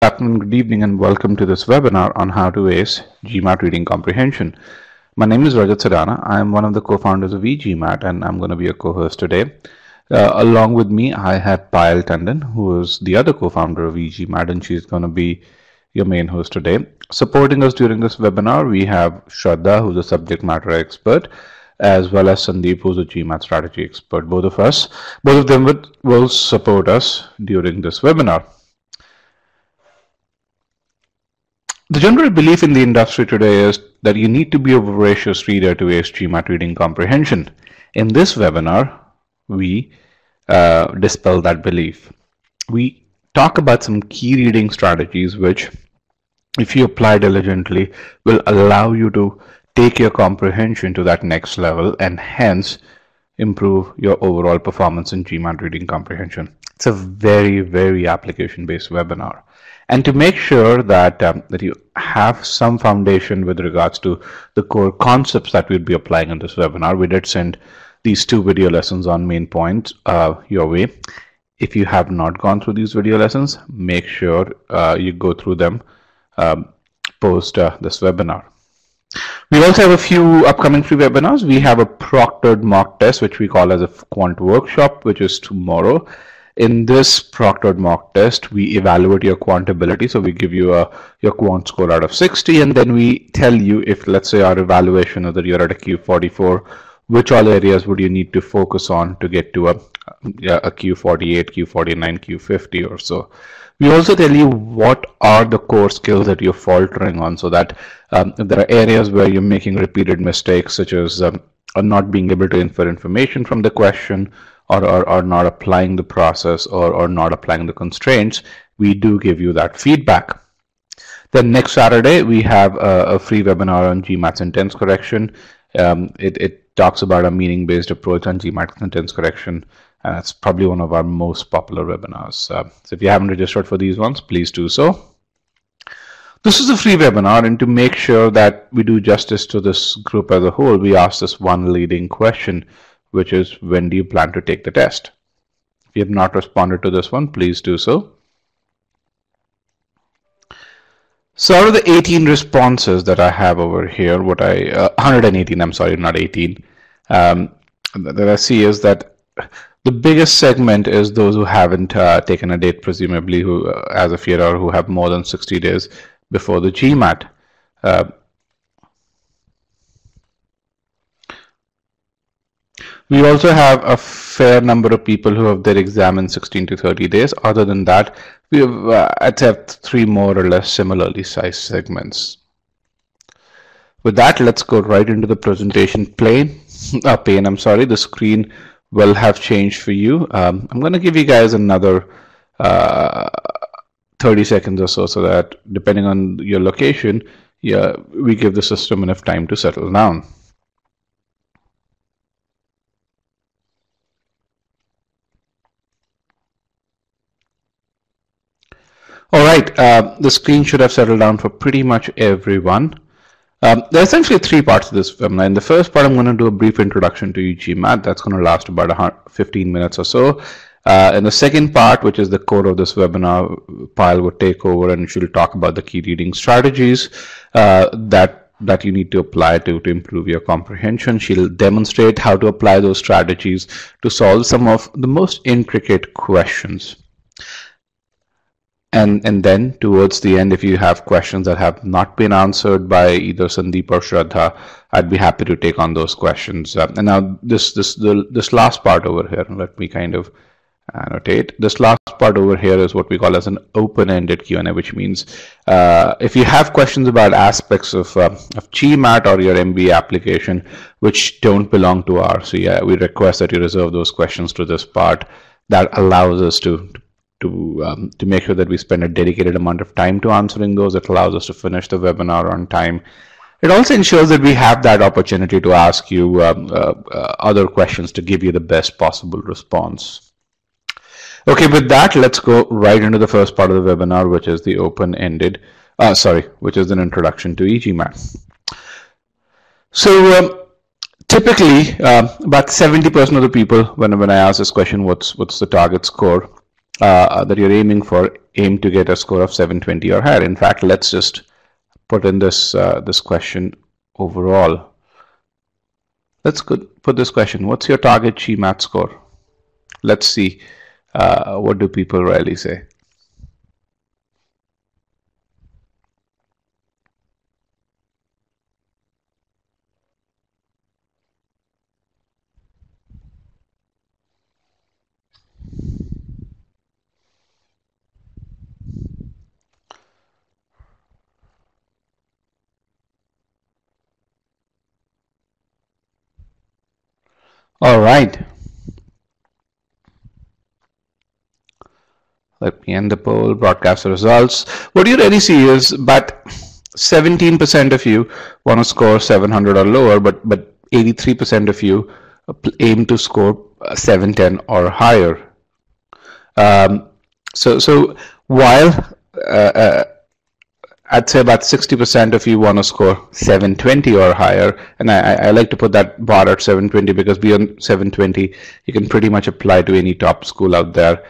Good afternoon, good evening, and welcome to this webinar on how to ace GMAT Reading Comprehension. My name is Rajat Sadana. I am one of the co-founders of e-GMAT, and I'm going to be a co-host today. Along with me, I have Payal Tandon, who is the other co-founder of e-GMAT, and she's going to be your main host today. Supporting us during this webinar, we have Shraddha, who's a subject matter expert, as well as Sandeep, who's a GMAT strategy expert. Both of them will support us during this webinar. The general belief in the industry today is that you need to be a voracious reader to ace GMAT Reading Comprehension. In this webinar, we dispel that belief. We talk about some key reading strategies which, if you apply diligently, will allow you to take your comprehension to that next level and hence improve your overall performance in GMAT Reading Comprehension. It's a very, very application-based webinar. And to make sure that that you have some foundation with regards to the core concepts that we'll be applying in this webinar, we did send these 2 video lessons on main points your way. If you have not gone through these video lessons, make sure you go through them post this webinar. We also have a few upcoming free webinars. We have a proctored mock test, which we call as a quant workshop, which is tomorrow. In this proctored mock test, we evaluate your quant ability. So we give you your quant score out of 60, and then we tell you if, let's say, our evaluation is that you're at a Q44, which all areas would you need to focus on to get to a Q48, Q49, Q50 or so. We also tell you what are the core skills that you're faltering on, so that if there are areas where you're making repeated mistakes, such as not being able to infer information from the question, or not applying the process, or not applying the constraints, we do give you that feedback. Then next Saturday, we have a free webinar on GMAT sentence correction. It talks about a meaning-based approach on GMAT sentence correction. And it's probably one of our most popular webinars. So if you haven't registered for these ones, please do so. This is a free webinar, and to make sure that we do justice to this group as a whole, we ask this one leading question, which is, when do you plan to take the test? If you have not responded to this one, please do so. So out of the 18 responses that I have over here, 118, I'm sorry, not 18, that I see is that the biggest segment is those who haven't taken a date, presumably who, as of yet, or who have more than 60 days before the GMAT. We also have a fair number of people who have their exam in 16 to 30 days. Other than that, we have, I'd say, 3 more or less similarly sized segments. With that, let's go right into the presentation pane. The screen will have changed for you. I'm going to give you guys another 30 seconds or so that depending on your location, we give the system enough time to settle down. All right, the screen should have settled down for pretty much everyone. There are essentially 3 parts of this webinar. In the first part, I'm going to do a brief introduction to e-GMAT. That's going to last about 15 minutes or so. In the second part, which is the core of this webinar, Payal would take over and she'll talk about the key reading strategies that you need to apply to improve your comprehension. She'll demonstrate how to apply those strategies to solve some of the most intricate questions. And then towards the end, if you have questions that have not been answered by either Sandeep or Shraddha, I'd be happy to take on those questions. And now this last part over here, let me kind of annotate. This last part over here is what we call as an open-ended Q&A, which means if you have questions about aspects of GMAT or your MBA application which don't belong to RC, we request that you reserve those questions to this part. That allows us to make sure that we spend a dedicated amount of time to answering those. It allows us to finish the webinar on time. It also ensures that we have that opportunity to ask you other questions to give you the best possible response. Okay, with that, let's go right into the first part of the webinar, which is the open-ended, which is an introduction to e-GMAT. So typically, about 70% of the people, when I ask this question, what's the target score that you're aiming for, aim to get a score of 720 or higher. In fact, let's just put in this this question overall. Let's put this question: what's your target GMAT score? Let's see what do people really say. All right. Let me end the poll, broadcast the results. What you really see is but 17% of you want to score 700 or lower, but 83% of you aim to score 710 or higher. So while I'd say about 60% of you want to score 720 or higher, and I like to put that bar at 720 because beyond 720 you can pretty much apply to any top school out there.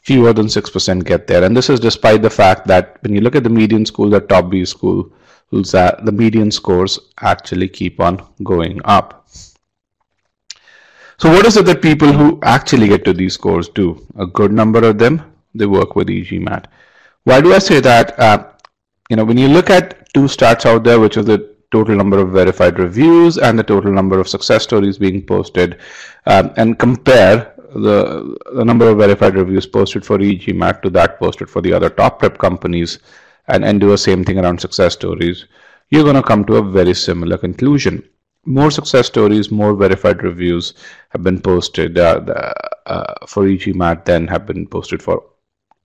Fewer than 6% get there, and this is despite the fact that when you look at the median schools, the top B schools, the median scores actually keep on going up. So what is it that people who actually get to these scores do? A good number of them, they work with e-GMAT. Why do I say that? When you look at two stats out there, which is the total number of verified reviews and the total number of success stories being posted, and compare the number of verified reviews posted for e-GMAT to that posted for the other top prep companies, and do the same thing around success stories, you're going to come to a very similar conclusion. More success stories, more verified reviews have been posted for e-GMAT than have been posted for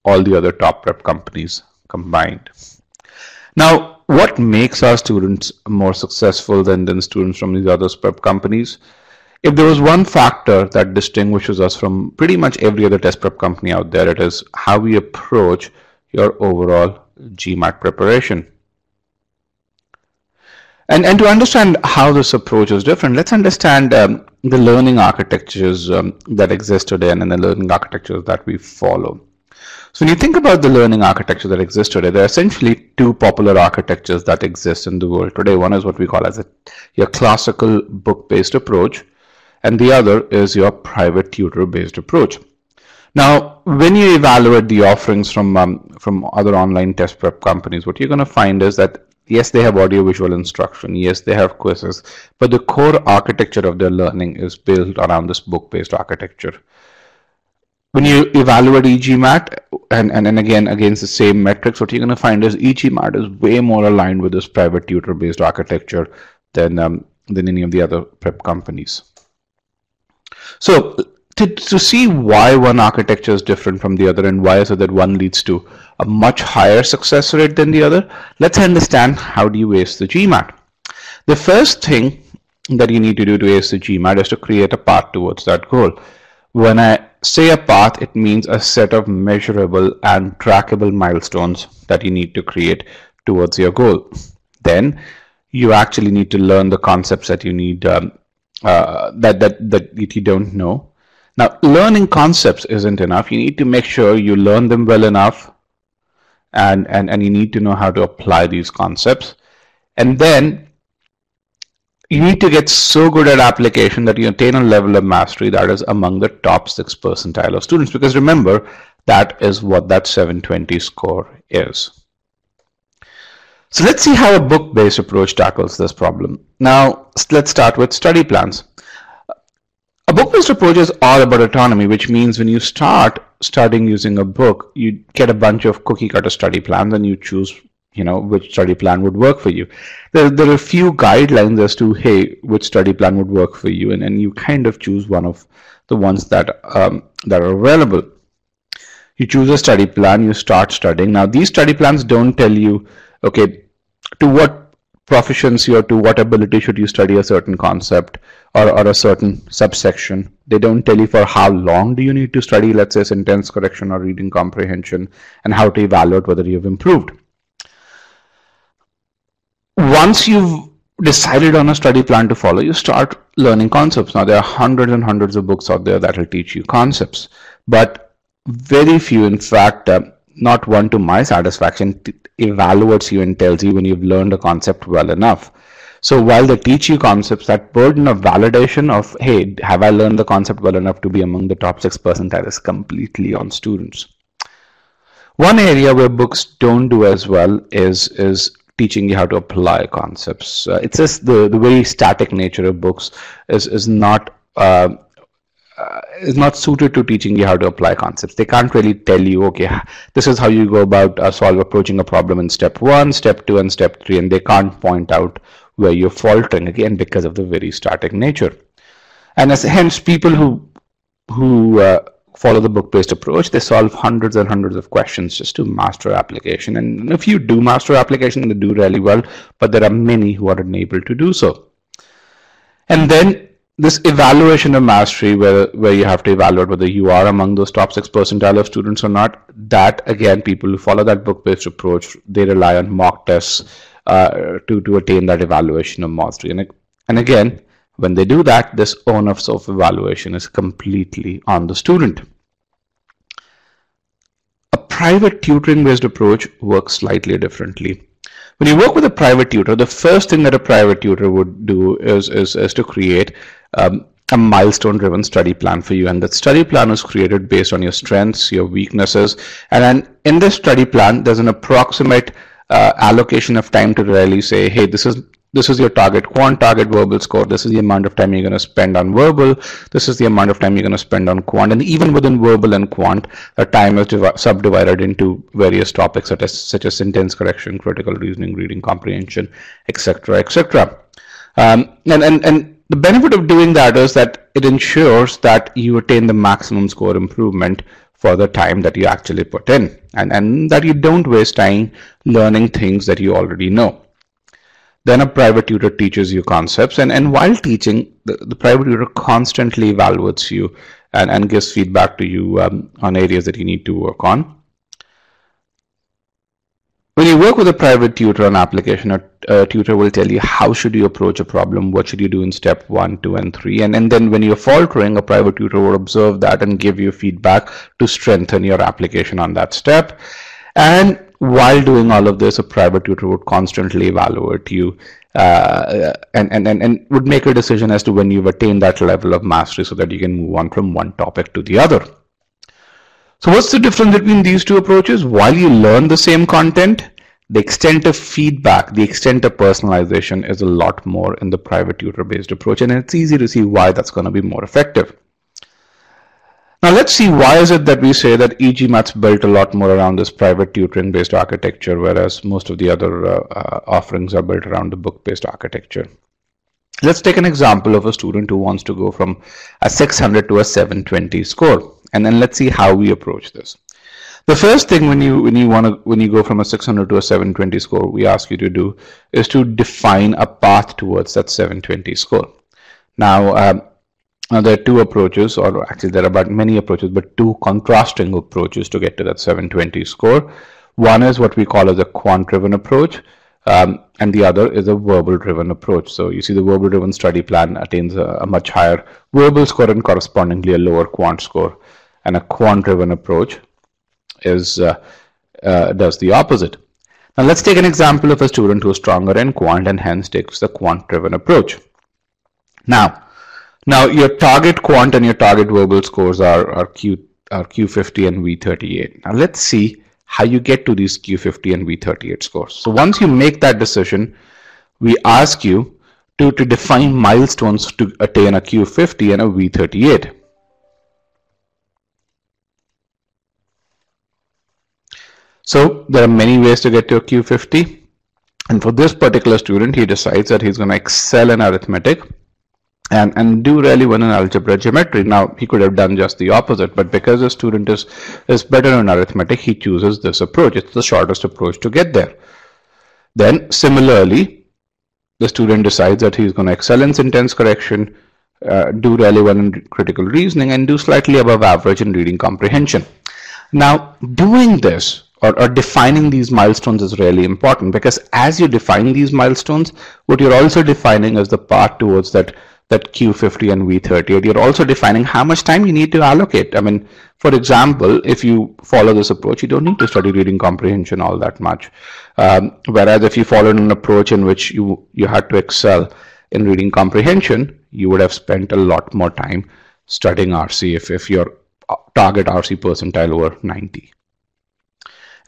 all the other top prep companies combined. Now, what makes our students more successful than students from these other prep companies? If there was one factor that distinguishes us from pretty much every other test prep company out there, it is how we approach your overall GMAT preparation. And to understand how this approach is different, let's understand the learning architectures that exist today and the learning architectures that we follow. So when you think about the learning architecture that exists today, there are essentially two popular architectures that exist in the world today. One is what we call as your classical book-based approach, and the other is your private tutor-based approach. Now, when you evaluate the offerings from other online test prep companies, what you're going to find is that yes, they have audio-visual instruction, yes, they have quizzes, but the core architecture of their learning is built around this book-based architecture. When you evaluate e-GMAT, and again against the same metrics, what you're going to find is e-GMAT is way more aligned with this private tutor-based architecture than any of the other prep companies. So to see why one architecture is different from the other and why is it that one leads to a much higher success rate than the other, let's understand how do you ace the GMAT. The first thing that you need to do to ace the GMAT is to create a path towards that goal. When I say a path, it means a set of measurable and trackable milestones that you need to create towards your goal. Then you actually need to learn the concepts that you need that you don't know. Now, learning concepts isn't enough. You need to make sure you learn them well enough, and you need to know how to apply these concepts. And then you need to get so good at application that you attain a level of mastery that is among the top 6 percentile of students. Because remember, that is what that 720 score is. So let's see how a book-based approach tackles this problem. Now, let's start with study plans. A book-based approach is all about autonomy, which means when you start studying using a book, you get a bunch of cookie-cutter study plans and you choose which study plan would work for you. There are a few guidelines as to, hey, which study plan would work for you, and you kind of choose one of the ones that are available. You choose a study plan, you start studying. Now, these study plans don't tell you, okay, to what proficiency or to what ability should you study a certain concept or a certain subsection. They don't tell you for how long do you need to study, let's say, sentence correction or reading comprehension, and how to evaluate whether you've improved. Once you've decided on a study plan to follow, you start learning concepts. Now, there are hundreds and hundreds of books out there that will teach you concepts, but very few, in fact, not one to my satisfaction, evaluates you and tells you when you've learned a concept well enough. So while they teach you concepts, that burden of validation of, hey, have I learned the concept well enough to be among the top 6 percentile, is completely on students. One area where books don't do as well is teaching you how to apply concepts. It's just the very static nature of books is not suited to teaching you how to apply concepts. They can't really tell you, okay, this is how you go about approaching a problem in step 1, step 2, and step 3, and they can't point out where you're faltering, again, because of the very static nature. And hence, people who follow the book-based approach, they solve hundreds and hundreds of questions just to master application. And if you do master application, they do really well, but there are many who are unable to do so. And then this evaluation of mastery, where you have to evaluate whether you are among those top 6 percentile of students or not, that again, people who follow that book-based approach, they rely on mock tests to attain that evaluation of mastery. And again, when they do that, this onus of evaluation is completely on the student. A private tutoring-based approach works slightly differently. When you work with a private tutor, the first thing that a private tutor would do is to create a milestone-driven study plan for you, and that study plan is created based on your strengths, your weaknesses, and then in this study plan, there's an approximate allocation of time to really say, hey, this is your target quant, target verbal score. This is the amount of time you're going to spend on verbal. This is the amount of time you're going to spend on quant. And even within verbal and quant, the time is subdivided into various topics such as sentence correction, critical reasoning, reading comprehension, etc., etc. And the benefit of doing that is that it ensures that you attain the maximum score improvement for the time that you actually put in, and that you don't waste time learning things that you already know. Then a private tutor teaches you concepts, and while teaching, the private tutor constantly evaluates you and gives feedback to you on areas that you need to work on. When you work with a private tutor on application, a tutor will tell you how should you approach a problem, what should you do in step 1, 2, and 3, and then when you're faltering, a private tutor will observe that and give you feedback to strengthen your application on that step. And while doing all of this, a private tutor would constantly evaluate you and would make a decision as to when you've attained that level of mastery so that you can move on from one topic to the other. So what's the difference between these two approaches? While you learn the same content, the extent of feedback, the extent of personalization is a lot more in the private tutor-based approach, and it's easy to see why that's going to be more effective. Now let's see, why is it that we say that e-GMAT's built a lot more around this private tutoring-based architecture, whereas most of the other offerings are built around the book-based architecture. Let's take an example of a student who wants to go from a 600 to a 720 score. And then let's see how we approach this. The first thing when you go from a 600 to a 720 score, we ask you to do is to define a path towards that 720 score. Now there are two approaches, or actually there are about many approaches, but two contrasting approaches to get to that 720 score. One is what we call as a quant-driven approach, and the other is a verbal-driven approach. So you see, the verbal-driven study plan attains a much higher verbal score and correspondingly a lower quant score. And a quant-driven approach does the opposite. Now let's take an example of a student who is stronger in quant and hence takes the quant-driven approach. Now your target quant and your target verbal scores are Q50 and V38. Now let's see how you get to these Q50 and V38 scores. So once you make that decision, we ask you to define milestones to attain a Q50 and a V38. So there are many ways to get to a Q50, and for this particular student, he decides that he's going to excel in arithmetic and do really well in algebra geometry. Now he could have done just the opposite, but because the student is better in arithmetic, he chooses this approach. It's the shortest approach to get there. Then similarly, the student decides that he's going to excel in sentence correction, do really well in critical reasoning, and do slightly above average in reading comprehension. Now doing this, or defining these milestones, is really important, because as you define these milestones, what you're also defining is the path towards that that Q50 and V38, you're also defining how much time you need to allocate. I mean, for example, if you follow this approach, you don't need to study reading comprehension all that much. Whereas if you followed an approach in which you had to excel in reading comprehension, you would have spent a lot more time studying RC if your target RC percentile over 90.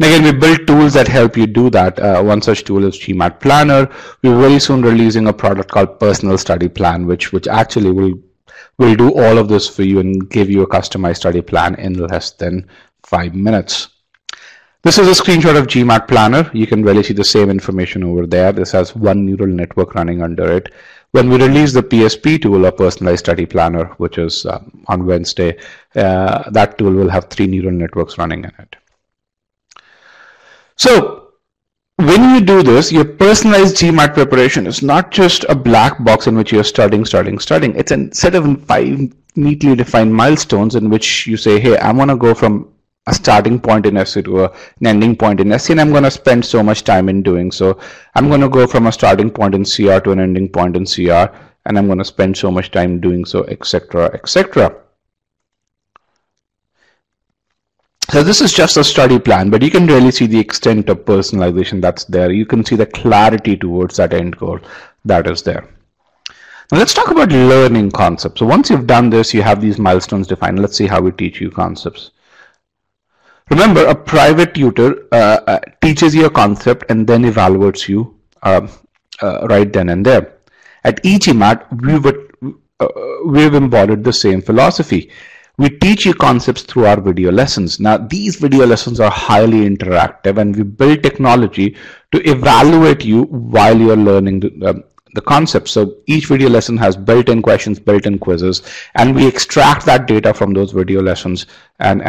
And again, we build tools that help you do that. One such tool is GMAT Planner. We're very soon releasing a product called Personal Study Plan, which actually will do all of this for you and give you a customized study plan in less than 5 minutes. This is a screenshot of GMAT Planner. You can really see the same information over there. This has one neural network running under it. When we release the PSP tool, or Personalized Study Planner, which is on Wednesday, that tool will have 3 neural networks running in it. So when you do this, your personalized GMAT preparation is not just a black box in which you're studying. It's a set of 5 neatly defined milestones in which you say, hey, I want to go from a starting point in SC to an ending point in SC, and I'm going to spend so much time in doing so. I'm going to go from a starting point in CR to an ending point in CR, and I'm going to spend so much time doing so, etc., etc. So this is just a study plan, but you can really see the extent of personalization that's there. You can see the clarity towards that end goal that is there. Now let's talk about learning concepts. So once you've done this, you have these milestones defined. Let's see how we teach you concepts. Remember, a private tutor teaches you a concept and then evaluates you right then and there. At e-GMAT, we've embodied the same philosophy. We teach you concepts through our video lessons. Now, these video lessons are highly interactive, and we build technology to evaluate you while you're learning the concepts. So each video lesson has built-in questions, built-in quizzes, and we extract that data from those video lessons and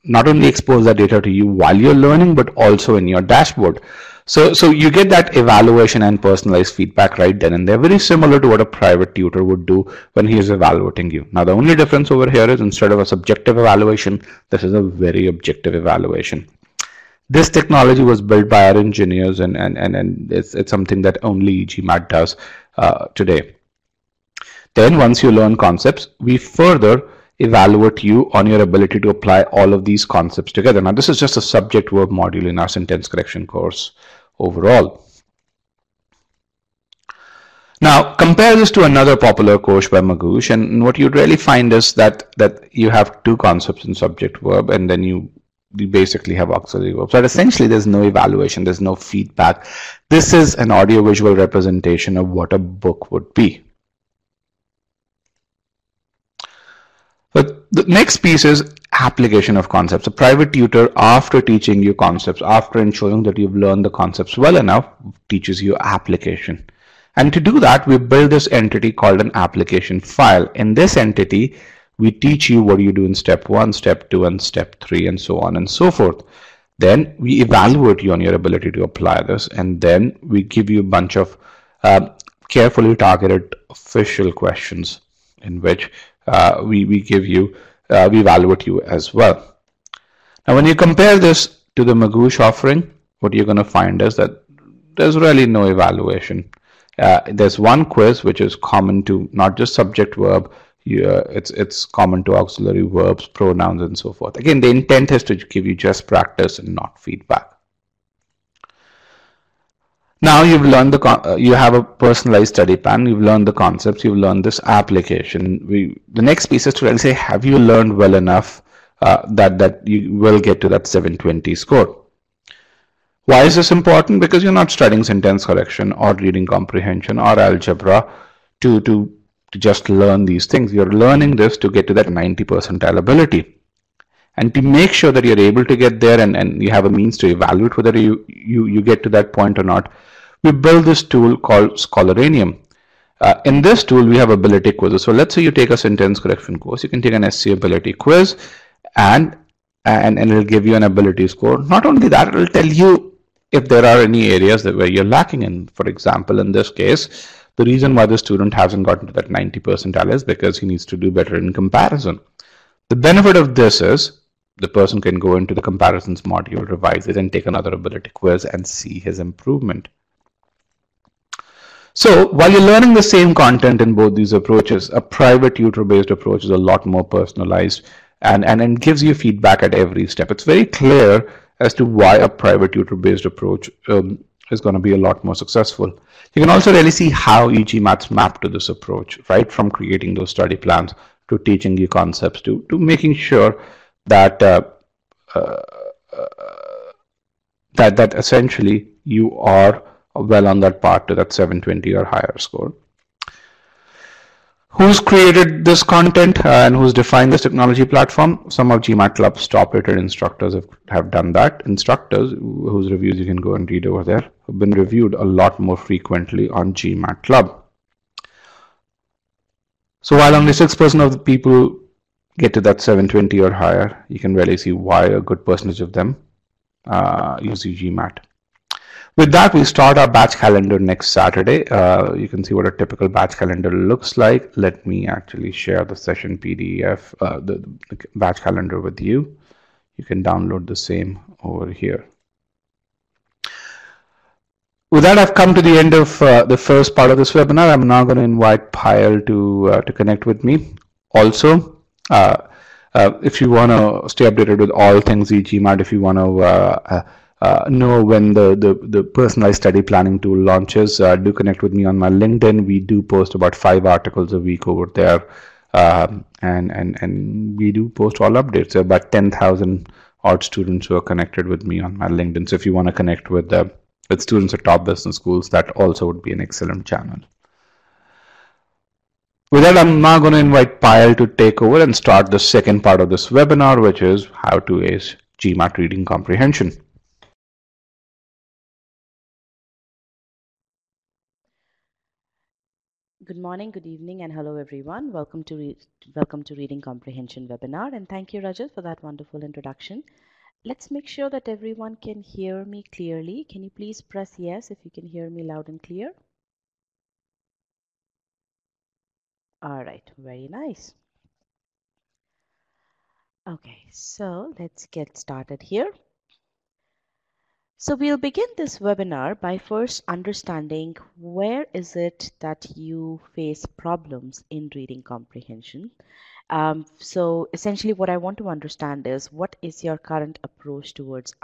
not only expose that data to you while you're learning, but also in your dashboard. So you get that evaluation and personalized feedback right then and there, very similar to what a private tutor would do when he is evaluating you. Now, the only difference over here is instead of a subjective evaluation, this is a very objective evaluation. This technology was built by our engineers, and it's something that only GMAT does today. Then once you learn concepts, we further evaluate you on your ability to apply all of these concepts together. Now, this is just a subject-verb module in our sentence correction course overall. Now, compare this to another popular course by Magoosh, and what you'd really find is that you have 2 concepts in subject-verb, and then you basically have auxiliary verbs. But essentially, there's no evaluation, there's no feedback. This is an audio-visual representation of what a book would be. But the next piece is application of concepts. A private tutor, after teaching you concepts, after ensuring that you've learned the concepts well enough, teaches you application. And to do that, we build this entity called an application file. In this entity, we teach you what you do in step 1, step 2, and step 3, and so on and so forth. Then we evaluate you on your ability to apply this, and then we give you a bunch of carefully targeted official questions in which we evaluate you as well. Now, when you compare this to the Magoosh offering, what you're going to find is that there's really no evaluation. There's one quiz which is common to not just subject verb, it's common to auxiliary verbs, pronouns, and so forth. Again, the intent is to give you just practice and not feedback. Now you've learned you have a personalized study plan, you've learned the concepts, you've learned this application. The next piece is to really say, have you learned well enough that you will get to that 720 score? Why is this important? Because you're not studying sentence correction or reading comprehension or algebra to just learn these things. You're learning this to get to that 90 percentile ability. And to make sure that you're able to get there and you have a means to evaluate whether you get to that point or not, we build this tool called Scholaranium. In this tool, we have ability quizzes. So let's say you take a sentence correction course, you can take an SC ability quiz and it'll give you an ability score. Not only that, it'll tell you if there are any areas where you're lacking in. For example, in this case, the reason why the student hasn't gotten to that 90 percentile is because he needs to do better in comparison. The benefit of this is the person can go into the comparisons module, revise it, and take another ability quiz and see his improvement. So while you're learning the same content in both these approaches, a private tutor-based approach is a lot more personalized and gives you feedback at every step. It's very clear as to why a private tutor-based approach is going to be a lot more successful. You can also really see how e-GMATs map to this approach, right? From creating those study plans to teaching you concepts to making sure that that essentially you are well on that path to that 720 or higher score. Who's created this content and who's defined this technology platform? Some of GMAT Club's top-rated instructors have done that. Instructors whose reviews you can go and read over there have been reviewed a lot more frequently on GMAT Club. So while only 6% of the people get to that 720 or higher, you can really see why a good percentage of them use e-GMAT. With that, we start our batch calendar next Saturday. You can see what a typical batch calendar looks like. Let me actually share the session PDF, the batch calendar with you. You can download the same over here. With that, I've come to the end of the first part of this webinar. I'm now going to invite Payal to connect with me. Also, if you want to stay updated with all things e-GMAT, if you want to know when the personalized study planning tool launches, do connect with me on my LinkedIn. We do post about 5 articles a week over there, and we do post all updates. There are about 10,000 odd students who are connected with me on my LinkedIn. So if you want to connect with students at top business schools, that also would be an excellent channel. With that, I'm now going to invite Payal to take over and start the second part of this webinar, which is how to ace GMAT reading comprehension. Good morning, good evening, and hello everyone. Welcome to Reading Comprehension webinar, and thank you, Rajat, for that wonderful introduction. Let's make sure that everyone can hear me clearly. Can you please press yes if you can hear me loud and clear? All right, very nice. Okay, so let's get started here. So we'll begin this webinar by first understanding where is it that you face problems in reading comprehension. So essentially what I want to understand is what is your current approach towards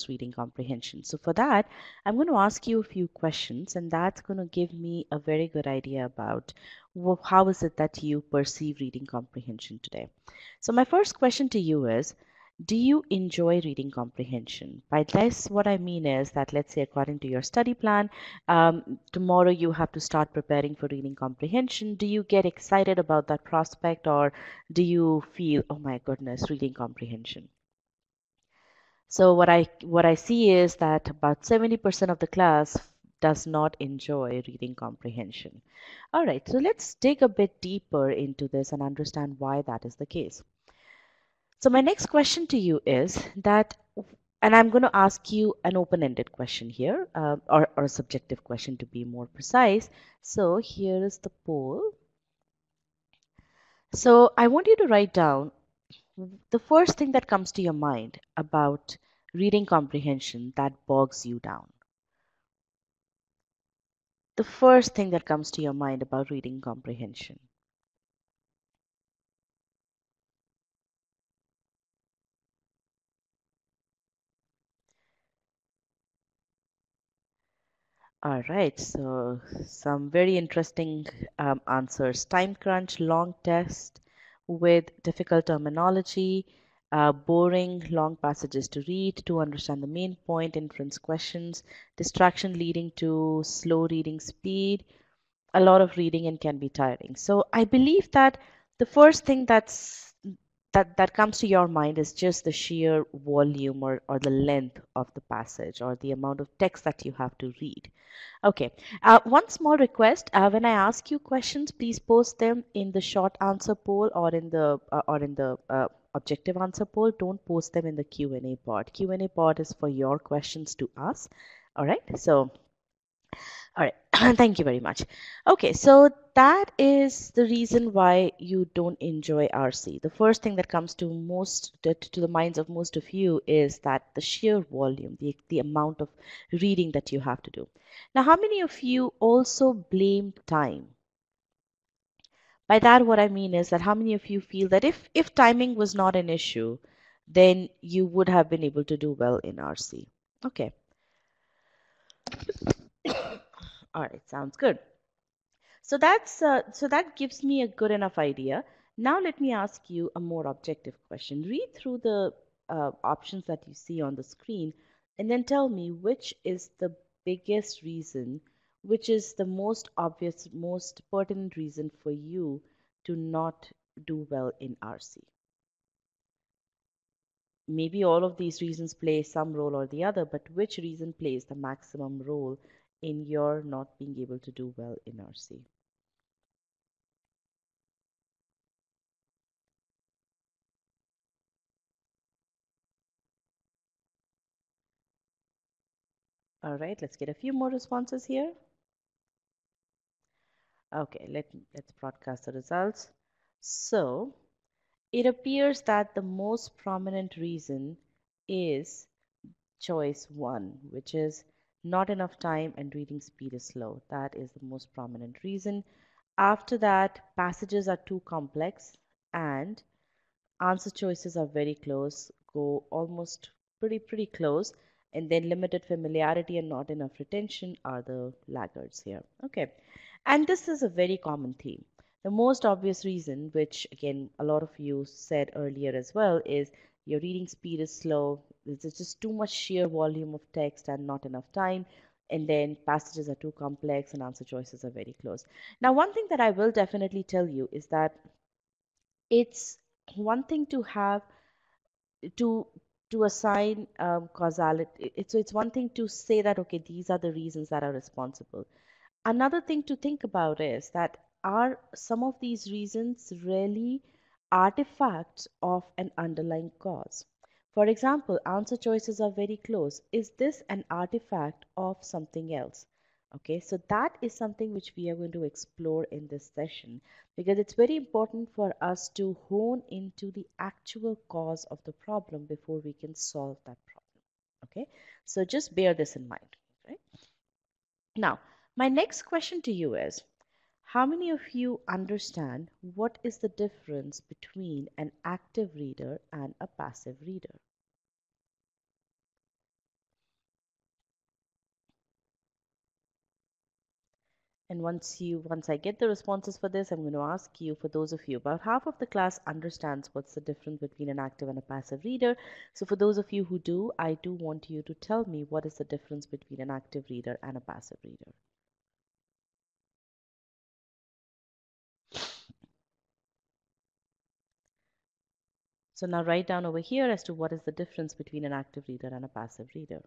reading comprehension. So for that, I'm going to ask you a few questions, and that's going to give me a very good idea about how is it that you perceive reading comprehension today. So my first question to you is, do you enjoy reading comprehension? By this, what I mean is that, let's say, according to your study plan, tomorrow you have to start preparing for reading comprehension. Do you get excited about that prospect, or do you feel, oh my goodness, reading comprehension? So what I see is that about 70% of the class does not enjoy reading comprehension. All right, so let's dig a bit deeper into this and understand why that is the case. So my next question to you is that, and I'm going to ask you an open-ended question here, or a subjective question to be more precise. So here is the poll. So I want you to write down the first thing that comes to your mind about reading comprehension that bogs you down. The first thing that comes to your mind about reading comprehension. All right, so some very interesting answers. Time crunch, long test with difficult terminology, boring, long passages to read to understand the main point, inference questions, distraction leading to slow reading speed, a lot of reading and can be tiring. So I believe that the first thing that comes to your mind is just the sheer volume or the length of the passage or the amount of text that you have to read. Okay, one small request, when I ask you questions, please post them in the short answer poll or in the objective answer poll. Don't post them in the Q&A pod. Q&A pod is for your questions to us. All right, so All right. Thank you very much. Okay, so that is the reason why you don't enjoy RC. The first thing that comes to the minds of most of you is that the sheer volume, the amount of reading that you have to do. Now, how many of you also blame time? By that, what I mean is that how many of you feel that if timing was not an issue, then you would have been able to do well in RC? Okay. All right, sounds good. So that gives me a good enough idea. Now let me ask you a more objective question. Read through the options that you see on the screen, and then tell me which is the biggest reason, which is the most obvious, most pertinent reason for you to not do well in RC. Maybe all of these reasons play some role or the other, but which reason plays the maximum role in your not being able to do well in RC? All right, let's get a few more responses here. Okay, let's broadcast the results. So it appears that the most prominent reason is choice one, which is not enough time and reading speed is slow. That is the most prominent reason. After that, passages are too complex and answer choices are very close, go almost pretty close, and then limited familiarity and not enough retention are the laggards here. Okay, and this is a very common theme. The most obvious reason, which again a lot of you said earlier as well, is your reading speed is slow. There's just too much sheer volume of text and not enough time. And then passages are too complex and answer choices are very close. Now, one thing that I will definitely tell you is that it's one thing to have to assign causality. It's one thing to say that okay, these are the reasons that are responsible. Another thing to think about is that are some of these reasons really artifacts of an underlying cause? For example, answer choices are very close. Is this an artifact of something else? Okay, so that is something which we are going to explore in this session because it's very important for us to hone into the actual cause of the problem before we can solve that problem. Okay, so just bear this in mind. Right? Now, my next question to you is how many of you understand what is the difference between an active reader and a passive reader? And once I get the responses for this, I'm going to ask you, for those of you, about half of the class understands what's the difference between an active and a passive reader. So for those of you who do, I do want you to tell me what is the difference between an active reader and a passive reader. So now write down over here as to what is the difference between an active reader and a passive reader.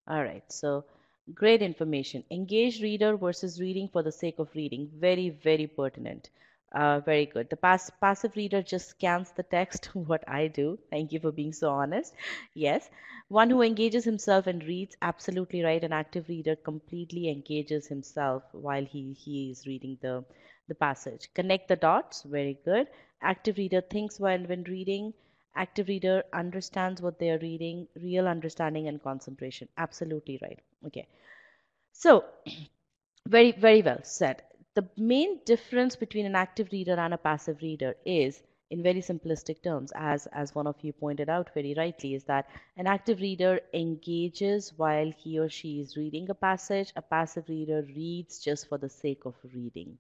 All right, so great information. Engaged reader versus reading for the sake of reading. Very pertinent. Very good. The passive reader just scans the text, what I do. Thank you for being so honest. Yes. One who engages himself and reads, absolutely right. An active reader completely engages himself while he is reading the passage. Connect the dots. Very good. Active reader thinks while when reading. Active reader understands what they are reading, real understanding and concentration. Absolutely right. Okay. So, very well said. The main difference between an active reader and a passive reader is, in very simplistic terms, as one of you pointed out very rightly, is that an active reader engages while he or she is reading a passage. A passive reader reads just for the sake of reading.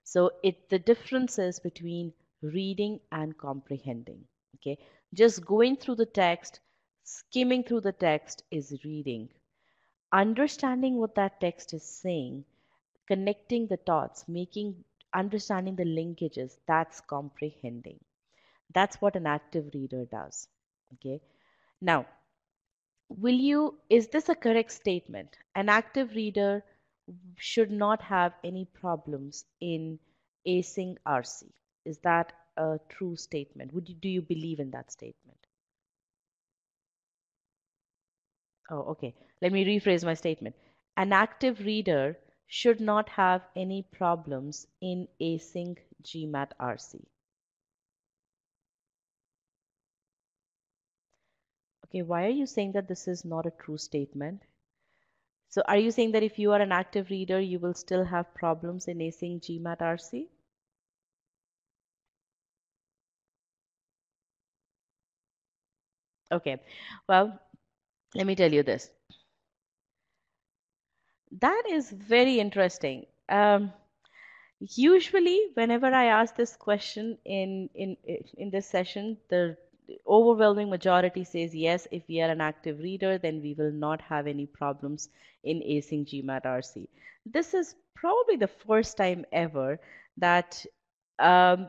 So the difference is between reading and comprehending. Okay, just going through the text, skimming through the text is reading. Understanding what that text is saying, connecting the dots, understanding the linkages, that's comprehending. That's what an active reader does. Okay. Now, is this a correct statement? An active reader should not have any problems in acing RC. Is that a true statement? Do you believe in that statement? Oh, okay. Let me rephrase my statement. An active reader should not have any problems in acing GMAT RC. Okay, why are you saying that this is not a true statement? So are you saying that if you are an active reader, you will still have problems in acing GMAT RC? Okay, well, let me tell you this. That is very interesting. Usually, whenever I ask this question in this session, the overwhelming majority says yes. If we are an active reader, then we will not have any problems in acing GMAT RC. This is probably the first time ever that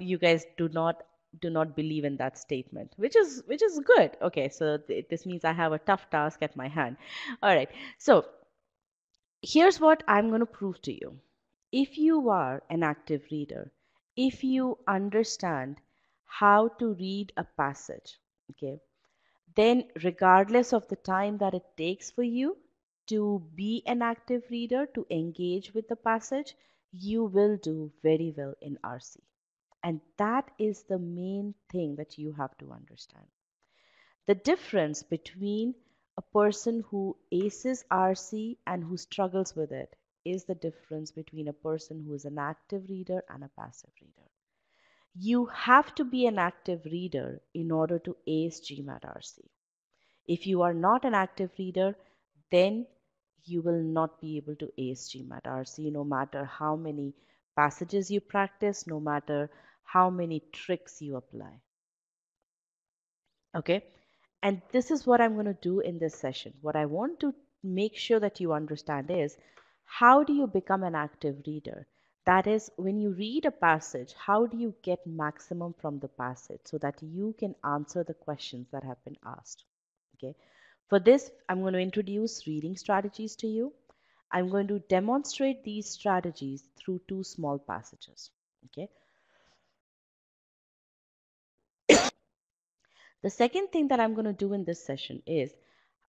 you guys do not believe in that statement, which is good. Okay, so this means I have a tough task at my hand. All right, so here's what I'm going to prove to you. If you are an active reader, if you understand how to read a passage, okay, then regardless of the time that it takes for you to be an active reader, to engage with the passage, you will do very well in RC. And that is the main thing that you have to understand. The difference between a person who aces RC and who struggles with it is the difference between a person who is an active reader and a passive reader. You have to be an active reader in order to ace GMAT RC. If you are not an active reader, then you will not be able to ace GMAT RC no matter how many passages you practice, no matter how many tricks you apply. Okay, and this is what I'm going to do in this session. What I want to make sure that you understand is, how do you become an active reader? That is, when you read a passage, how do you get maximum from the passage so that you can answer the questions that have been asked? Okay, for this I'm going to introduce reading strategies to you. I'm going to demonstrate these strategies through two small passages. Okay, the second thing that I'm going to do in this session is,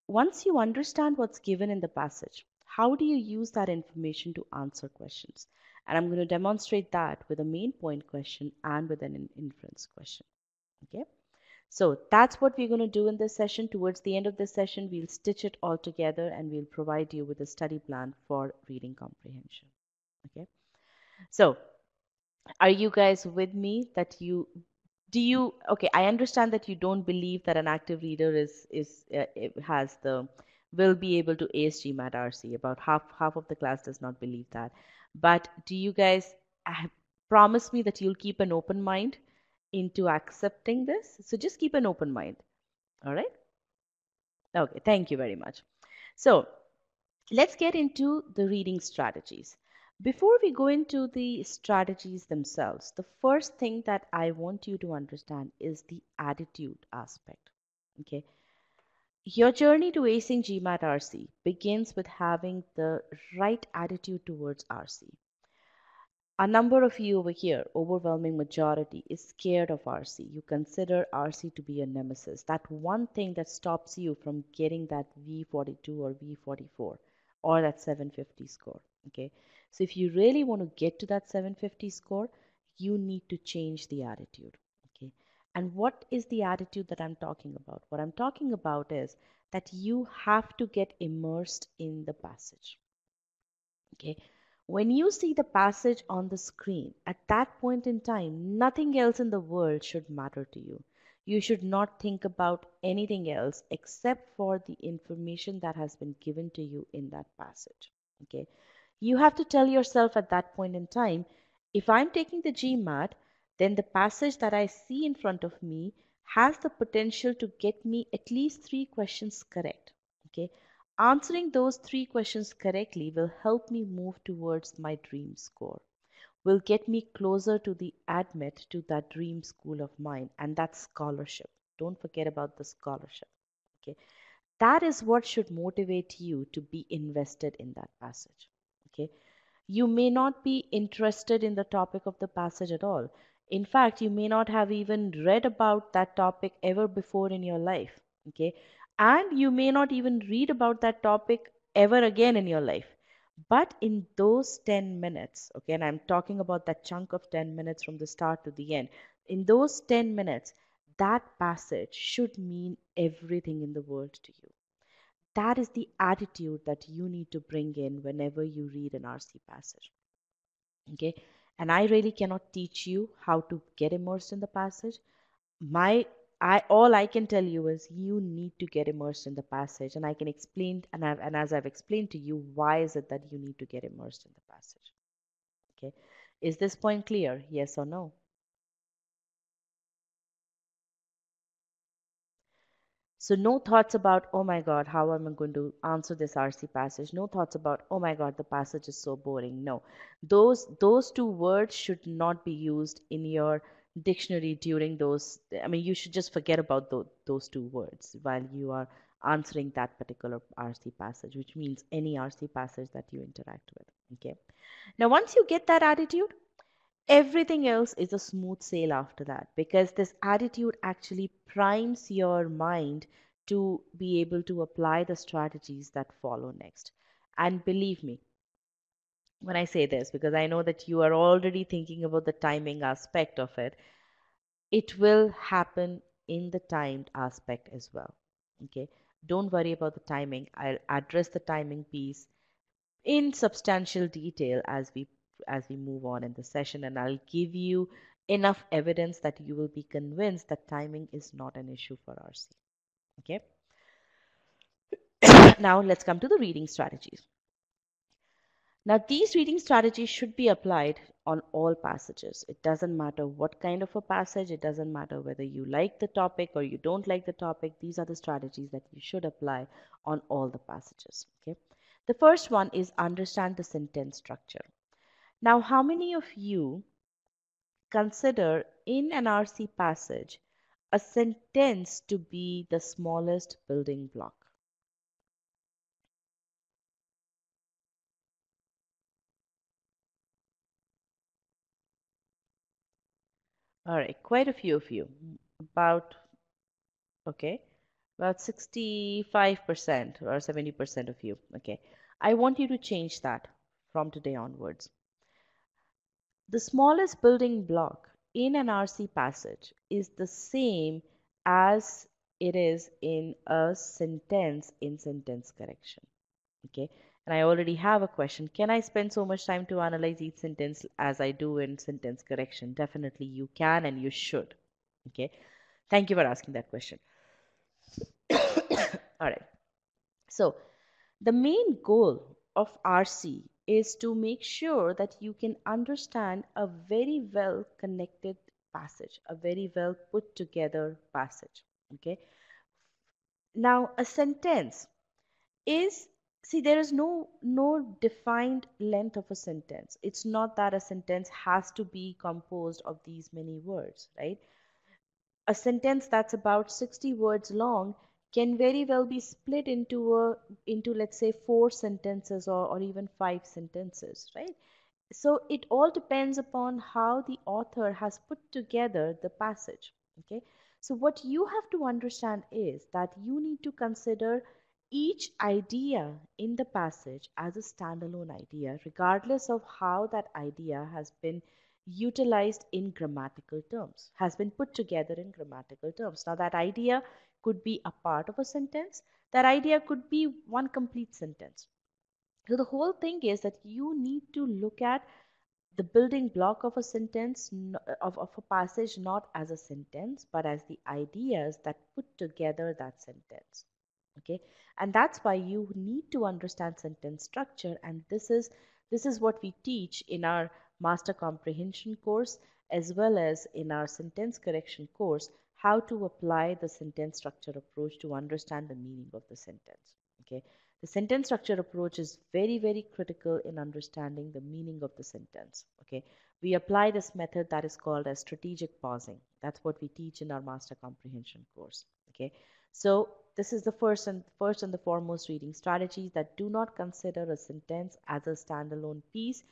once you understand what's given in the passage, how do you use that information to answer questions? And I'm going to demonstrate that with a main point question and with an inference question. Okay, so that's what we're going to do in this session. Towards the end of this session, we'll stitch it all together and we'll provide you with a study plan for reading comprehension. Okay, so are you guys with me? That you do you Okay, I understand that you don't believe that an active reader has the will be able to ace GMAT RC. About half of the class does not believe that. But do you guys promise me that you'll keep an open mind into accepting this? So just keep an open mind. All right? Okay, thank you very much. So let's get into the reading strategies. Before we go into the strategies themselves, the first thing that I want you to understand is the attitude aspect. Okay. Your journey to acing GMAT RC begins with having the right attitude towards RC. A number of you over here, overwhelming majority, is scared of RC. You consider RC to be a nemesis. That one thing that stops you from getting that V42 or V44 or that 750 score. Okay. So if you really want to get to that 750 score, you need to change the attitude. Okay. And what is the attitude that I'm talking about? What I'm talking about is that you have to get immersed in the passage. Okay. When you see the passage on the screen, at that point in time, nothing else in the world should matter to you. You should not think about anything else except for the information that has been given to you in that passage. Okay. You have to tell yourself at that point in time, if I'm taking the GMAT, then the passage that I see in front of me has the potential to get me at least three questions correct. Okay. Answering those three questions correctly will help me move towards my dream score, will get me closer to the admit to that dream school of mine, and that's scholarship. Don't forget about the scholarship. Okay. That is what should motivate you to be invested in that passage. Okay. You may not be interested in the topic of the passage at all. In fact, you may not have even read about that topic ever before in your life. Okay, and you may not even read about that topic ever again in your life. But in those 10 minutes, okay, and I'm talking about that chunk of 10 minutes from the start to the end, in those 10 minutes, that passage should mean everything in the world to you. That is the attitude that you need to bring in whenever you read an RC passage. Okay, and I really cannot teach you how to get immersed in the passage. My I All I can tell you is you need to get immersed in the passage, and I can explain, and as I've explained to you, why is it that you need to get immersed in the passage. Okay, is this point clear? Yes or no? So no thoughts about, oh my God, how am I going to answer this RC passage? No thoughts about, oh my God, the passage is so boring. No, those two words should not be used in your dictionary during those. I mean, you should just forget about those two words while you are answering that particular RC passage, which means any RC passage that you interact with. Okay. Now, once you get that attitude, everything else is a smooth sail after that, because this attitude actually primes your mind to be able to apply the strategies that follow next. And believe me when I say this, because I know that you are already thinking about the timing aspect of it, it will happen in the timed aspect as well. Okay, don't worry about the timing. I'll address the timing piece in substantial detail as we move on in the session, and I'll give you enough evidence that you will be convinced that timing is not an issue for RC. Okay. Now let's come to the reading strategies. Now these reading strategies should be applied on all passages. It doesn't matter what kind of a passage, it doesn't matter whether you like the topic or you don't like the topic. These are the strategies that you should apply on all the passages. Okay. The first one is understand the sentence structure. Now, how many of you consider in an RC passage a sentence to be the smallest building block? All right, quite a few of you. About, okay, about 65% or 70% of you. Okay. I want you to change that from today onwards. The smallest building block in an RC passage is the same as it is in a sentence in sentence correction. Okay. And I already have a question. Can I spend so much time to analyze each sentence as I do in sentence correction? Definitely you can and you should. Okay. Thank you for asking that question. All right. So the main goal of RC is to make sure that you can understand a very well connected passage, a very well put together passage. Okay. Now, a sentence is, see, there is no defined length of a sentence. It's not that a sentence has to be composed of these many words, right? A sentence that's about 60 words long can very well be split into, let's say, four sentences, or even five sentences, right? So it all depends upon how the author has put together the passage. Okay, so what you have to understand is that you need to consider each idea in the passage as a standalone idea, regardless of how that idea has been utilized in grammatical terms, has been put together in grammatical terms. Now that idea could be a part of a sentence, that idea could be one complete sentence. So the whole thing is that you need to look at the building block of a sentence, of a passage, not as a sentence, but as the ideas that put together that sentence. Okay, and that's why you need to understand sentence structure, and this is what we teach in our master comprehension course, as well as in our sentence correction course, how to apply the sentence structure approach to understand the meaning of the sentence. Okay, the sentence structure approach is very, very critical in understanding the meaning of the sentence. Okay, we apply this method that is called as strategic pausing. That's what we teach in our master comprehension course. Okay, so this is the first and the foremost reading strategy, that do not consider a sentence as a standalone piece.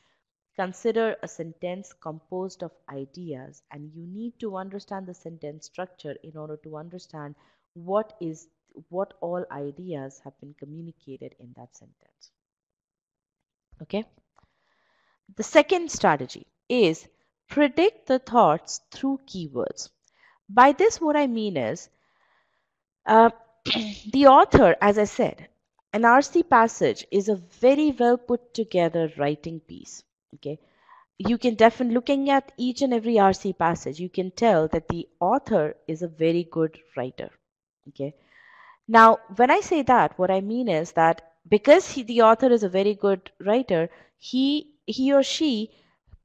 Consider a sentence composed of ideas, and you need to understand the sentence structure in order to understand what is what all ideas have been communicated in that sentence. Okay. The second strategy is predict the thoughts through keywords. By this, what I mean is uh, the author, as I said, an RC passage is a very well put together writing piece. Okay. You can definitely, looking at each and every RC passage, you can tell that the author is a very good writer. Okay. Now, when I say that, what I mean is that because the author is a very good writer, he or she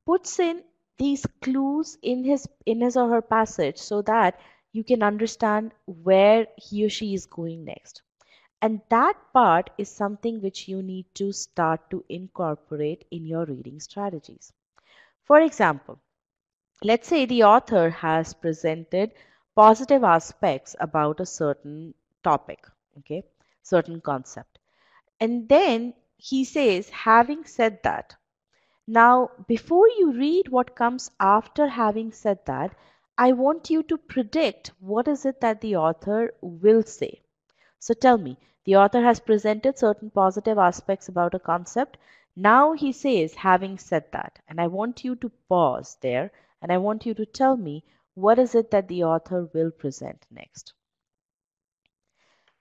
puts in these clues in his or her passage so that you can understand where he or she is going next. And that part is something which you need to start to incorporate in your reading strategies. For example, let's say the author has presented positive aspects about a certain topic, okay, certain concept. And then he says, having said that, now before you read what comes after having said that, I want you to predict what is it that the author will say. So tell me, the author has presented certain positive aspects about a concept. Now he says, having said that, and I want you to pause there and I want you to tell me what is it that the author will present next.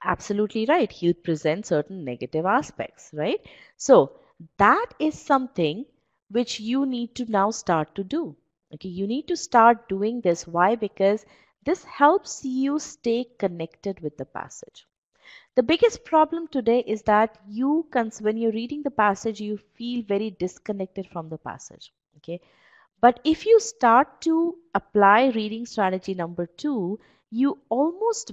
Absolutely right. He'll present certain negative aspects, right? So that is something which you need to now start to do. Okay, you need to start doing this. Why? Because this helps you stay connected with the passage. The biggest problem today is that when you're reading the passage, you feel very disconnected from the passage. Okay. But if you start to apply reading strategy number 2, you almost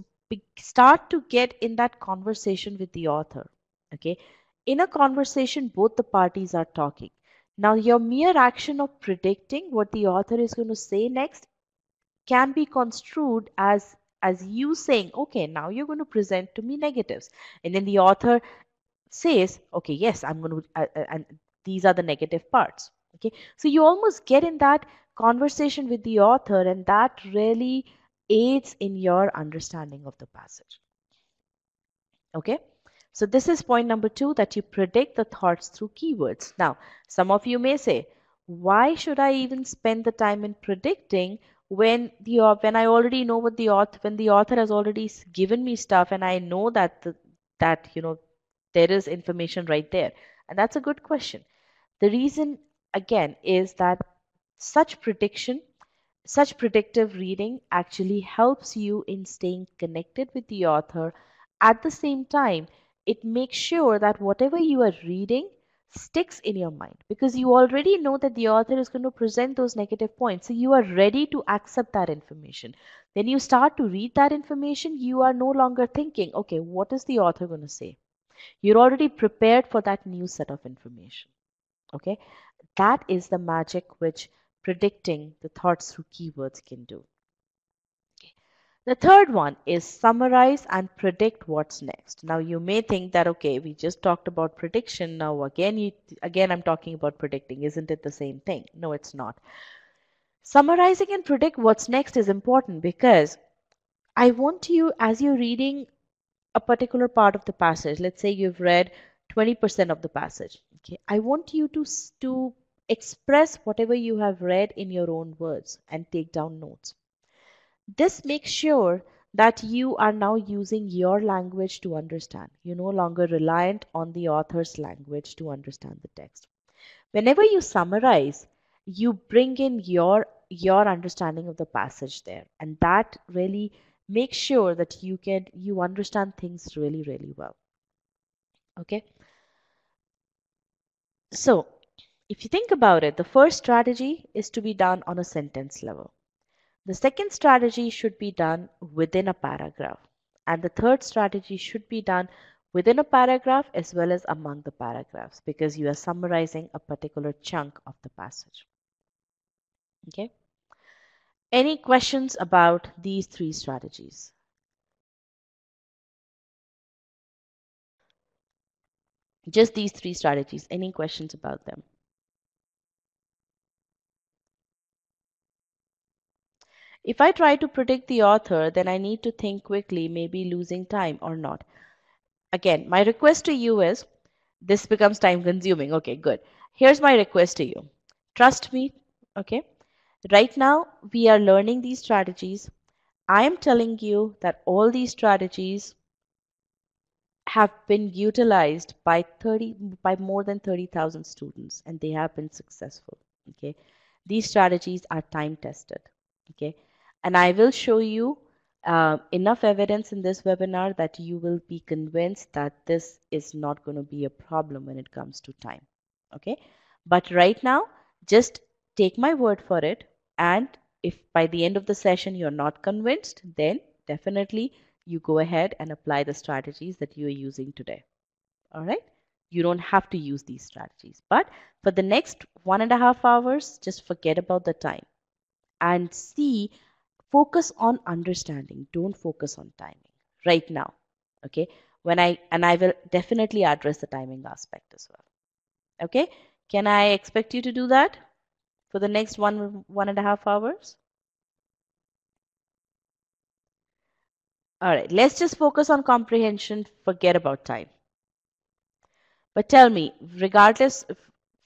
start to get in that conversation with the author. Okay. In a conversation, both the parties are talking. Now, your mere action of predicting what the author is going to say next can be construed as you saying, okay, now you're going to present to me negatives, and then the author says, okay, yes, I'm going to and these are the negative parts. Okay, so you almost get in that conversation with the author, and that really aids in your understanding of the passage. Okay, so this is point number 2, that you predict the thoughts through keywords. Now, some of you may say, why should I even spend the time in predicting when I already know what the author when the author has already given me stuff, and I know that that there is information right there? And that's a good question. The reason, again, is that such prediction such predictive reading actually helps you in staying connected with the author. At the same time, it makes sure that whatever you are reading sticks in your mind, because you already know that the author is going to present those negative points. So you are ready to accept that information. When you start to read that information, you are no longer thinking, okay, what is the author going to say? You're already prepared for that new set of information. Okay, that is the magic which predicting the thoughts through keywords can do. The third one is summarize and predict what's next. Now you may think that, okay, we just talked about prediction. Now again I'm talking about predicting. Isn't it the same thing? No, it's not. Summarizing and predict what's next is important because I want you, as you're reading a particular part of the passage, let's say you've read 20% of the passage. Okay, I want you to express whatever you have read in your own words and take down notes. This makes sure that you are now using your language to understand. You're no longer reliant on the author's language to understand the text. Whenever you summarize, you bring in your understanding of the passage there, and that really makes sure that you understand things really, really well. Okay, so if you think about it, the first strategy is to be done on a sentence level. The second strategy should be done within a paragraph. And the third strategy should be done within a paragraph as well as among the paragraphs, because you are summarizing a particular chunk of the passage. Okay? Any questions about these 3 strategies? Just these 3 strategies. Any questions about them? If I try to predict the author, then I need to think quickly, maybe losing time or not. Again, my request to you is, this becomes time consuming. Okay, good. Here's my request to you. Trust me, okay? Right now, we are learning these strategies. I am telling you that all these strategies have been utilized by more than 30,000 students, and they have been successful. Okay, these strategies are time tested. Okay, and I will show you enough evidence in this webinar that you will be convinced that this is not going to be a problem when it comes to time. Okay, but right now, just take my word for it, and if by the end of the session you're not convinced, then definitely you go ahead and apply the strategies that you are using today. All right. You don't have to use these strategies. But for the next 1.5 hours, just forget about the time and focus on understanding. Don't focus on timing right now. Okay. I will definitely address the timing aspect as well. Okay. Can I expect you to do that for the next 1.5 hours? All right. Let's just focus on comprehension. Forget about time. But tell me, regardless,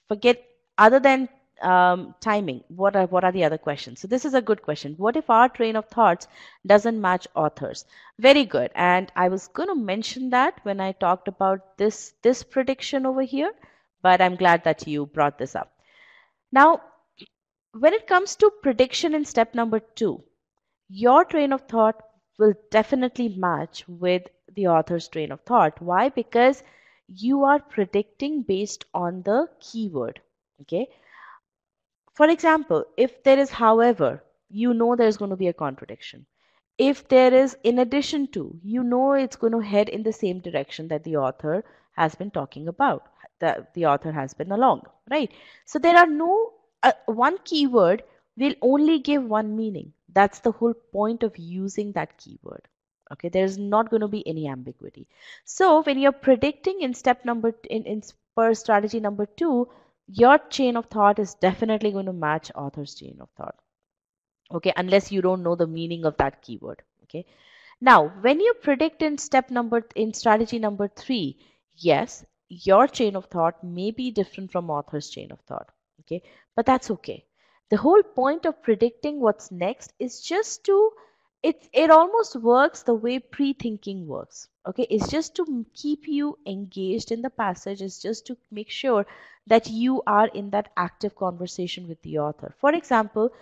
forget other than timing, what are the other questions? So this is a good question. What if our train of thoughts doesn't match authors? Very good. And I was going to mention that when I talked about this prediction over here, but I'm glad that you brought this up. Now, when it comes to prediction in step number 2, your train of thought will definitely match with the author's train of thought. Why? Because you are predicting based on the keyword. Okay. For example, if there is however, you know there's going to be a contradiction. If there is in addition to, you know it's going to head in the same direction that the author has been talking about, that the author has been along, right? So there are no, one keyword will only give one meaning. That's the whole point of using that keyword. Okay, there's not going to be any ambiguity. So when you're predicting in step number, in per strategy number 2, your chain of thought is definitely going to match author's chain of thought. Okay, unless you don't know the meaning of that keyword. Okay, now when you predict in strategy number 3, yes, your chain of thought may be different from author's chain of thought. Okay, but that's okay. The whole point of predicting what's next is just to, it almost works the way pre-thinking works. Okay, it's just to keep you engaged in the passage. It's just to make sure that you are in that active conversation with the author. For example,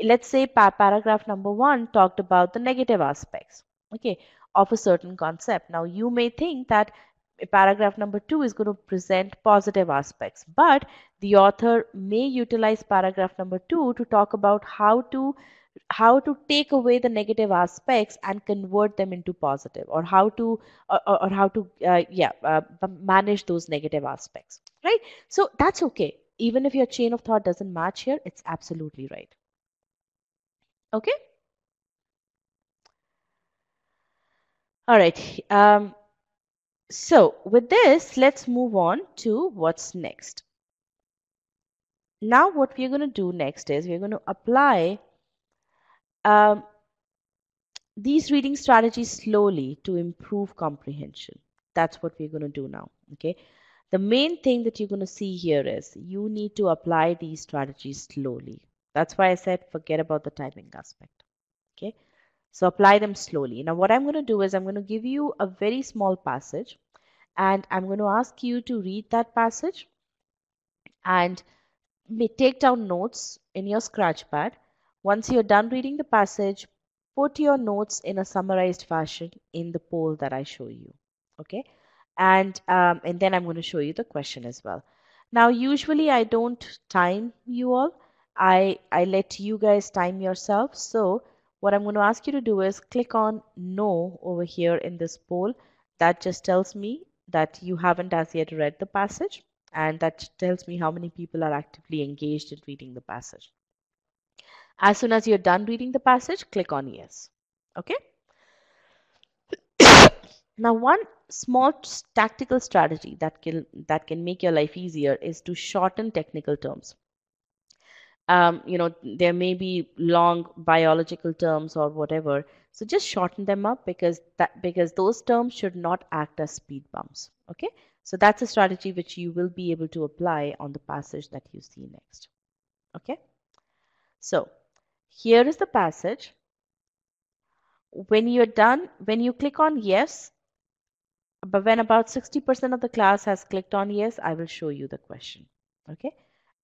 let's say paragraph number 1 talked about the negative aspects, okay, of a certain concept. Now you may think that paragraph number 2 is going to present positive aspects, but the author may utilize paragraph number 2 to talk about how to take away the negative aspects and convert them into positive, or how to manage those negative aspects, right? So that's okay. Even if your chain of thought doesn't match here, it's absolutely right. Okay. All right. So with this, let's move on to what's next. Now what we're going to do next is we're going to apply um, these reading strategies slowly to improve comprehension. That's what we're going to do now. Okay. The main thing that you're going to see here is you need to apply these strategies slowly. That's why I said forget about the timing aspect. Okay. So apply them slowly. Now what I'm going to do is I'm going to give you a very small passage, and I'm going to ask you to read that passage and take down notes in your scratch pad. Once you're done reading the passage, put your notes in a summarized fashion in the poll that I show you. Okay, and then I'm going to show you the question as well. Now usually I don't time you all. I let you guys time yourself. So what I'm going to ask you to do is click on no over here in this poll. That just tells me that you haven't as yet read the passage, and that tells me how many people are actively engaged in reading the passage. As soon as you're done reading the passage, click on yes. Okay. Now, one small tactical strategy that can make your life easier is to shorten technical terms. There may be long biological terms or whatever. So just shorten them up because those terms should not act as speed bumps. Okay. So that's a strategy which you will be able to apply on the passage that you see next. Okay. So here is the passage. When you're done, when you click on yes, but when about 60% of the class has clicked on yes, I will show you the question. Okay.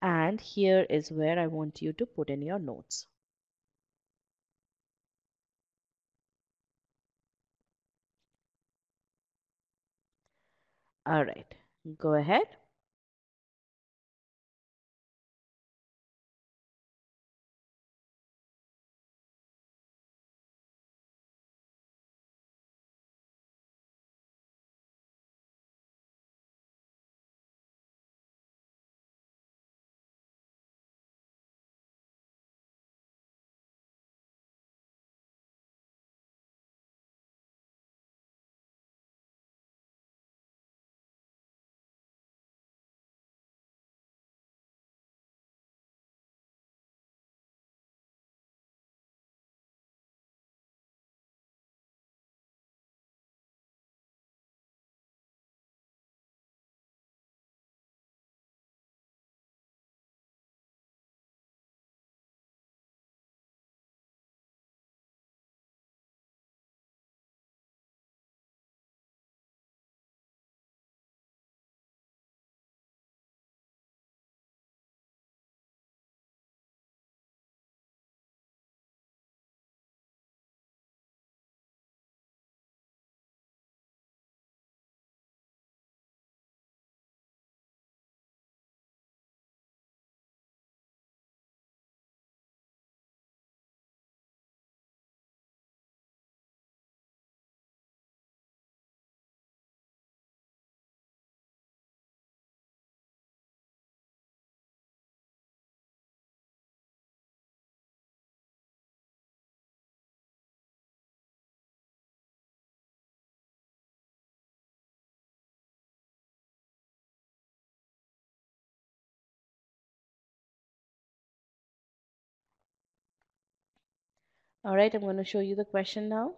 And here is where I want you to put in your notes. All right, go ahead. All right, I'm going to show you the question now.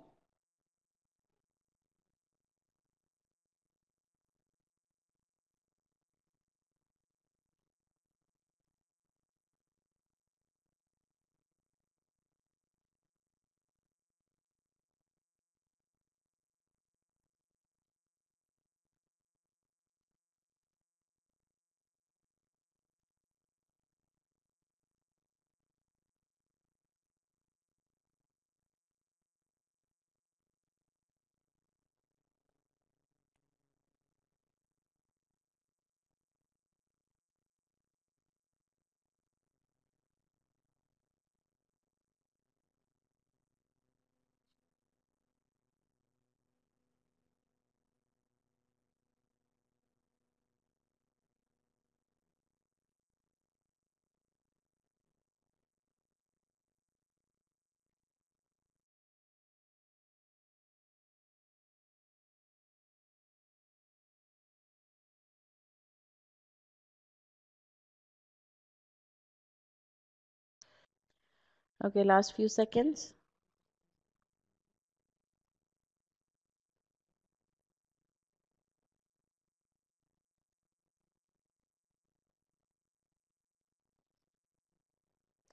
Okay, last few seconds.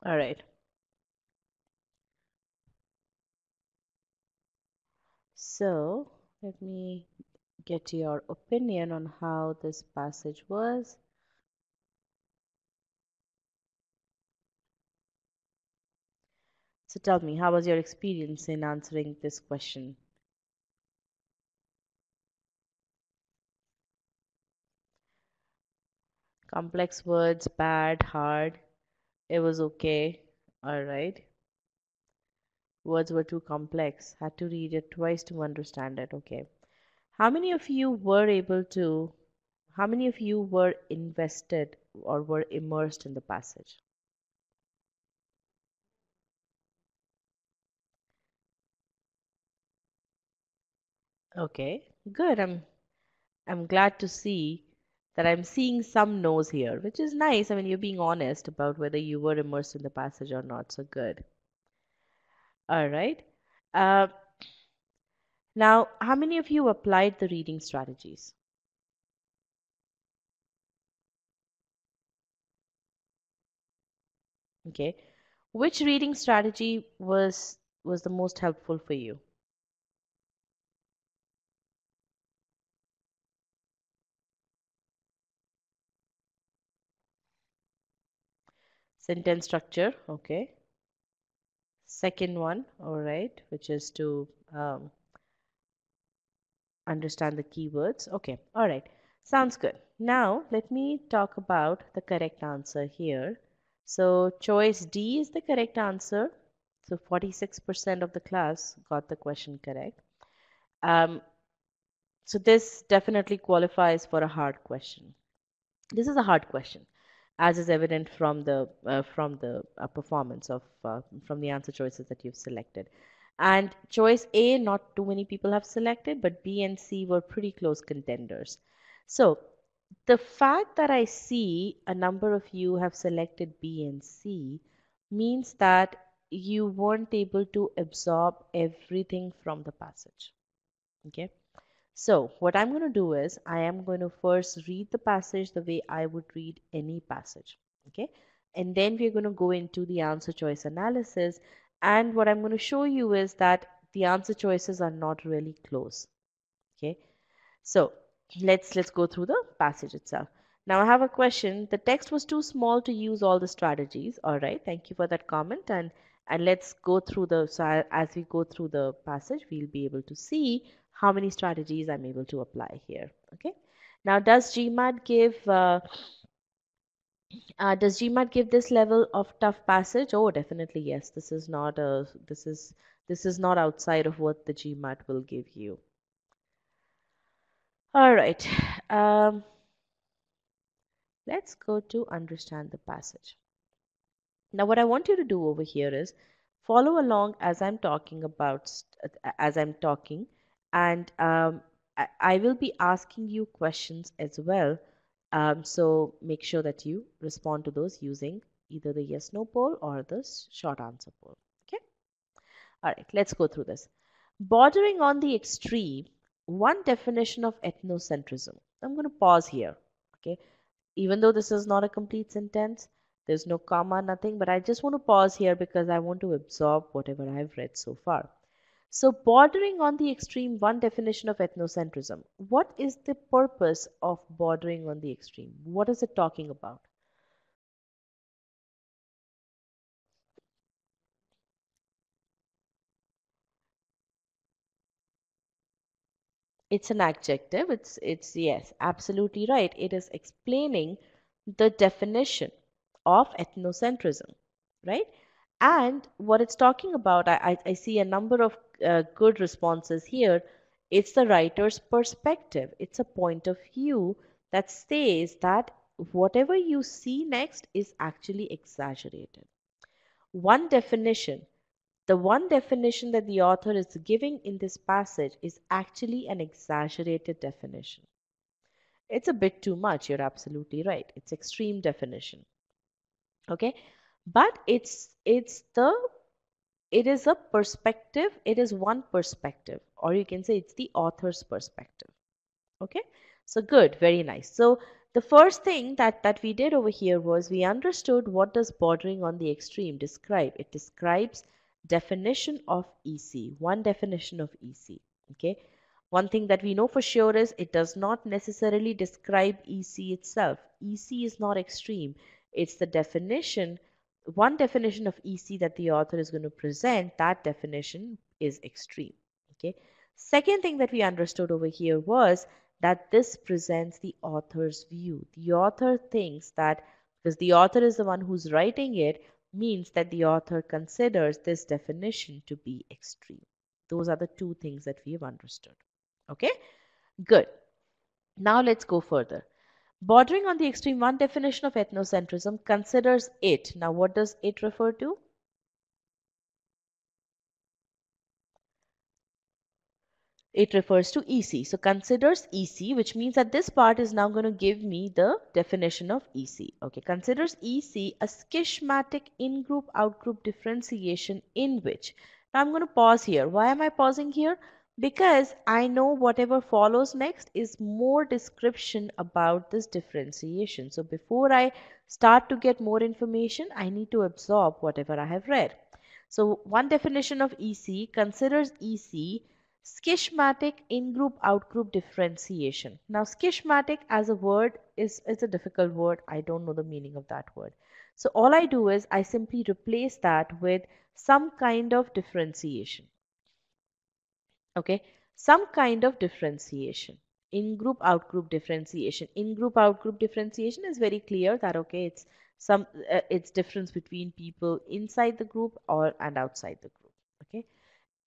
All right. So let me get your opinion on how this passage was. So tell me, how was your experience in answering this question? Complex words, bad, hard. It was okay. All right. Words were too complex. Had to read it twice to understand it. Okay. How many of you were able to, how many of you were invested or were immersed in the passage? Okay, good. I'm glad to see that I'm seeing some no's here, which is nice. I mean, you're being honest about whether you were immersed in the passage or not. So good. All right. Uh, Now, how many of you applied the reading strategies? Okay. Which reading strategy was the most helpful for you? Sentence structure, okay. Second one, all right, which is to understand the keywords. Okay, all right. Sounds good. Now, let me talk about the correct answer here. So, choice D is the correct answer. So, 46% of the class got the question correct. Um, so, this definitely qualifies for a hard question. This is a hard question, as is evident from the performance of from the answer choices that you've selected. And choice A, not too many people have selected, but B and C were pretty close contenders. So the fact that I see a number of you have selected B and C means that you weren't able to absorb everything from the passage. Okay. So what I'm going to do is I am going to first read the passage the way I would read any passage. Okay. And then we're going to go into the answer choice analysis. And what I'm going to show you is that the answer choices are not really close. Okay. So let's go through the passage itself. Now I have a question. The text was too small to use all the strategies. All right. Thank you for that comment. And let's go through the, so as we go through the passage, we'll be able to see how many strategies I'm able to apply here. Okay. Now, does GMAT give this level of tough passage? Oh, definitely yes. This is not outside of what the GMAT will give you. All right. Um, let's go to understand the passage. Now, what I want you to do over here is follow along as I'm talking and I will be asking you questions as well. So make sure that you respond to those using either the yes no poll or the short answer poll. Okay. All right, let's go through this. Bordering on the extreme, one definition of ethnocentrism. I'm going to pause here. Okay. Even though this is not a complete sentence, there's no comma, nothing, but I just want to pause here because I want to absorb whatever I've read so far. So, bordering on the extreme, one definition of ethnocentrism. What is the purpose of bordering on the extreme? What is it talking about? It's an adjective. It's yes, absolutely right. It is explaining the definition of ethnocentrism, right? And what it's talking about, I see a number of good responses here. It's the writer's perspective. It's a point of view that says that whatever you see next is actually exaggerated. One definition The one definition that the author is giving in this passage is actually an exaggerated definition. It's a bit too much, you're absolutely right. It's extreme definition. Okay? But it is a perspective, it is one perspective, or you can say it's the author's perspective. Okay, so good, very nice. So the first thing that we did over here was we understood what does bordering on the extreme describe. It describes definition of EC, one definition of EC. Okay, one thing that we know for sure is it does not necessarily describe EC itself. EC is not extreme. It's the definition, one definition of EC that the author is going to present. That definition is extreme. Okay, second thing that we understood over here was that this presents the author's view. The author thinks that because the author is the one who's writing it, means that the author considers this definition to be extreme. Those are the two things that we have understood. Okay, good. Now let's go further. Bordering on the extreme, one definition of ethnocentrism considers it. Now, what does it refer to? it refers to EC. So considers EC, which means that this part is now going to give me the definition of EC. Okay, considers EC a schematic in-group, out-group differentiation in which. Now I'm going to pause here. Why am I pausing here? Because I know whatever follows next is more description about this differentiation. So before I start to get more information, I need to absorb whatever I have read. So one definition of EC considers EC schematic in-group out-group differentiation. Now schematic as a word is a difficult word. I don't know the meaning of that word. So all I do is I simply replace that with some kind of differentiation. Okay, some kind of differentiation. In-group out-group differentiation. In-group out-group differentiation is very clear that okay, it's difference between people inside the group or and outside the group. Okay,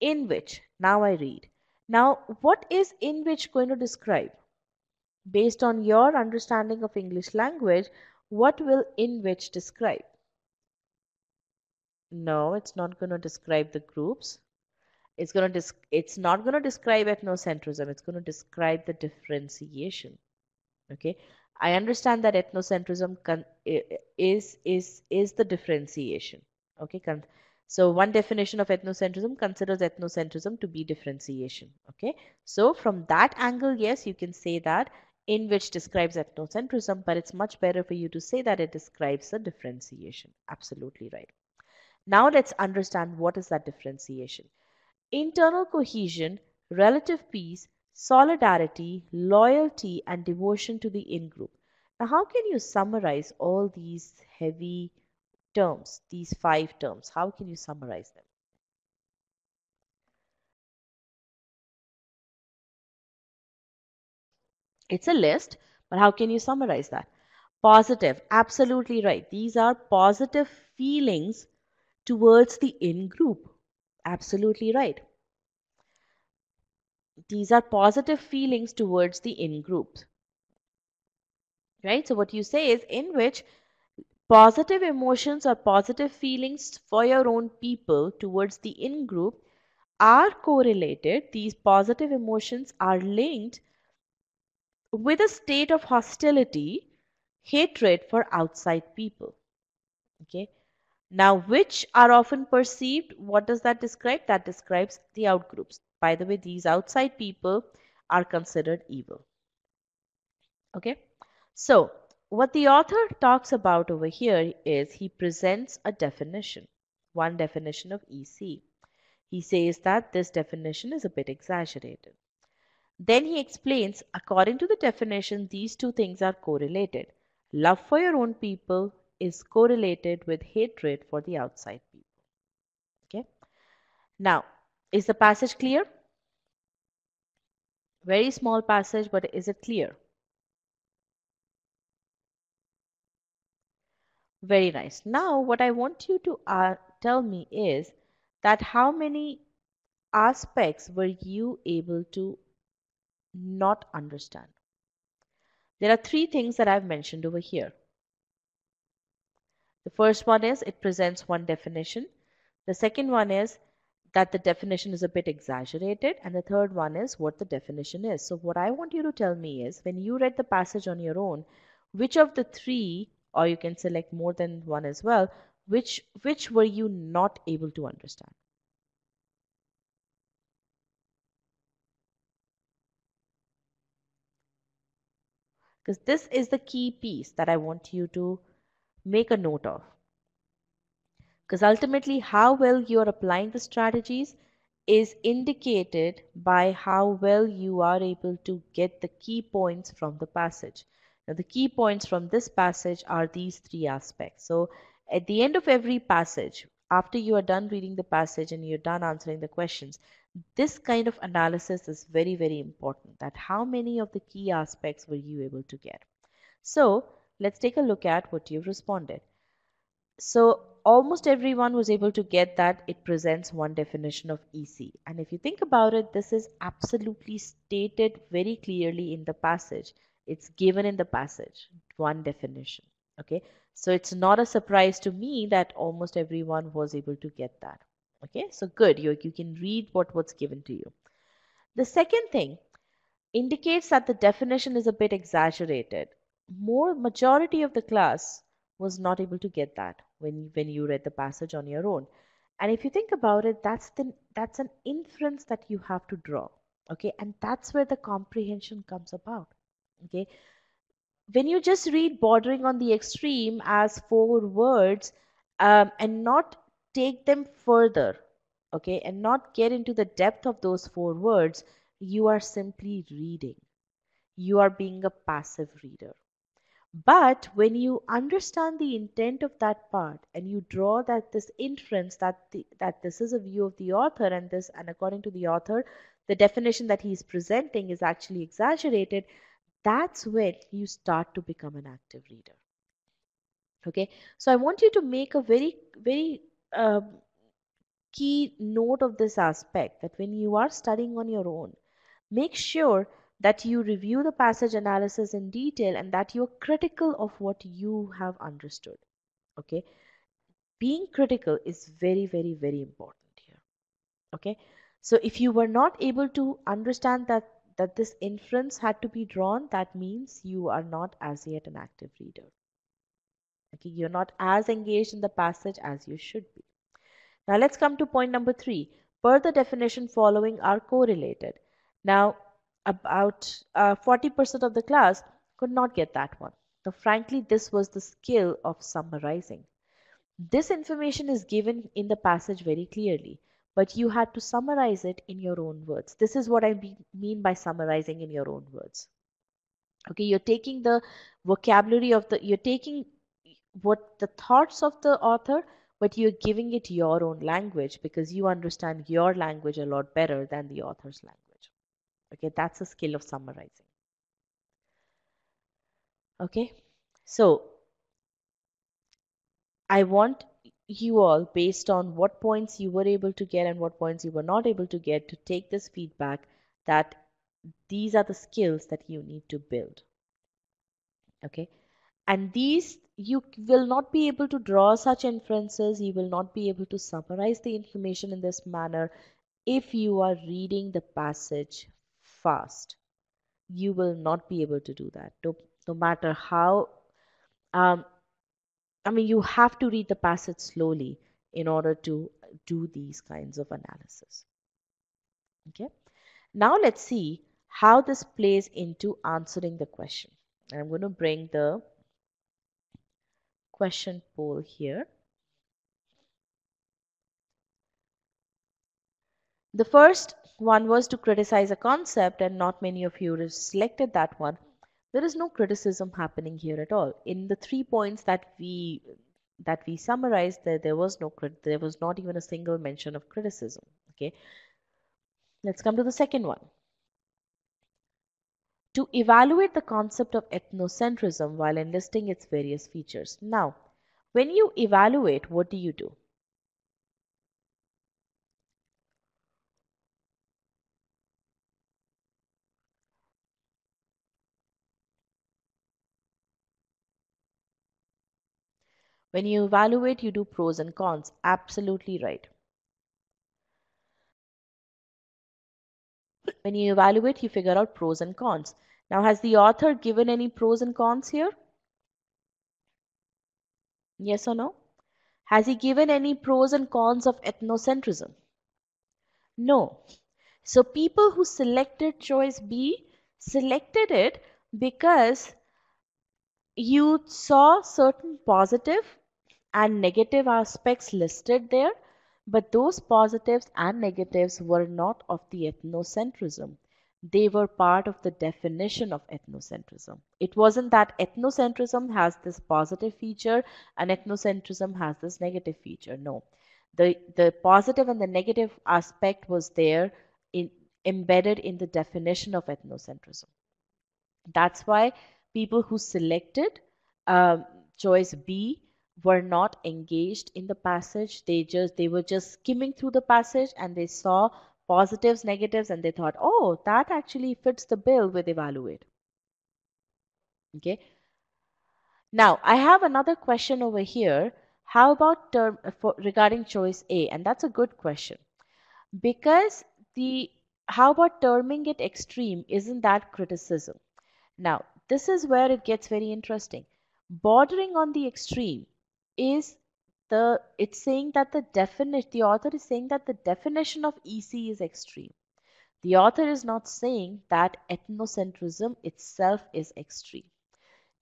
in which, now I read. Now, what is in which going to describe? Based on your understanding of English language, what will in which describe? No, it's not going to describe the groups. It's not going to describe ethnocentrism. It's going to describe the differentiation. Okay, I understand that ethnocentrism is the differentiation. Okay, so one definition of ethnocentrism considers ethnocentrism to be differentiation. Okay, so from that angle, yes, you can say that in which describes ethnocentrism, but it's much better for you to say that it describes the differentiation. Absolutely right. Now let's understand what is that differentiation. Internal cohesion, relative peace, solidarity, loyalty, and devotion to the in-group. Now, how can you summarize all these heavy terms, these 5 terms? How can you summarize them? It's a list, but how can you summarize that? Positive, absolutely right. These are positive feelings towards the in-group. Absolutely right. These are positive feelings towards the in-group. Right? So what you say is in which positive emotions or positive feelings for your own people towards the in-group are correlated. These positive emotions are linked with a state of hostility, hatred for outside people. Okay. Now, which are often perceived, what does that describe? That describes the outgroups. By the way, these outside people are considered evil. Okay. So, what the author talks about over here is he presents a definition, one definition of EC. He says that this definition is a bit exaggerated. Then he explains, according to the definition, these two things are correlated. Love for your own people is correlated with hatred for the outside people. Okay. Now, is the passage clear? Very small passage, but is it clear? Very nice. Now, what I want you to tell me is that how many aspects were you able to not understand? There are 3 things that I've mentioned over here. The first one is it presents one definition. The second one is that the definition is a bit exaggerated. And the third one is what the definition is. So what I want you to tell me is when you read the passage on your own, which of the 3, or you can select more than one as well, which were you not able to understand? Because this is the key piece that I want you to make a note of. Because ultimately, how well you are applying the strategies is indicated by how well you are able to get the key points from the passage. Now, the key points from this passage are these 3 aspects. So, at the end of every passage, after you are done reading the passage and you're done answering the questions, this kind of analysis is very, very important. That how many of the key aspects were you able to get? So, let's take a look at what you've responded. So almost everyone was able to get that it presents one definition of EC. And if you think about it, this is absolutely stated very clearly in the passage. It's given in the passage, one definition. Okay, so it's not a surprise to me that almost everyone was able to get that. Okay, so good. You can read what's given to you. The second thing indicates that the definition is a bit exaggerated. Majority of the class was not able to get that when you read the passage on your own. And if you think about it, that's an inference that you have to draw. Okay, and that's where the comprehension comes about. Okay, when you just read bordering on the extreme as 4 words, and not take them further, okay, and not get into the depth of those 4 words, you are simply reading. You are being a passive reader. But when you understand the intent of that part and you draw that this inference that this is a view of the author, and according to the author the definition that he is presenting is actually exaggerated, that's when you start to become an active reader. Okay, so I want you to make a very key note of this aspect, that when you are studying on your own, make sure that you review the passage analysis in detail and that you're critical of what you have understood. Okay, being critical is very important here. Okay, so if you were not able to understand that this inference had to be drawn, that means you are not as yet an active reader. Okay, you're not as engaged in the passage as you should be. Now let's come to point number 3. Per the definition following are correlated. Now about 40% of the class could not get that one. Now frankly, this was the skill of summarizing. This information is given in the passage very clearly, but you had to summarize it in your own words. This is what I mean by summarizing in your own words. Okay, you're taking the vocabulary of you're taking what the thoughts of the author, but you're giving it your own language because you understand your language a lot better than the author's language. Okay, that's a skill of summarizing. Okay, so I want you all, based on what points you were able to get and what points you were not able to get, to take this feedback that these are the skills that you need to build. Okay, and these, you will not be able to draw such inferences, you will not be able to summarize the information in this manner if you are reading the passage fast. You will not be able to do that, no matter how um, you have to read the passage slowly in order to do these kinds of analysis. Okay, now let's see how this plays into answering the question. I'm going to bring the question poll here. The first one was to criticize a concept, and not many of you selected that one. There is no criticism happening here at all. In the 3 points that we summarized, there was not even a single mention of criticism. Okay, let's come to the second one. To evaluate the concept of ethnocentrism while enlisting its various features. Now, when you evaluate, what do you do? When you evaluate, you do pros and cons. Absolutely right. When you evaluate, you figure out pros and cons. Now, has the author given any pros and cons here? Yes or no? Has he given any pros and cons of ethnocentrism? No. So people who selected choice B selected it because you saw certain positive and negative aspects listed there, but those positives and negatives were not of the ethnocentrism. They were part of the definition of ethnocentrism. It wasn't that ethnocentrism has this positive feature and ethnocentrism has this negative feature. No. The positive and the negative aspect was there embedded in the definition of ethnocentrism. That's why people who selected choice B were not engaged in the passage. They were just skimming through the passage and they saw positives, negatives, and they thought, oh, that actually fits the bill with evaluate. Okay. Now I have another question over here. How about regarding choice A? And that's a good question because the How about terming it extreme? Isn't that criticism? Now, this is where it gets very interesting. Bordering on the extreme is it's saying that the author is saying that the definition of EC is extreme. The author is not saying that ethnocentrism itself is extreme.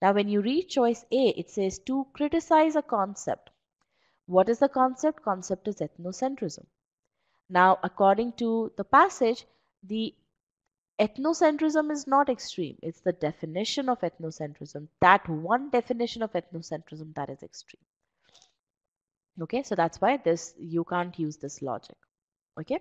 Now, when you read choice A, it says to criticize a concept. What is the concept? Concept is ethnocentrism. Now, according to the passage, the ethnocentrism is not extreme. It's the definition of ethnocentrism. That one definition of ethnocentrism that is extreme. Okay, so that's why you can't use this logic. Okay,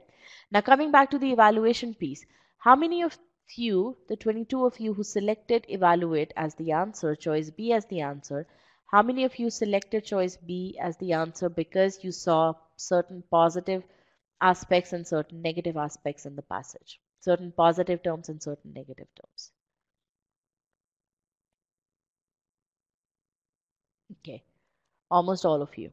now coming back to the evaluation piece, how many of you, the 22 of you who selected evaluate as the answer, choice B as the answer, how many of you selected choice B as the answer because you saw certain positive aspects and certain negative aspects in the passage, certain positive terms and certain negative terms? Okay, almost all of you.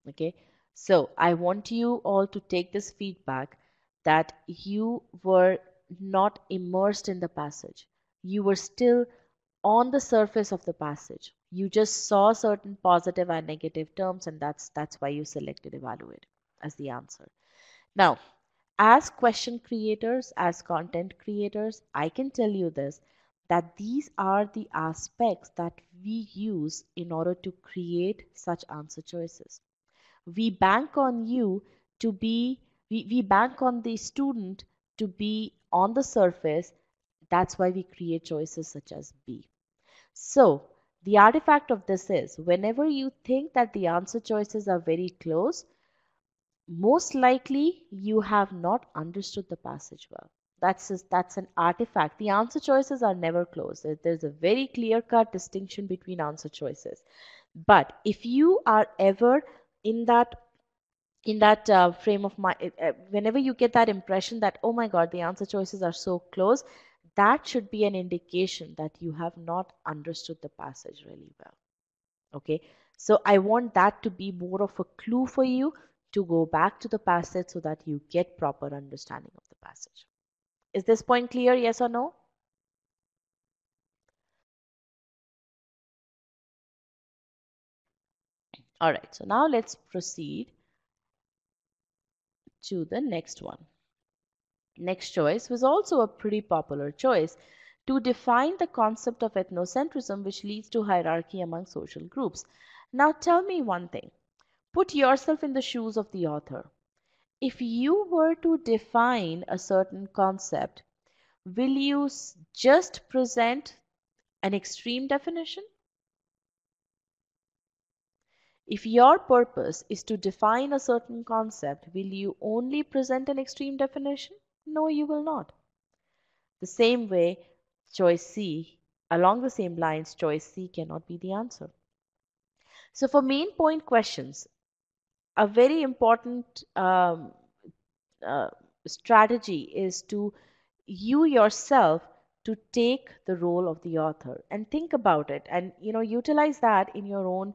Okay, so I want you all to take this feedback that you were not immersed in the passage. You were still on the surface of the passage. You just saw certain positive and negative terms, and that's why you selected evaluate as the answer. Now, as question creators, as content creators, I can tell you this, that these are the aspects that we use in order to create such answer choices. We bank on you to be, we bank on the student to be on the surface. That's why we create choices such as B. So the artifact of this is whenever you think that the answer choices are very close, most likely you have not understood the passage well. That's an artifact. The answer choices are never close. There's a very clear-cut distinction between answer choices. But if you are ever in that frame of mind, whenever you get that impression that, oh my God, the answer choices are so close, that should be an indication that you have not understood the passage really well. Okay, so I want that to be more of a clue for you to go back to the passage so that you get proper understanding of the passage. Is this point clear? Yes or no? All right, so now let's proceed to the next one. Next choice was also a pretty popular choice, to define the concept of ethnocentrism, which leads to hierarchy among social groups. Now tell me one thing. Put yourself in the shoes of the author. If you were to define a certain concept, will you just present an extreme definition? If your purpose is to define a certain concept, will you only present an extreme definition? No, you will not. The same way, choice C, along the same lines, choice C cannot be the answer. So for main point questions, a very important uh, strategy is to you yourself to take the role of the author and think about it, and utilize that in your own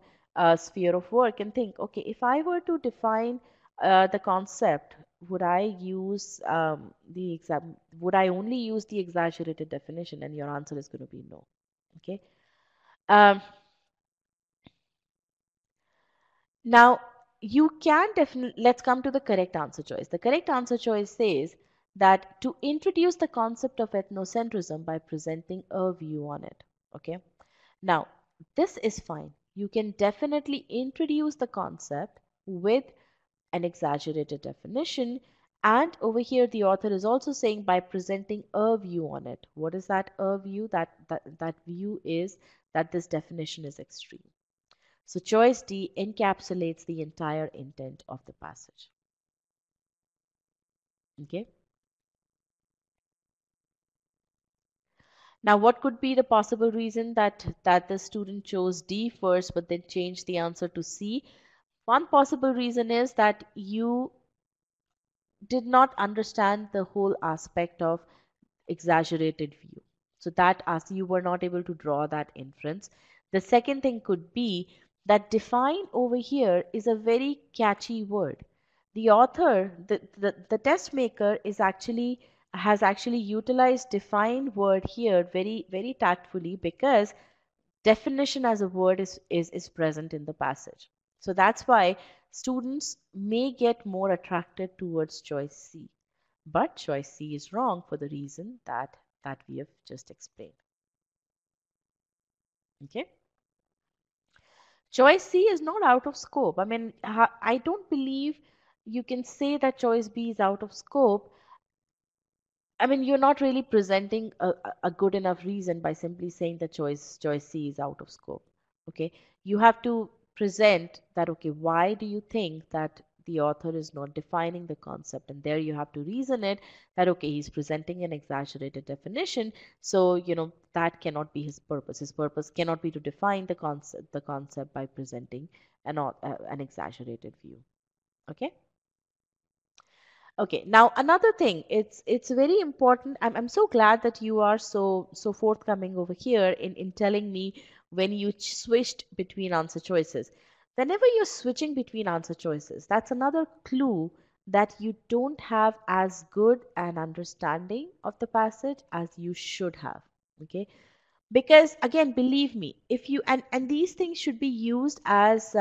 sphere of work, and think, okay, if I were to define the concept, would I use would I only use the exaggerated definition? And your answer is going to be no. Okay. um, Now, you can definitely, let's come to the correct answer choice. The correct answer choice says that to introduce the concept of ethnocentrism by presenting a view on it. Okay. Now, this is fine. You can definitely introduce the concept with an exaggerated definition. And over here, the author is also saying by presenting a view on it. What is that a view? That view is that this definition is extreme. So choice D encapsulates the entire intent of the passage. Okay. Now, what could be the possible reason that the student chose D first, but then changed the answer to C? One possible reason is that you did not understand the whole aspect of exaggerated view. So that as you were not able to draw that inference. The second thing could be that define over here is a very catchy word. The author, the test maker is actually has actually utilized define word here very, very tactfully, because definition as a word is present in the passage. So that's why students may get more attracted towards choice C. But choice C is wrong for the reason that we have just explained. Okay? Choice C is not out of scope. I mean, I don't believe you can say that choice B is out of scope. I mean, you're not really presenting a good enough reason by simply saying that choice C is out of scope. Okay, you have to present that. Okay, why do you think that the author is not defining the concept? And there you have to reason it that okay, he's presenting an exaggerated definition, so that cannot be his purpose. His purpose cannot be to define the concept by presenting an exaggerated view. Okay. Okay, now another thing, it's very important. I'm so glad that you are so forthcoming over here in telling me when you switched between answer choices. Whenever you're switching between answer choices, that's another clue that you don't have as good an understanding of the passage as you should have. Okay, because again, believe me, if you and these things should be used as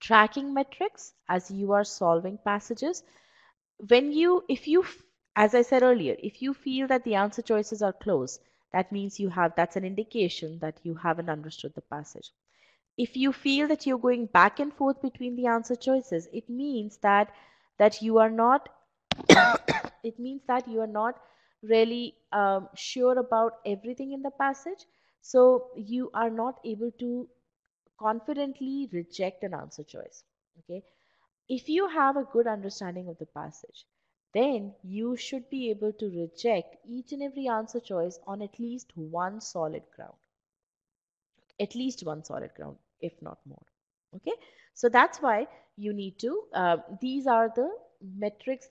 tracking metrics as you are solving passages. As I said earlier, if you feel that the answer choices are close, that's an indication that you haven't understood the passage. If you feel that you're going back and forth between the answer choices, it means that you are not it means that you are not really sure about everything in the passage, so you are not able to confidently reject an answer choice. Okay, if you have a good understanding of the passage, then you should be able to reject each and every answer choice on at least one solid ground, if not more. Okay, so that's why you need to, these are the metrics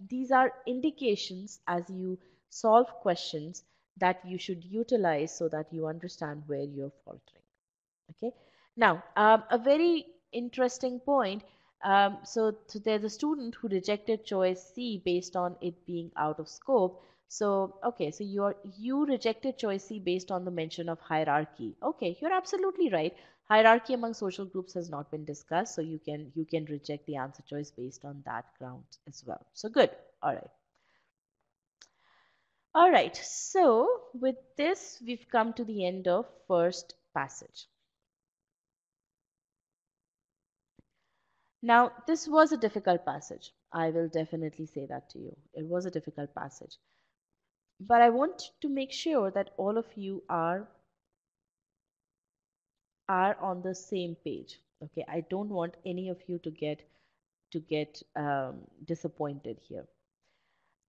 these are indications as you solve questions that you should utilize so that you understand where you're faltering. Okay. Now, a very interesting point. So there's a student who rejected choice C based on it being out of scope. So, okay, so you rejected choice C based on the mention of hierarchy. Okay, you're absolutely right. Hierarchy among social groups has not been discussed, so you can reject the answer choice based on that ground as well. So good. All right. All right. So with this, we've come to the end of first passage. Now, this was a difficult passage. I will definitely say that to you. It was a difficult passage. But I want to make sure that all of you are on the same page. Okay, I don't want any of you to get disappointed here.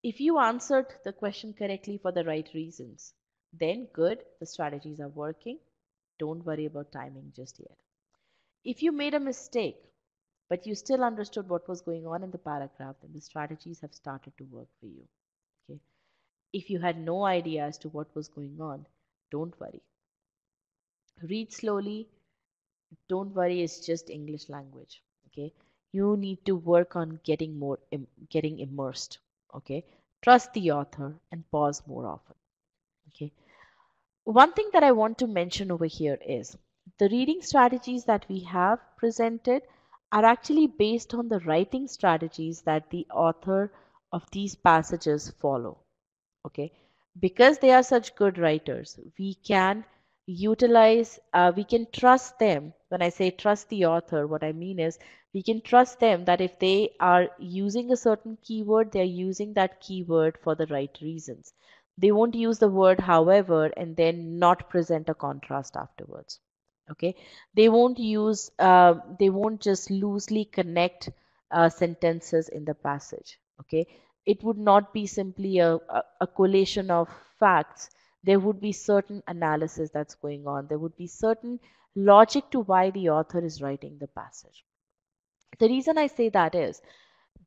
If you answered the question correctly for the right reasons, then good, the strategies are working. Don't worry about timing just yet. If you made a mistake, but you still understood what was going on in the paragraph, then the strategies have started to work for you. Okay. If you had no idea as to what was going on, don't worry. Read slowly. Don't worry, it's just English language. Okay. You need to work on getting immersed. Okay. Trust the author and pause more often. Okay. One thing that I want to mention over here is the reading strategies that we have presented are actually based on the writing strategies that the author of these passages follow. Okay, because they are such good writers, we can trust them. When I say trust the author, what I mean is we can trust them that if they are using a certain keyword, they're using that keyword for the right reasons. They won't use the word however and then not present a contrast afterwards. Okay, they won't just loosely connect sentences in the passage. Okay, it would not be simply a collation of facts. There would be certain analysis that's going on. There would be certain logic to why the author is writing the passage. The reason I say that is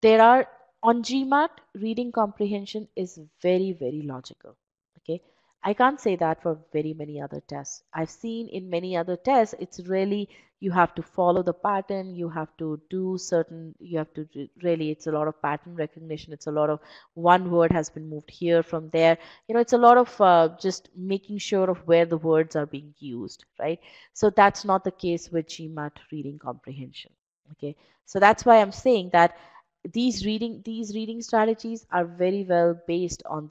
there are on GMAT, reading comprehension is very, very logical. Okay. I can't say that for very many other tests. I've seen in many other tests, it's really, you have to follow the pattern, you have to do certain, you have to really, it's a lot of pattern recognition, it's a lot of one word has been moved here from there. It's a lot of just making sure of where the words are being used, right? So that's not the case with GMAT reading comprehension. Okay, so that's why I'm saying that these reading strategies are very well based on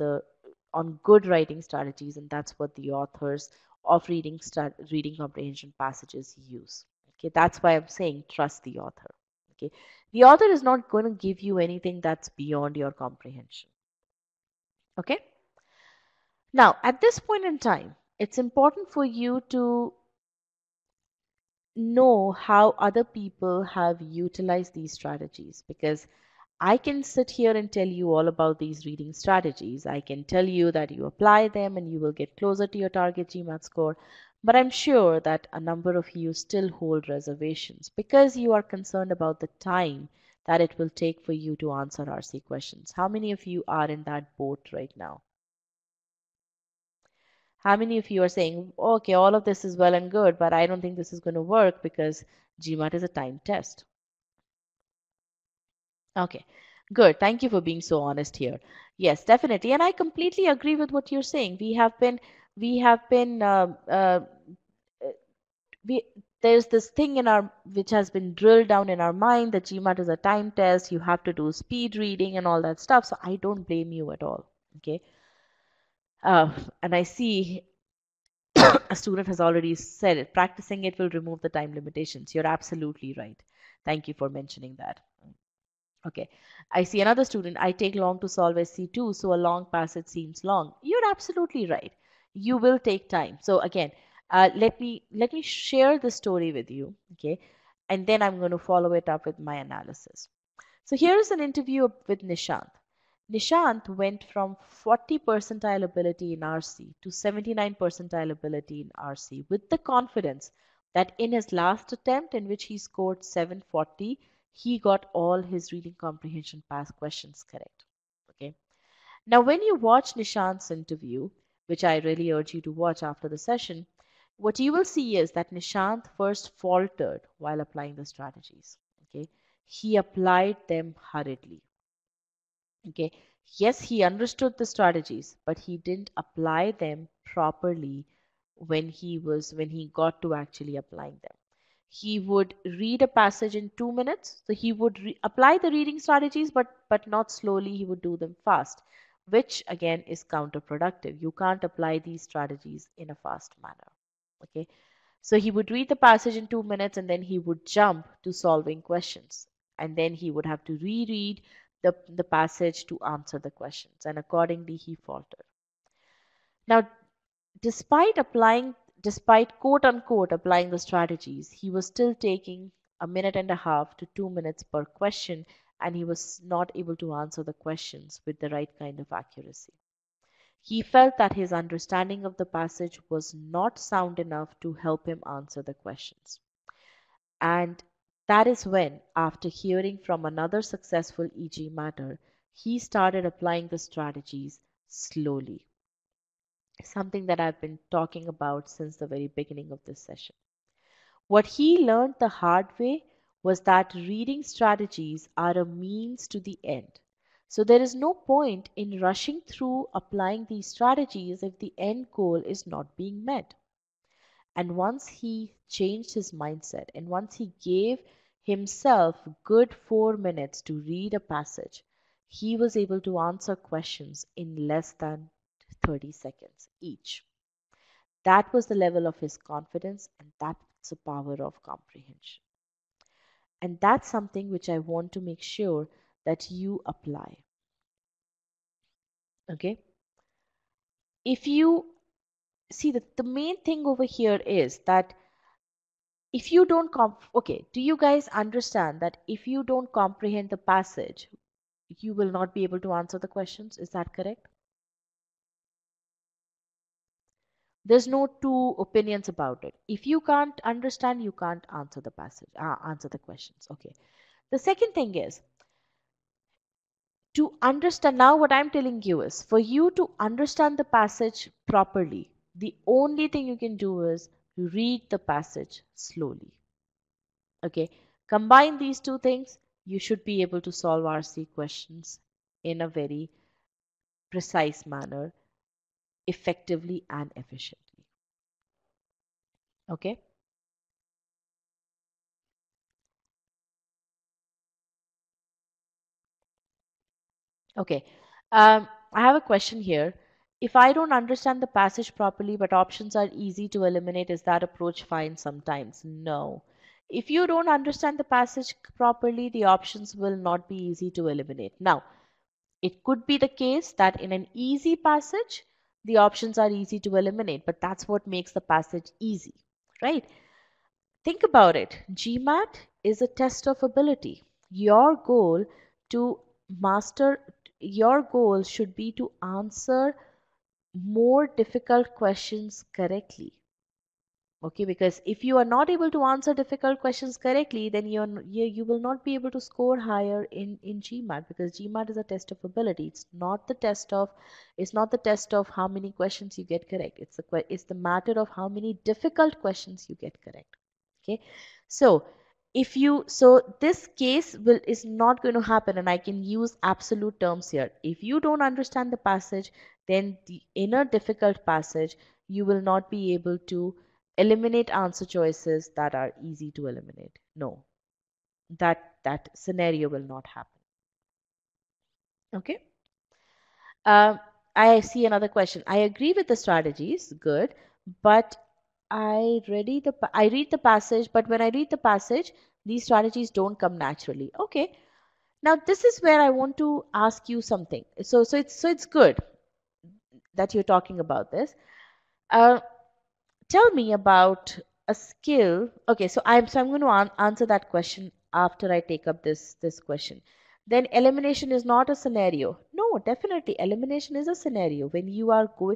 good writing strategies, and that's what the authors of reading comprehension passages use. Okay, that's why I'm saying trust the author. Okay, the author is not going to give you anything that's beyond your comprehension. Okay, now at this point in time, it's important for you to know how other people have utilized these strategies, because I can sit here and tell you all about these reading strategies. I can tell you that you apply them and you will get closer to your target GMAT score. But I'm sure that a number of you still hold reservations because you are concerned about the time that it will take for you to answer RC questions. How many of you are in that boat right now? How many of you are saying, okay, all of this is well and good, but I don't think this is going to work because GMAT is a time test? Okay, good. Thank you for being so honest here. Yes, definitely. And I completely agree with what you're saying. We have been, we, there's this thing in our, which has been drilled down in our mind that GMAT is a time test. You have to do speed reading and all that stuff. So I don't blame you at all. Okay. And I see a student has already said it. Practicing it will remove the time limitations. You're absolutely right. Thank you for mentioning that. Okay, I see another student. I take long to solve SC2, so a long passage seems long. You're absolutely right. You will take time. So again, let me share the story with you, okay, and then I'm going to follow it up with my analysis. So here is an interview with Nishant. Nishant went from 40 percentile ability in RC to 79 percentile ability in RC with the confidence that in his last attempt, in which he scored 740, he got all his reading comprehension past questions correct. Okay. Now, when you watch Nishant's interview, which I really urge you to watch after the session, what you will see is that Nishant first faltered while applying the strategies. Okay. He applied them hurriedly. Okay. Yes, he understood the strategies, but he didn't apply them properly when he got to actually applying them. He would read a passage in 2 minutes, so he would apply the reading strategies, but not slowly. He would do them fast, which again is counterproductive. You can't apply these strategies in a fast manner. Okay, so he would read the passage in 2 minutes and then he would jump to solving questions. And then he would have to reread the passage to answer the questions. And accordingly, he faltered. Now, despite quote unquote applying the strategies, he was still taking a minute and a half to 2 minutes per question, and he was not able to answer the questions with the right kind of accuracy. He felt that his understanding of the passage was not sound enough to help him answer the questions. And that is when, after hearing from another successful e-GMATer, he started applying the strategies slowly, something that I've been talking about since the very beginning of this session. What he learned the hard way was that reading strategies are a means to the end. So there is no point in rushing through applying these strategies if the end goal is not being met. And once he changed his mindset and once he gave himself good 4 minutes to read a passage, he was able to answer questions in less than 30 seconds each. That was the level of his confidence, and that's the power of comprehension. And that's something which I want to make sure that you apply. Okay? If you see that the main thing over here is that if you don't okay, do you guys understand that if you don't comprehend the passage, you will not be able to answer the questions? Is that correct? There's no two opinions about it. If you can't understand, you can't answer the passage, answer the questions. Okay. The second thing is, To understand, now what I'm telling you is, for you to understand the passage properly, the only thing you can do is read the passage slowly. Okay, combine these two things, you should be able to solve RC questions in a very precise manner, effectively and efficiently. Okay. Okay. I have a question here. If I don't understand the passage properly, but options are easy to eliminate, is that approach fine sometimes? No. If you don't understand the passage properly, the options will not be easy to eliminate. Now, it could be the case that in an easy passage, the options are easy to eliminate, but that's what makes the passage easy, right? Think about it. GMAT is a test of ability. Your goal to master, your goal should be to answer more difficult questions correctly. Okay, because if you are not able to answer difficult questions correctly, then you will not be able to score higher in GMAT, because GMAT is a test of ability. It's not the test of how many questions you get correct. It's the matter of how many difficult questions you get correct. Okay, so this case is not going to happen, and I can use absolute terms here. If you don't understand the passage, then in a difficult passage you will not be able to eliminate answer choices that are easy to eliminate. No, that scenario will not happen. Okay. um, I see another question. I agree with the strategies, good, but I read the passage, but when I read the passage, these strategies don't come naturally. Okay. Now this is where I want to ask you something. So it's good that you're talking about this. Uh, Tell me about a skill. Okay, so I'm going to answer that question after I take up this question. Then elimination is not a scenario. No, definitely elimination is a scenario when you are going.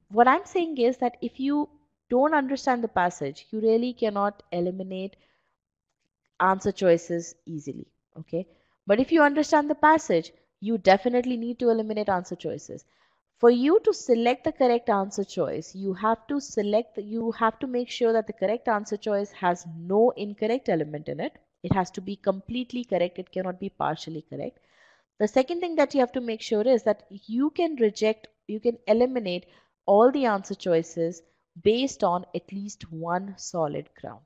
What I'm saying is that if you don't understand the passage, you really cannot eliminate answer choices easily. Okay, but if you understand the passage, you definitely need to eliminate answer choices. For you to select the correct answer choice, you have to make sure that the correct answer choice has no incorrect element in it. It has to be completely correct, it cannot be partially correct. The second thing that you have to make sure is that you can eliminate all the answer choices based on at least one solid ground.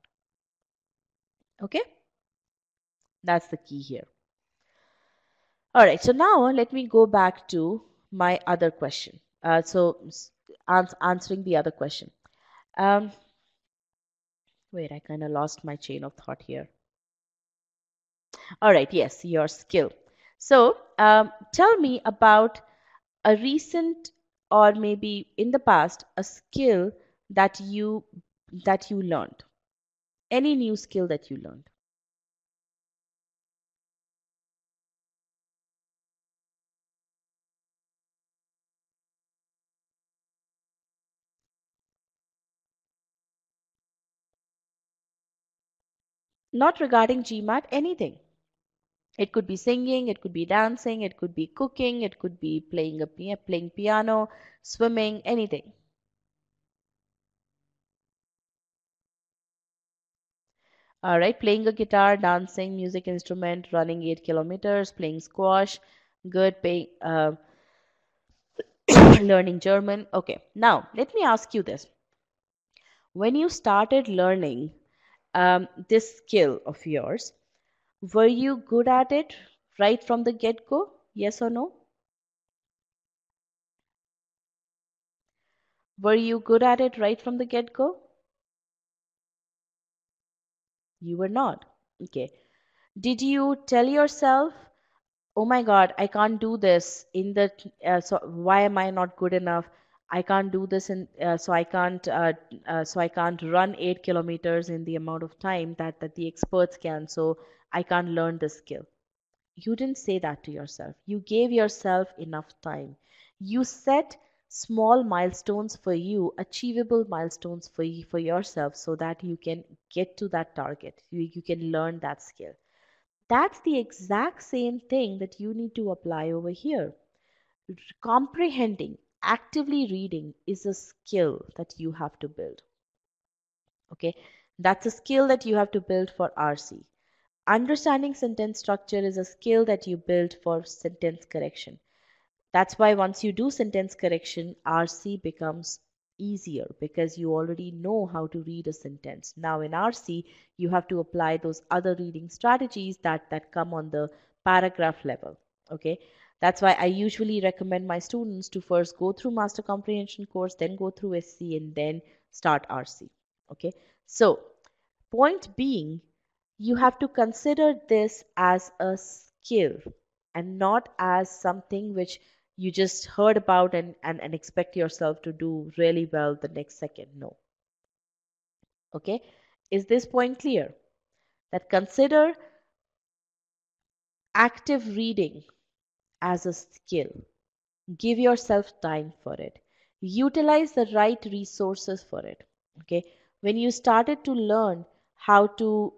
Okay, that's the key here. All right, so now let me go back to my other question. Answering the other question. Um, Wait, I kind of lost my chain of thought here. All right, yes, your skill. So tell me about a recent, or maybe in the past, a skill that you learned. Any new skill that you learned. Not regarding GMAT, anything. It could be singing, it could be dancing, it could be cooking, it could be playing piano, swimming, anything. All right, playing a guitar, dancing, music instrument, running 8 kilometers, playing squash, good, learning German. Okay, now let me ask you this. When you started learning this skill of yours, were you good at it right from the get-go? Yes or no? Were you good at it right from the get-go? You were not. Okay. Did you tell yourself, oh my God, I can't do this so why am I not good enough? I can't do this so I can't run 8 kilometers in the amount of time that the experts can, so I can't learn this skill. You didn't say that to yourself. You gave yourself enough time. You set small milestones for you, achievable milestones for yourself, so that you can get to that target. You can learn that skill. That's the exact same thing that you need to apply over here. Comprehending, actively reading is a skill that you have to build. Okay, that's a skill that you have to build for RC. Understanding sentence structure is a skill that you build for sentence correction. That's why once you do sentence correction, RC becomes easier because you already know how to read a sentence. Now in RC, you have to apply those other reading strategies that come on the paragraph level. Okay. That's why I usually recommend my students to first go through master comprehension course, then go through SC and then start RC. Okay. So point being, you have to consider this as a skill and not as something which you just heard about and expect yourself to do really well the next second. No. Okay. Is this point clear? That consider active reading as a skill. Give yourself time for it. Utilize the right resources for it. Okay. When you started to learn how to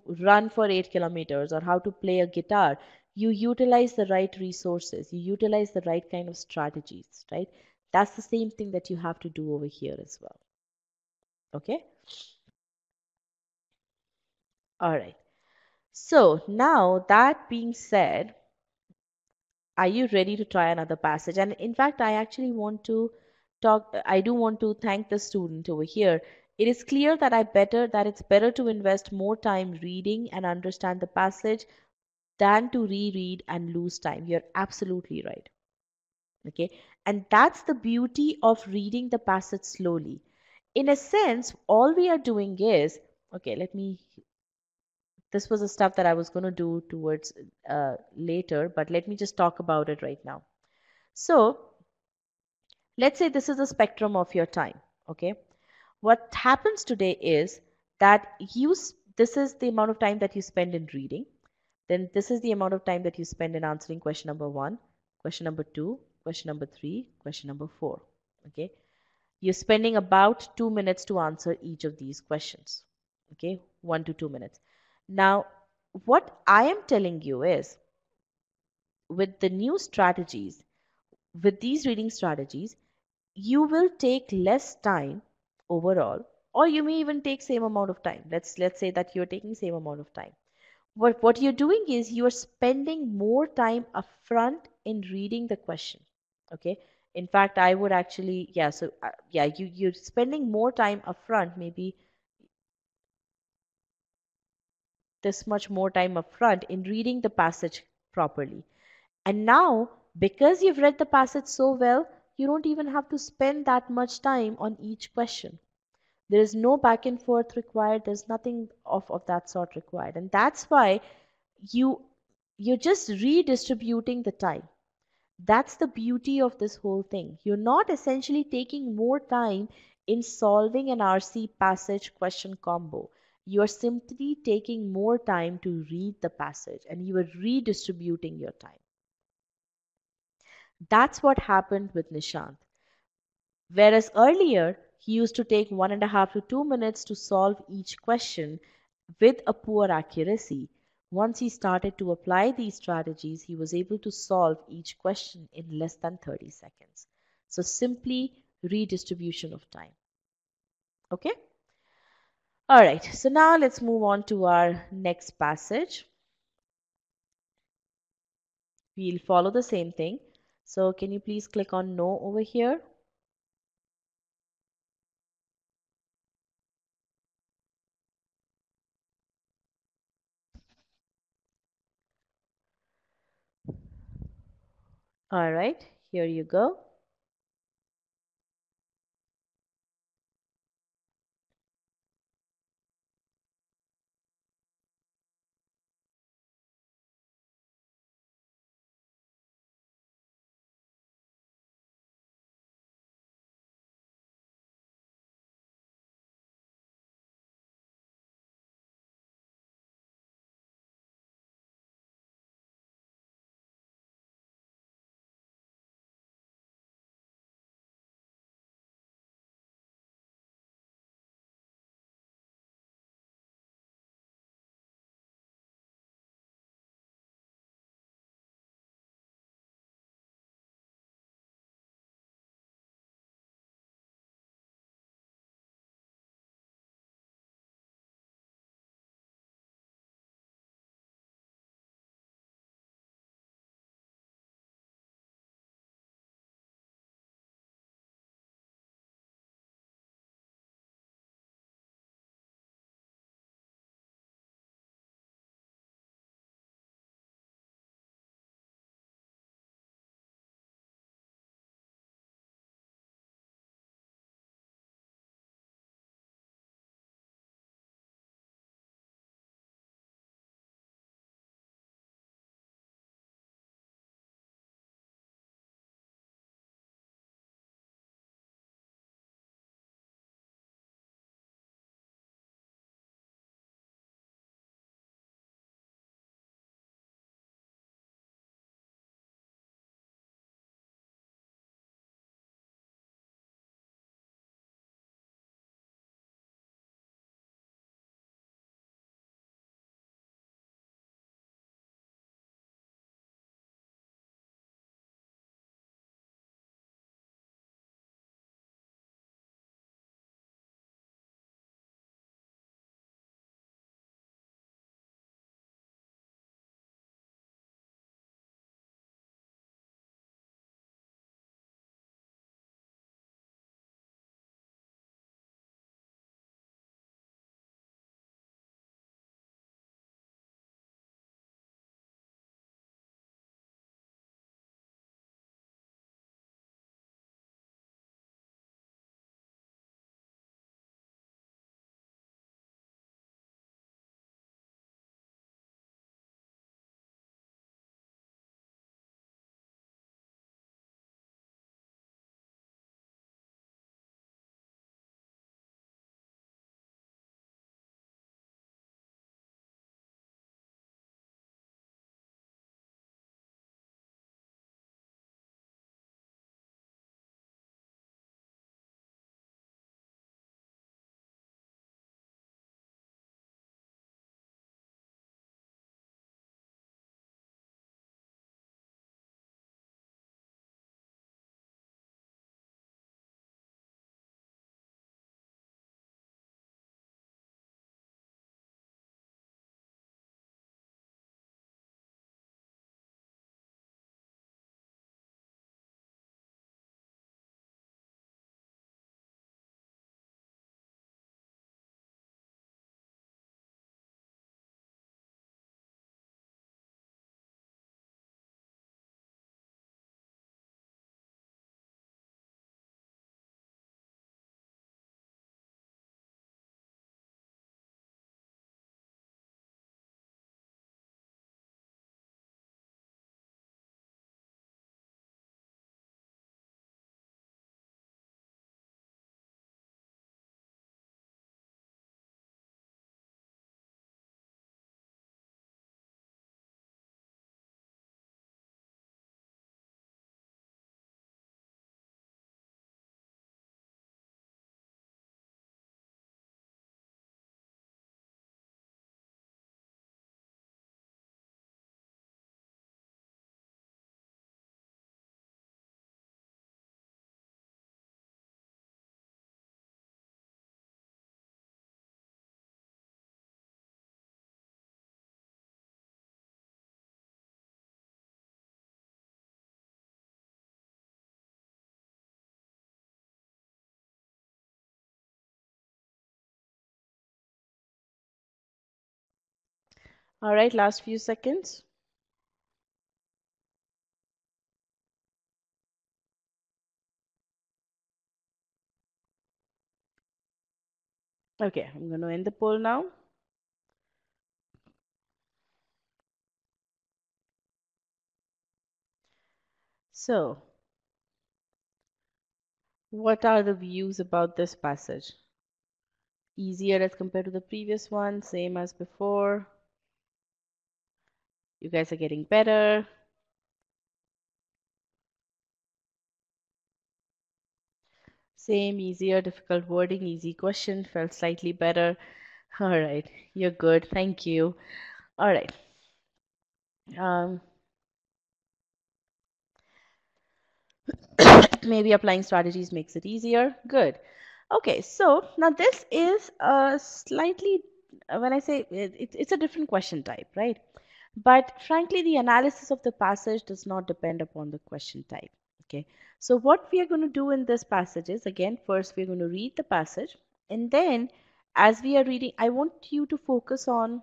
run for 8 kilometers or how to play a guitar, you utilize the right resources, you utilize the right kind of strategies, right? That's the same thing that you have to do over here as well. Okay. All right. So now that being said, are you ready to try another passage? And in fact, I do want to thank the student over here. It is clear that it's better to invest more time reading and understand the passage than to reread and lose time. You're absolutely right. Okay. And that's the beauty of reading the passage slowly. In a sense, all we are doing is, okay, this was the stuff that I was going to do towards later, but let me just talk about it right now. So let's say this is the spectrum of your time. Okay. What happens today is that this is the amount of time that you spend in reading. Then this is the amount of time that you spend in answering question number 1, question number 2, question number 3, question number 4. Okay. You're spending about 2 minutes to answer each of these questions. Okay. 1 to 2 minutes. Now, what I am telling you is with the new strategies, with these reading strategies, you will take less time overall, or you may even take same amount of time. Let's say that you're taking same amount of time. What you're doing is you are spending more time upfront in reading the question. Okay. In fact, I would actually, yeah, so yeah, you're spending more time upfront, maybe this much more time upfront in reading the passage properly. And now, because you've read the passage so well, you don't even have to spend that much time on each question. There is no back and forth required. There's nothing of that sort required. And that's why you you're just redistributing the time. That's the beauty of this whole thing. You're not essentially taking more time in solving an RC passage question combo. You are simply taking more time to read the passage and you are redistributing your time. That's what happened with Nishant. Whereas earlier, he used to take 1.5 to 2 minutes to solve each question with a poor accuracy. Once he started to apply these strategies, he was able to solve each question in less than 30 seconds. So simply redistribution of time. Okay? All right. So now let's move on to our next passage. We'll follow the same thing. So can you please click on no over here? All right. Here you go. All right, last few seconds. Okay, I'm going to end the poll now. So, what are the views about this passage? Easier as compared to the previous one, same as before. You guys are getting better. Same, easier, difficult wording, easy question, felt slightly better. All right, you're good. Thank you. All right. Um, maybe applying strategies makes it easier. Good. Okay, so now this is a slightly, when I say it's a different question type, right? But frankly, the analysis of the passage does not depend upon the question type. Okay, so what we are going to do in this passage is, again, first we're going to read the passage, and then as we are reading, I want you to focus on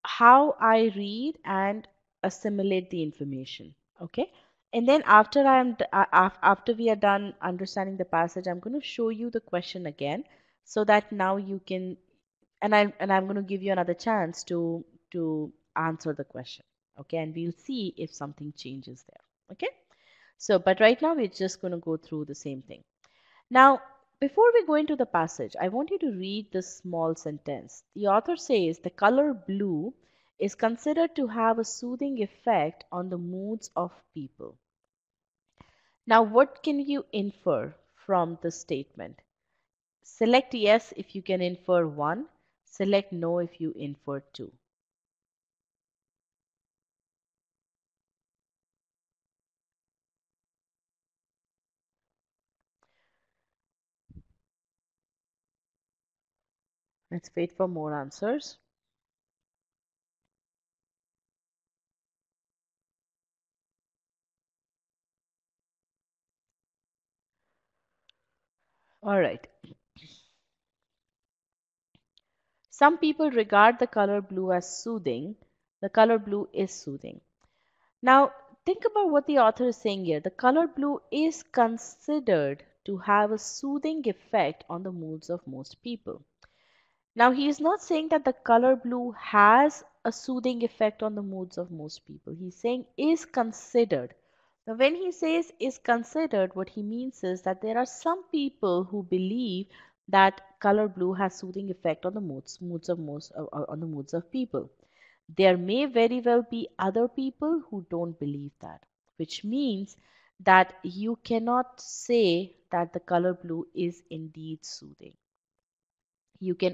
how I read and assimilate the information. Okay. And then after we are done understanding the passage, I'm going to show you the question again so that now you can, and I'm going to give you another chance to answer the question. Okay. And we'll see if something changes there. Okay. So, but right now we're just going to go through the same thing. Now, before we go into the passage, I want you to read this small sentence. The author says the color blue is considered to have a soothing effect on the moods of people. Now, what can you infer from this statement? Select yes if you can infer one, select no if you infer two. Let's wait for more answers. All right. Some people regard the color blue as soothing. The color blue is soothing. Now, think about what the author is saying here. The color blue is considered to have a soothing effect on the moods of most people. Now, he is not saying that the color blue has a soothing effect on the moods of most people. He's saying is considered. Now, when he says is considered, what he means is that there are some people who believe that color blue has soothing effect on the moods of most on the moods of people. There may very well be other people who don't believe that, which means that you cannot say that the color blue is indeed soothing.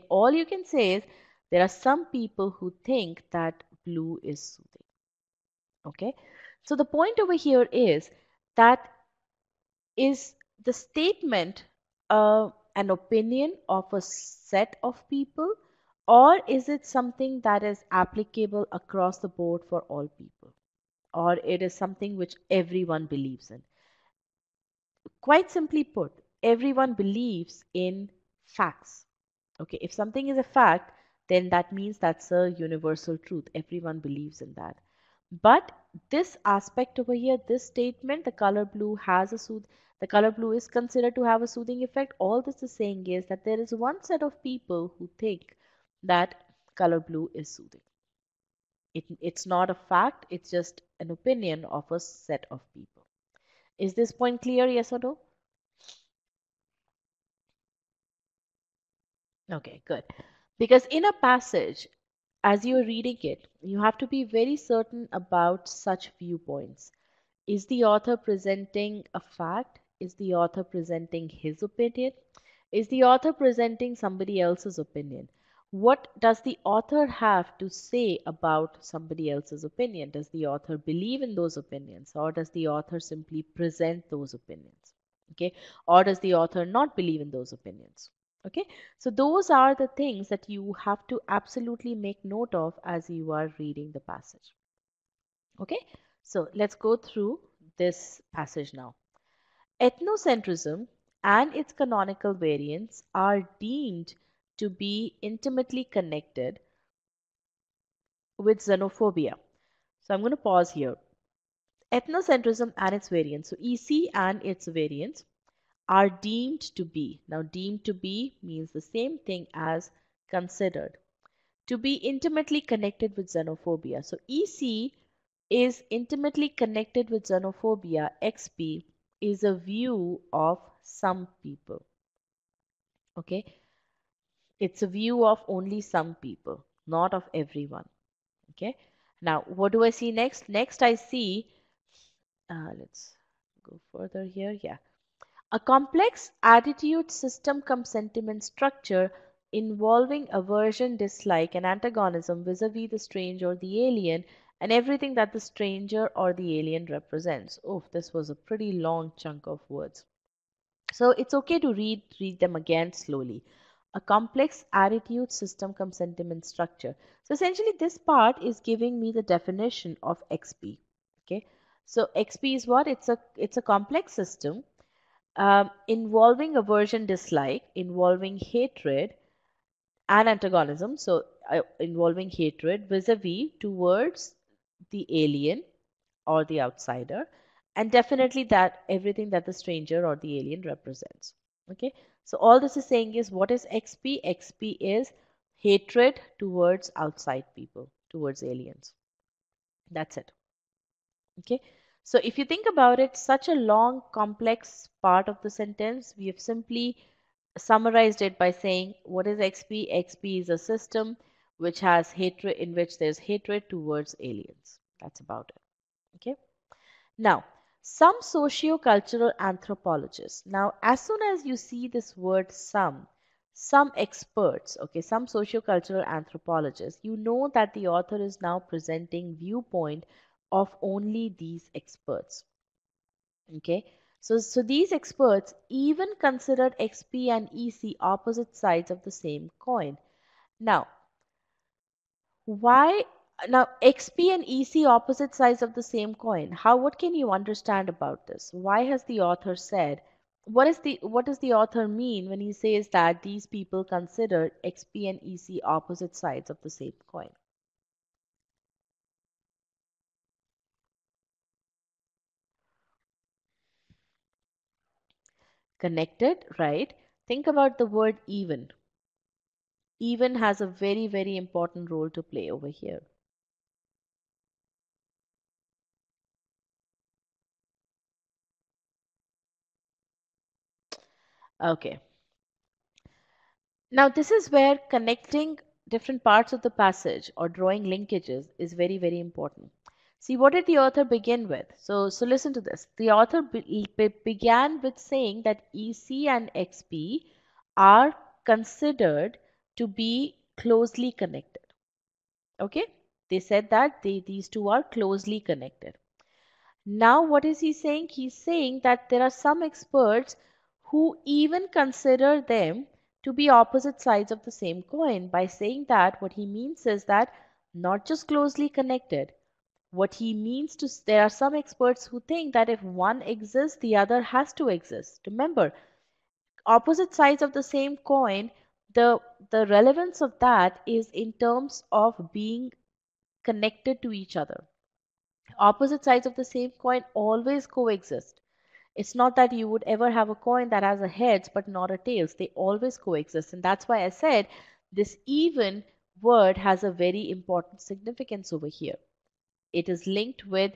All you can say is there are some people who think that blue is soothing. Okay, so the point over here is that is the statement an opinion of a set of people, or is it something that is applicable across the board for all people, or it is something which everyone believes in? Quite simply put, everyone believes in facts. Okay, if something is a fact, then that means that's a universal truth. Everyone believes in that. But this aspect over here, this statement, the color blue is considered to have a soothing effect. All this is saying is that there is one set of people who think that color blue is soothing. It's not a fact, it's just an opinion of a set of people. Is this point clear, yes or no? Okay, good. Because in a passage, as you're reading it, you have to be very certain about such viewpoints. Is the author presenting a fact? Is the author presenting his opinion? Is the author presenting somebody else's opinion? What does the author have to say about somebody else's opinion? Does the author believe in those opinions, or does the author simply present those opinions? Okay, or does the author not believe in those opinions? Okay, so those are the things that you have to absolutely make note of as you are reading the passage. Okay, so let's go through this passage now. Ethnocentrism and its canonical variants are deemed to be intimately connected with xenophobia. So I'm going to pause here. Ethnocentrism and its variants, so EC and its variants, are deemed to be. Now, deemed to be means the same thing as considered. To be intimately connected with xenophobia. So, EC is intimately connected with xenophobia. XP is a view of some people. Okay, it's a view of only some people, not of everyone. Okay, now what do I see next? Next, I see, let's go further here. Yeah, a complex attitude system cum sentiment structure involving aversion, dislike, and antagonism vis-a-vis the strange or the alien, and everything that the stranger or the alien represents. Oh, this was a pretty long chunk of words. So it's okay to read them again slowly. A complex attitude system cum sentiment structure. So essentially this part is giving me the definition of XP. Okay. So XP is what? It's a complex system involving aversion, dislike, involving hatred and antagonism. So involving hatred vis-a-vis towards the alien or the outsider, and definitely that everything that the stranger or the alien represents. Okay, so all this is saying is, what is XP? XP is hatred towards outside people, towards aliens. That's it. Okay, so if you think about it, such a long complex part of the sentence, we have simply summarized it by saying, what is XP? XP is a system which has hatred, in which there's hatred towards aliens. That's about it. Okay, now, some socio-cultural anthropologists. Now, as soon as you see this word some experts, okay, some socio-cultural anthropologists, you know that the author is now presenting viewpoint of only these experts. Okay, so these experts even considered XP and EC opposite sides of the same coin. Now, why now XP and EC opposite sides of the same coin? What can you understand about this? Why has the author said, what does the author mean when he says that these people consider XP and EC opposite sides of the same coin? Connected, right? Think about the word even. Even has a very, very important role to play over here. Okay. Now, this is where connecting different parts of the passage or drawing linkages is very, very important. See, what did the author begin with? So listen to this. The author began with saying that EC and XP are considered to be closely connected. Okay? They said that these two are closely connected. Now, what is he saying? He's saying that there are some experts who even consider them to be opposite sides of the same coin. By saying that, what he means is that not just closely connected. What he means to, there are some experts who think that if one exists, the other has to exist. Remember, opposite sides of the same coin, the, the relevance of that is in terms of being connected to each other. Opposite sides of the same coin always coexist. It's not that you would ever have a coin that has a heads but not a tails. They always coexist. And that's why I said this even word has a very important significance over here. It is linked with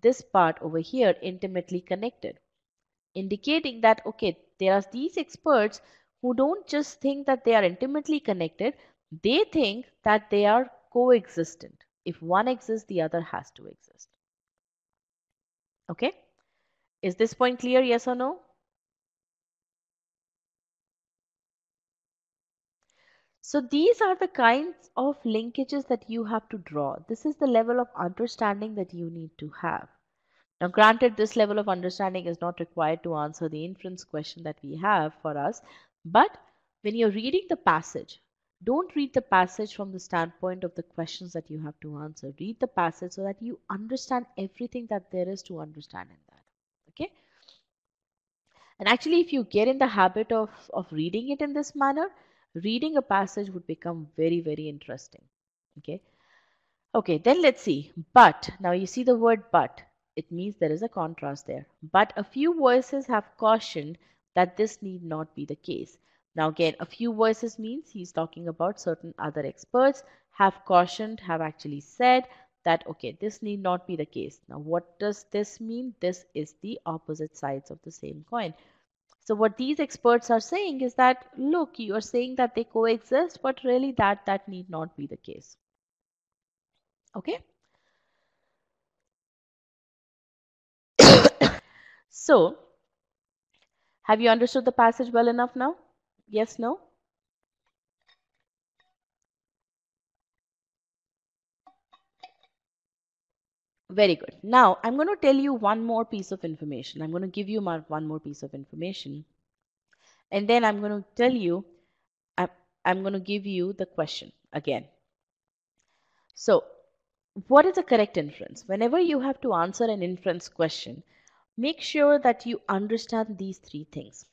this part over here, intimately connected, indicating that, okay, there are these experts who don't just think that they are intimately connected, they think that they are coexistent. If one exists, the other has to exist. Okay? Is this point clear, yes or no? So these are the kinds of linkages that you have to draw. This is the level of understanding that you need to have. Now, granted, this level of understanding is not required to answer the inference question that we have for us, but when you're reading the passage, don't read the passage from the standpoint of the questions that you have to answer. Read the passage so that you understand everything that there is to understand in that. Okay? And actually, if you get in the habit of reading it in this manner, reading a passage would become very, very interesting. Okay. Okay, then let's see. But, now you see the word but. It means there is a contrast there. But a few voices have cautioned that this need not be the case. Now again, a few voices means he's talking about certain other experts have cautioned, have actually said that, okay, this need not be the case. Now what does this mean? This is the opposite sides of the same coin. So what these experts are saying is that, look, you are saying that they coexist, but really that need not be the case. Okay. So, have you understood the passage well enough now? Yes, no? Very good. Now, I'm going to tell you one more piece of information. I'm going to give you one more piece of information. And then I'm going to tell you, I'm, I'm going to give you the question again. So, what is a correct inference? Whenever you have to answer an inference question, make sure that you understand these three things.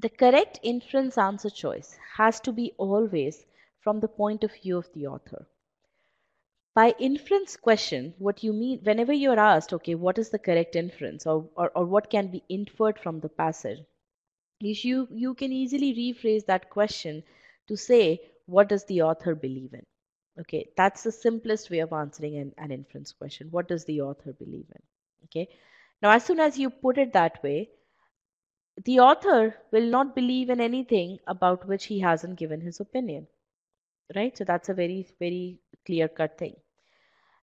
The correct inference answer choice has to be always from the point of view of the author. By inference question, what you mean whenever you're asked, okay, what is the correct inference or what can be inferred from the passage, you can easily rephrase that question to say, what does the author believe in? Okay, that's the simplest way of answering an inference question. What does the author believe in? Okay, now as soon as you put it that way, the author will not believe in anything about which he hasn't given his opinion, right? So that's a very, very clear cut thing.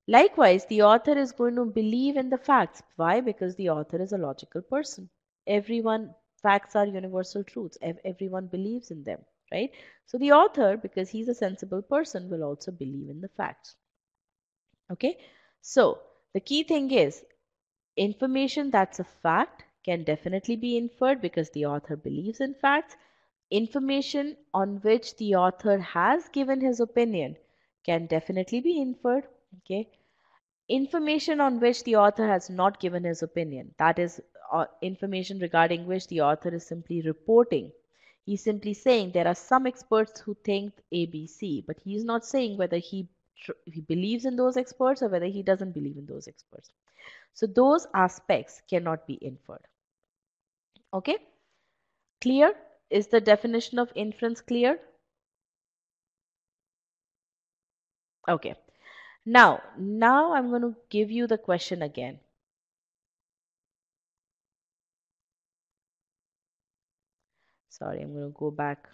Likewise, the author is going to believe in the facts. Why? Because the author is a logical person. Everyone, facts are universal truths. Everyone believes in them, right? So the author, because he's a sensible person, will also believe in the facts. Okay? So the key thing is information that's a fact can definitely be inferred because the author believes in facts. Information on which the author has given his opinion can definitely be inferred. Okay? Information on which the author has not given his opinion, that is, information regarding which the author is simply reporting. He's simply saying there are some experts who think ABC, but he's not saying whether he believes in those experts or whether he doesn't believe in those experts. So those aspects cannot be inferred. Okay? Clear? Is the definition of inference clear? Okay. Now I'm going to give you the question again. Sorry, I'm going to go back.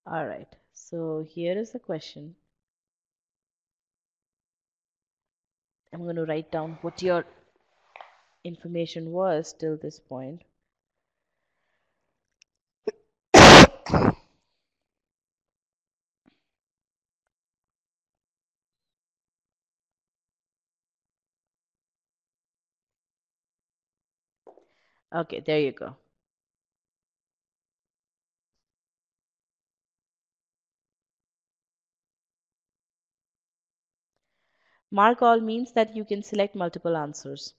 All right. So here is the question. I'm going to write down what your information was till this point. Okay, there you go. Mark all means that you can select multiple answers.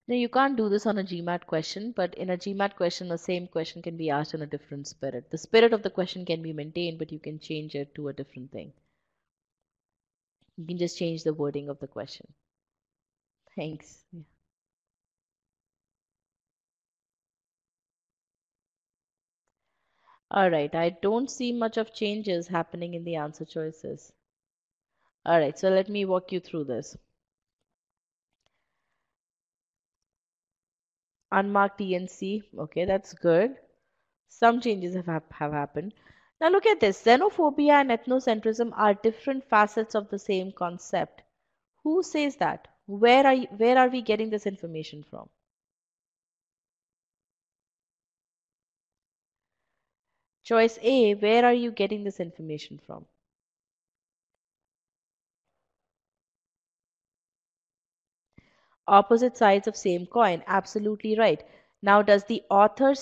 No, you can't do this on a GMAT question, but in a GMAT question, the same question can be asked in a different spirit. The spirit of the question can be maintained, but you can change it to a different thing. You can just change the wording of the question. Thanks. Yeah. All right, I don't see much of changes happening in the answer choices. All right, so let me walk you through this. Unmarked ENC, okay, that's good. Some changes have happened. Now look at this. Xenophobia and ethnocentrism are different facets of the same concept. Who says that? Where are we getting this information from? Choice A, where are you getting this information from? Opposite sides of same coin. Absolutely right. Now, does the author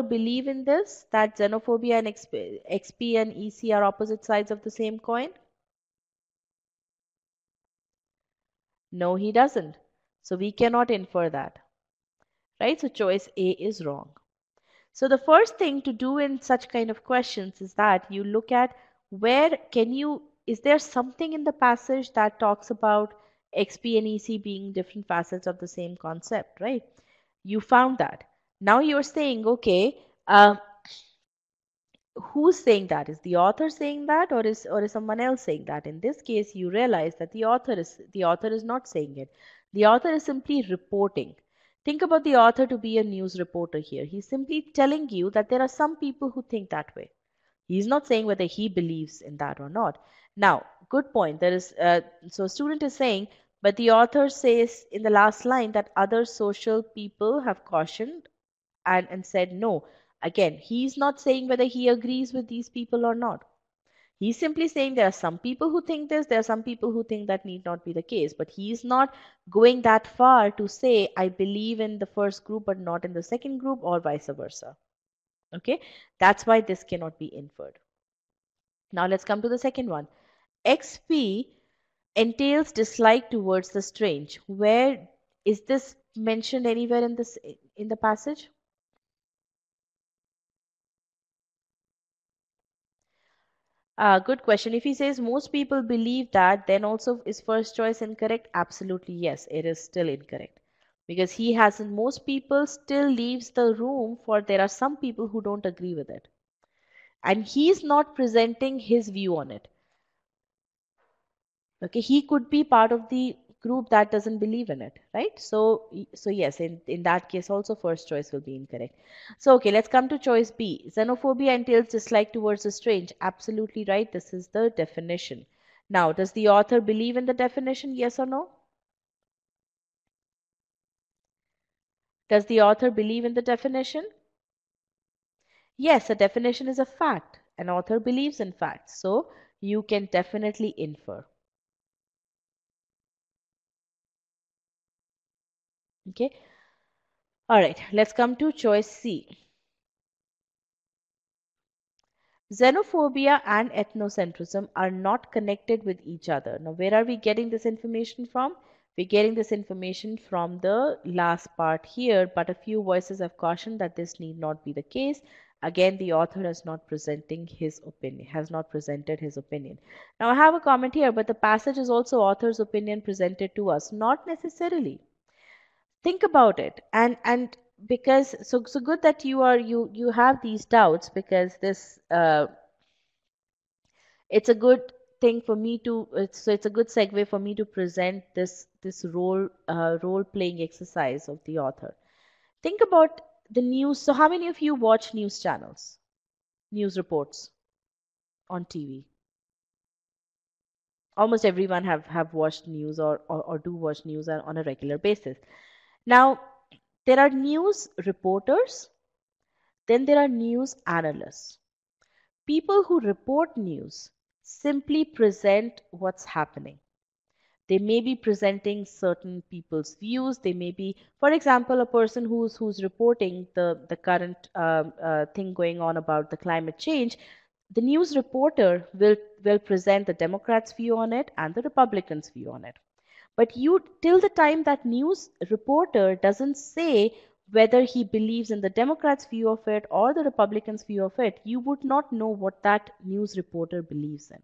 believe in this, that xenophobia and XP and EC are opposite sides of the same coin? No, he doesn't. So we cannot infer that, right? So choice A is wrong. So the first thing to do in such kind of questions is that you look at is there something in the passage that talks about XP and EC being different facets of the same concept, right? You found that. Now you're saying, okay, who's saying that? Is the author saying that, or is someone else saying that? In this case, you realize that the author is not saying it. The author is simply reporting. Think about the author to be a news reporter here. He's simply telling you that there are some people who think that way. He's not saying whether he believes in that or not. Now, good point. So a student is saying, but the author says in the last line that other social people have cautioned and said no. Again, he's not saying whether he agrees with these people or not. He's simply saying there are some people who think this, there are some people who think that need not be the case. But he's not going that far to say, I believe in the first group but not in the second group, or vice versa. Okay, that's why this cannot be inferred. Now let's come to the second one. XP entails dislike towards the strange. Where is this mentioned anywhere in the passage? Good question. If he says most people believe that, then also is first choice incorrect? Absolutely yes, it is still incorrect. Because he hasn't, most people still leaves the room for there are some people who don't agree with it. And he's not presenting his view on it. Okay, he could be part of the group that doesn't believe in it, right? So yes, in that case also first choice will be incorrect. So okay, let's come to choice B. Xenophobia entails dislike towards the strange. Absolutely right, this is the definition. Now, does the author believe in the definition, yes or no? Does the author believe in the definition? Yes, a definition is a fact. An author believes in facts, so you can definitely infer. Okay, all right, let's come to choice C. Xenophobia and ethnocentrism are not connected with each other. Now, where are we getting this information from? We're getting this information from the last part here, but a few voices have cautioned that this need not be the case. Again, the author has not presented his opinion. Now, I have a comment here, but the passage is also author's opinion presented to us. Not necessarily. Think about it, and because so good that you have these doubts, because this it's a good thing for me to it's a good segue for me to present this role playing exercise of the author. Think about the news. So how many of you watch news channels, news reports on TV? Almost everyone have watched news, or do watch news on a regular basis. Now, there are news reporters, then there are news analysts. People who report news simply present what's happening. They may be presenting certain people's views. They may be, for example, a person who's reporting the current thing going on about the climate change. The news reporter will present the Democrats' view on it and the Republicans' view on it. But till the time that news reporter doesn't say whether he believes in the Democrats' view of it or the Republicans' view of it, you would not know what that news reporter believes in.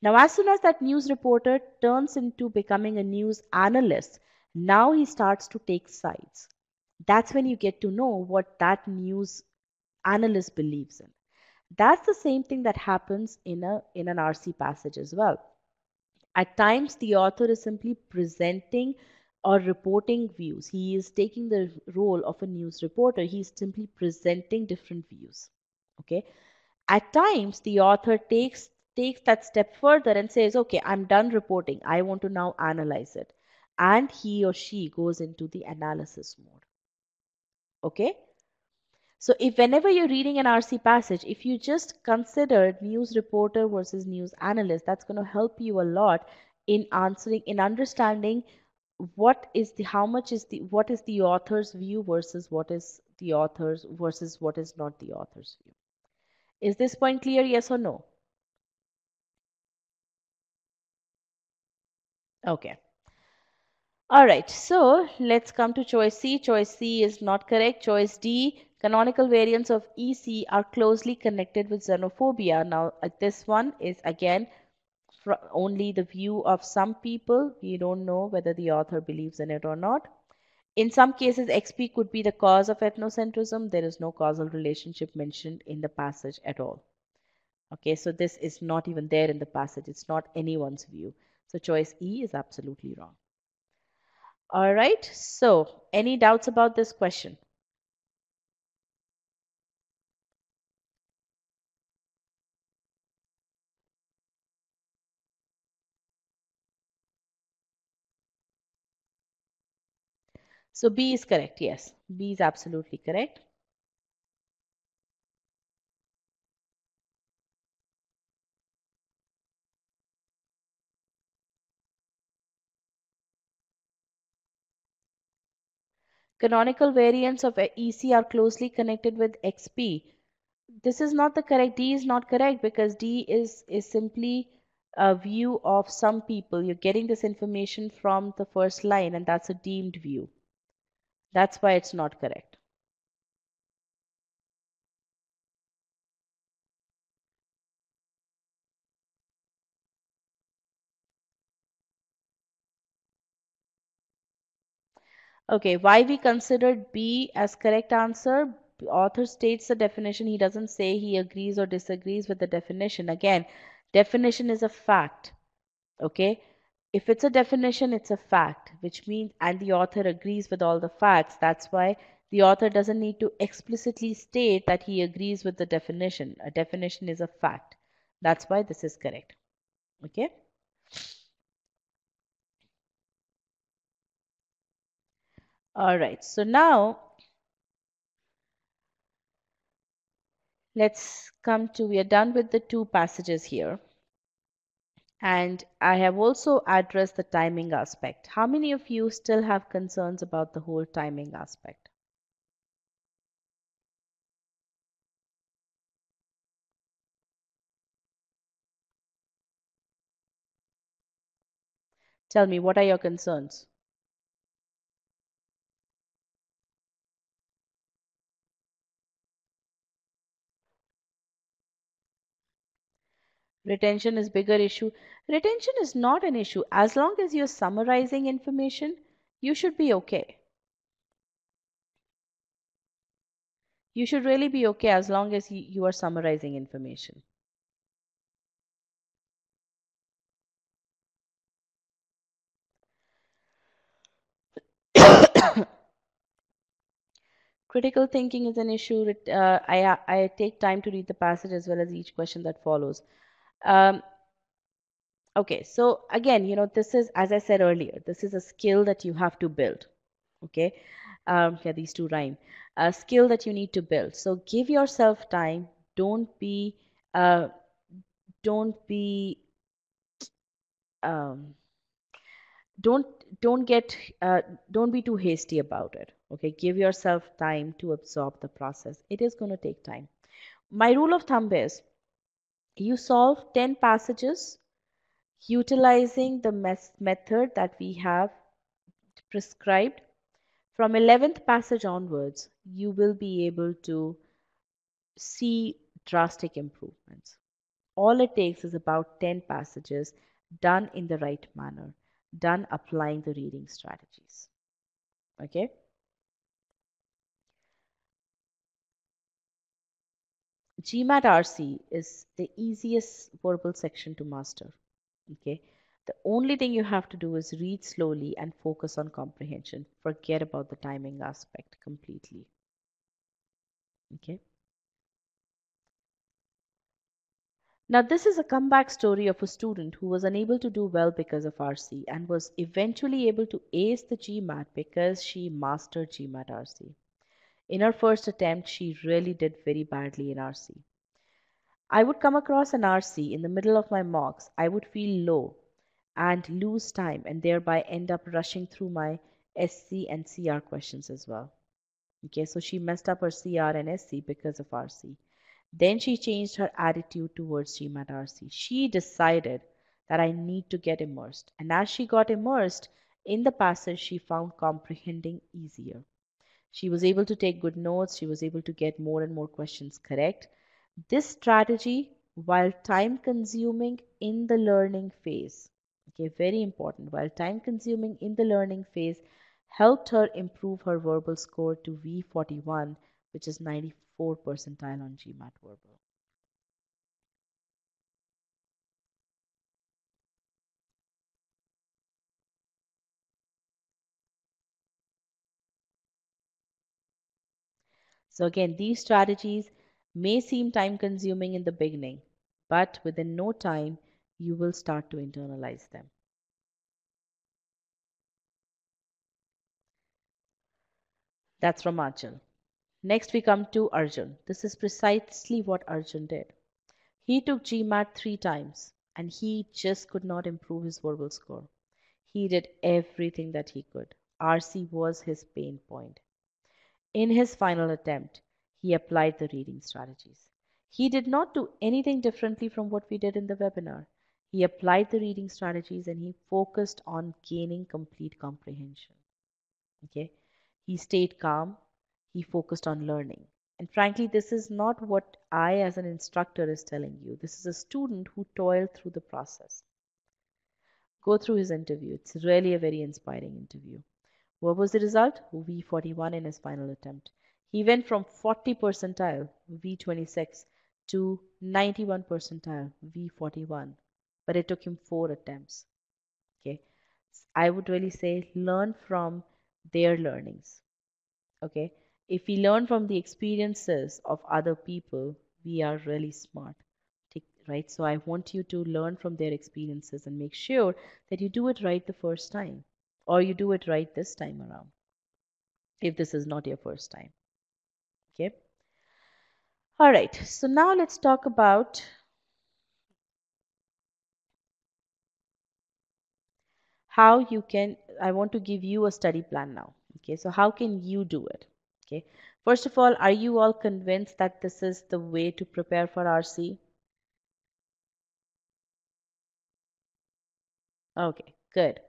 Now, as soon as that news reporter turns into becoming a news analyst, now he starts to take sides. That's when you get to know what that news analyst believes in. That's the same thing that happens in an RC passage as well. At times, the author is simply presenting or reporting views. He is taking the role of a news reporter. He's simply presenting different views. Okay. At times, the author takes that step further and says, okay, I'm done reporting. I want to now analyze it. And he or she goes into the analysis mode. Okay. So if whenever you're reading an RC passage, if you just consider news reporter versus news analyst, that's going to help you a lot in answering, in understanding what is the author's view versus what is the author's versus what is not the author's view. Is this point clear? Yes or no? Okay. All right, so let's come to choice C. Choice C is not correct. Choice D, canonical variants of EC are closely connected with xenophobia. Now, this one is again only the view of some people. We don't know whether the author believes in it or not. In some cases, XP could be the cause of ethnocentrism. There is no causal relationship mentioned in the passage at all. Okay, so this is not even there in the passage. It's not anyone's view. So choice E is absolutely wrong. All right, so any doubts about this question? So B is correct, yes. B is absolutely correct. Canonical variants of EC are closely connected with XP. This is not the correct. D is not correct because D is simply a view of some people. You're getting this information from the first line, and that's a deemed view. That's why it's not correct. Okay, why we considered B as correct answer? The author states the definition. He doesn't say he agrees or disagrees with the definition. Again, definition is a fact. Okay, if it's a definition, it's a fact, which means, and the author agrees with all the facts. That's why the author doesn't need to explicitly state that he agrees with the definition. A definition is a fact. That's why this is correct. Okay. All right. So now let's come to, we are done with the two passages here. And I have also addressed the timing aspect. How many of you still have concerns about the whole timing aspect? Tell me, what are your concerns? Retention is bigger issue. Retention is not an issue. As long as you're summarizing information, you should be okay. You should really be okay as long as you are summarizing information. Critical thinking is an issue. I take time to read the passage as well as each question that follows. Um, okay, so again, this is, as I said earlier, this is a skill that you have to build. Okay, yeah, these two rhyme. A skill that you need to build. So give yourself time. Don't be, uh, don't be, um, don't don't get, don't be too hasty about it. Okay, give yourself time to absorb the process. It is going to take time. My rule of thumb is you solve 10 passages utilizing the method that we have prescribed. From 11th passage onwards, you will be able to see drastic improvements. All it takes is about 10 passages done in the right manner, done applying the reading strategies. Okay? GMAT RC is the easiest verbal section to master. Okay? The only thing you have to do is read slowly and focus on comprehension. Forget about the timing aspect completely. Okay? Now, this is a comeback story of a student who was unable to do well because of RC and was eventually able to ace the GMAT because she mastered GMAT RC. In her first attempt, she really did very badly in RC. I would come across an RC in the middle of my mocks. I would feel low and lose time and thereby end up rushing through my SC and CR questions as well. Okay, so she messed up her CR and SC because of RC. Then she changed her attitude towards GMAT RC. She decided that I need to get immersed. And as she got immersed in the passage, she found comprehending easier. She was able to take good notes. She was able to get more and more questions correct. This strategy, while time consuming in the learning phase, okay, very important, while time consuming in the learning phase, helped her improve her verbal score to V41, which is 94 percentile on GMAT verbal. So again, these strategies may seem time consuming in the beginning, but within no time, you will start to internalize them. That's from Achal. Next, we come to Arjun. This is precisely what Arjun did. He took GMAT 3 times and he just could not improve his verbal score. He did everything that he could. RC was his pain point. In his final attempt, he applied the reading strategies. He did not do anything differently from what we did in the webinar. He applied the reading strategies and he focused on gaining complete comprehension. Okay? He stayed calm. He focused on learning. And frankly, this is not what I, as an instructor, is telling you. This is a student who toiled through the process. Go through his interview. It's really a very inspiring interview. What was the result? V41 in his final attempt. He went from 40 percentile, V26, to 91 percentile, V41. But it took him 4 attempts. Okay. I would really say learn from their learnings. Okay. If we learn from the experiences of other people, we are really smart. Right? So I want you to learn from their experiences and make sure that you do it right the first time, or you do it right this time around, if this is not your first time. Okay. All right. So now let's talk about how you can, I want to give you a study plan now. Okay. So how can you do it? Okay. First of all, are you all convinced that this is the way to prepare for RC? Okay, good.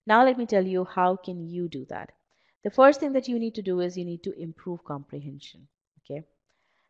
Now let me tell you how can you do that. The first thing that you need to do is you need to improve comprehension. Okay.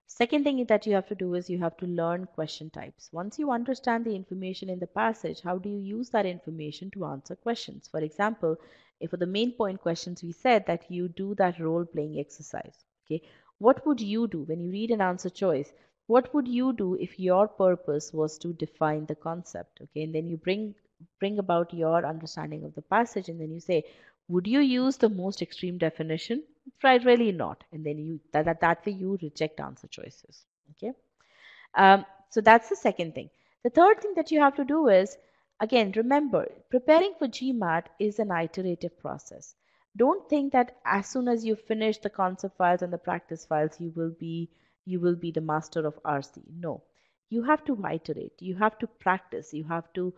Second thing that you have to do is you have to learn question types. Once you understand the information in the passage, how do you use that information to answer questions? For example, if for the main point questions, we said that you do that role playing exercise. Okay. What would you do when you read an answer choice? What would you do if your purpose was to define the concept? Okay. And then you bring about your understanding of the passage and then you say, would you use the most extreme definition? Right, really not. And then you that way you reject answer choices. Okay. So that's the second thing. The third thing that you have to do is, again, remember, preparing for GMAT is an iterative process. Don't think that as soon as you finish the concept files and the practice files, you will be the master of RC. No, you have to iterate. You have to practice. You have to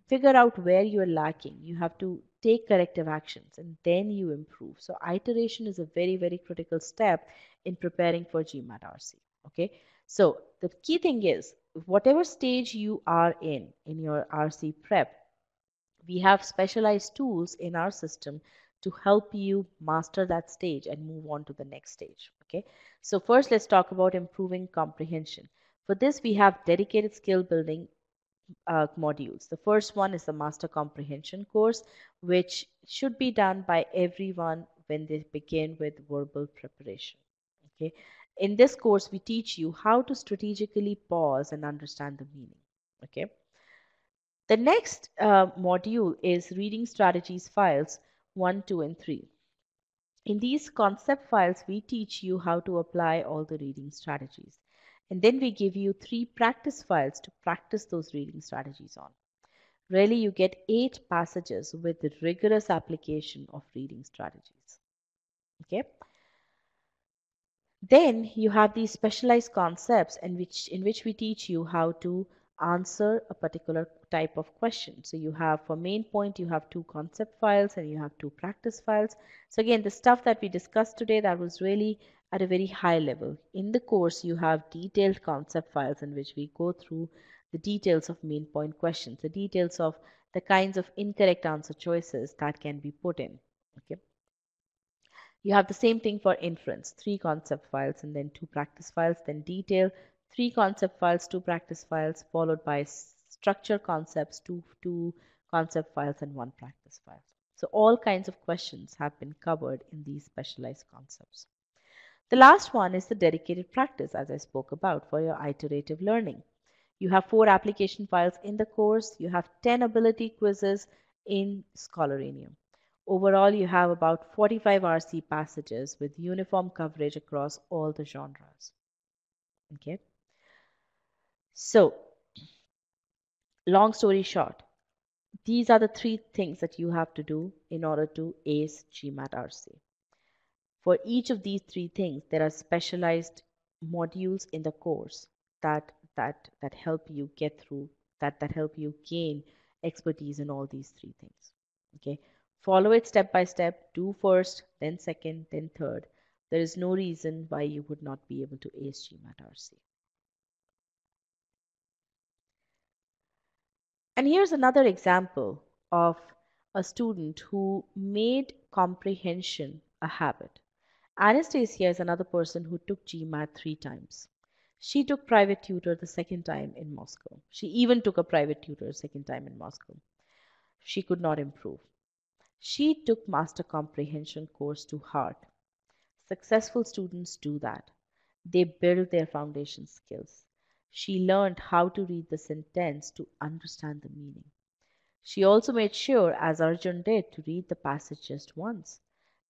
figure out where you're lacking. You have to take corrective actions and then you improve. So iteration is a very, very critical step in preparing for GMAT RC. Okay. So the key thing is, whatever stage you are in your RC prep, we have specialized tools in our system to help you master that stage and move on to the next stage. Okay. So first, let's talk about improving comprehension. For this, we have dedicated skill building modules. The first one is the Master Comprehension course, which should be done by everyone when they begin with verbal preparation. Okay. In this course, we teach you how to strategically pause and understand the meaning. Okay. The next module is Reading Strategies Files 1, 2, and 3. In these concept files, we teach you how to apply all the reading strategies. And then we give you 3 practice files to practice those reading strategies on. Really, you get 8 passages with the rigorous application of reading strategies. Okay. Then you have these specialized concepts in which we teach you how to answer a particular type of question. So you have, for main point, you have 2 concept files and you have 2 practice files. So again, the stuff that we discussed today, that was really at a very high level. In the course, you have detailed concept files in which we go through the details of main point questions, the details of the kinds of incorrect answer choices that can be put in. Okay. You have the same thing for inference, 3 concept files and then 2 practice files, then detail, 3 concept files, 2 practice files, followed by structure concepts, two concept files and 1 practice file. So all kinds of questions have been covered in these specialized concepts. The last one is the dedicated practice, as I spoke about, for your iterative learning. You have 4 application files in the course. You have 10 ability quizzes in Scholaranium. Overall, you have about 45 RC passages with uniform coverage across all the genres. Okay. So, long story short, these are the 3 things that you have to do in order to ace GMAT RC. For each of these 3 things, there are specialized modules in the course that help you get through, that help you gain expertise in all these 3 things. Okay, follow it step by step. Do first, then second, then third. There is no reason why you would not be able to ace GMAT RC. And here's another example of a student who made comprehension a habit. Anastasia is another person who took GMAT 3 times. She took private tutor the second time in Moscow. She even took a private tutor second time in Moscow. She could not improve. She took master comprehension course to heart. Successful students do that. They build their foundation skills. She learned how to read the sentence to understand the meaning. She also made sure, as Arjun did, to read the passage just once.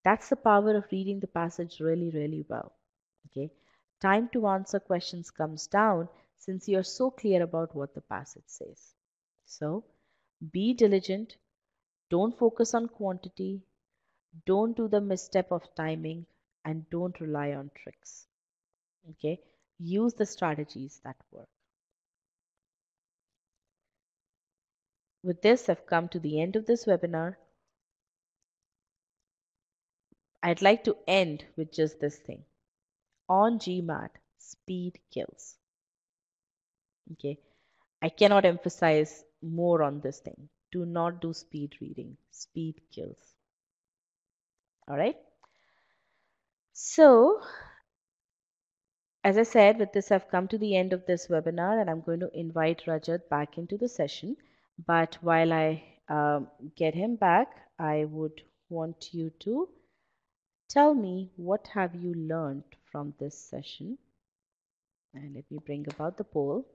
That's the power of reading the passage really, really well. Okay. Time to answer questions comes down since you're so clear about what the passage says. So, be diligent. Don't focus on quantity. Don't do the misstep of timing, and don't rely on tricks. Okay. Use the strategies that work. With this, I've come to the end of this webinar. I'd like to end with just this thing. On GMAT, speed kills. Okay, I cannot emphasize more on this thing. Do not do speed reading. Speed kills. All right. So, as I said, with this, I've come to the end of this webinar and I'm going to invite Rajat back into the session. But while I get him back, I would want you to tell me what have you learned from this session. And let me bring about the poll.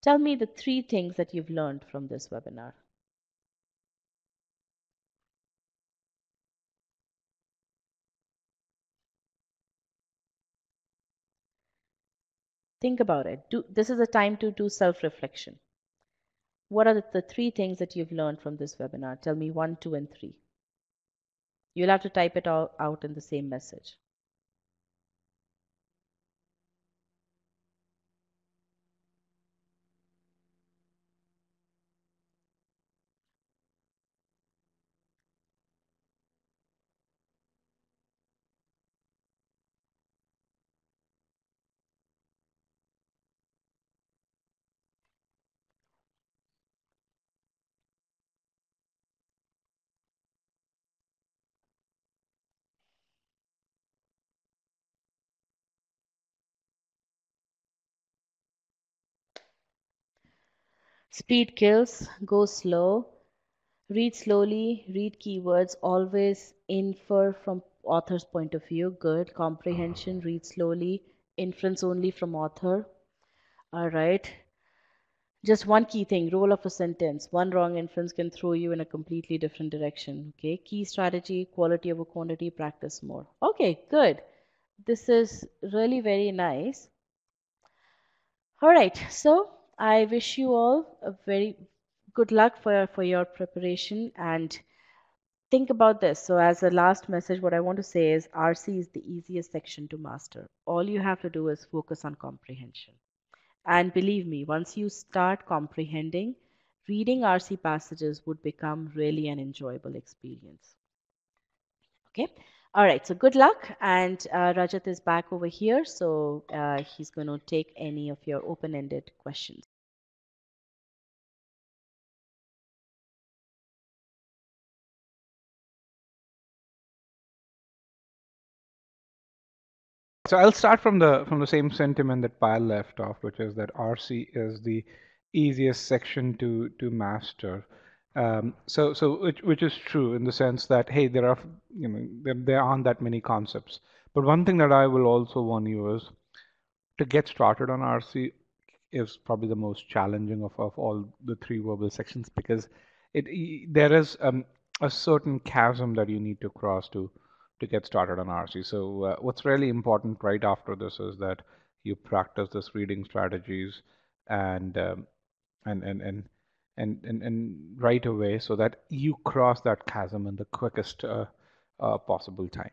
Tell me the 3 things that you've learned from this webinar. Think about it. This is a time to do self-reflection. What are the 3 things that you've learned from this webinar? Tell me 1, 2, and 3. You'll have to type it all out in the same message. Speed kills, go slow, read slowly, read keywords, always infer from author's point of view. Good. Comprehension, read slowly, inference only from author. All right. Just one key thing, roll of a sentence. One wrong inference can throw you in a completely different direction. Okay. Key strategy, quality over quantity, practice more. Okay, good. This is really very nice. All right. So I wish you all a very good luck for your preparation, and think about this. So, as a last message, what I want to say is RC is the easiest section to master. All you have to do is focus on comprehension. And believe me, once you start comprehending, reading RC passages would become really an enjoyable experience. Okay. All right. So good luck. And Rajat is back over here. So he's going to take any of your open-ended questions. So I'll start from the same sentiment that Pyle left off, which is that RC is the easiest section to master. So which is true in the sense that hey, there are there aren't that many concepts. But one thing that I will also warn you is to get started on RC is probably the most challenging of all the three verbal sections because there is a certain chasm that you need to cross to get started on RC. So what's really important right after this is that you practice this reading strategies and and and and and right away so that you cross that chasm in the quickest possible time.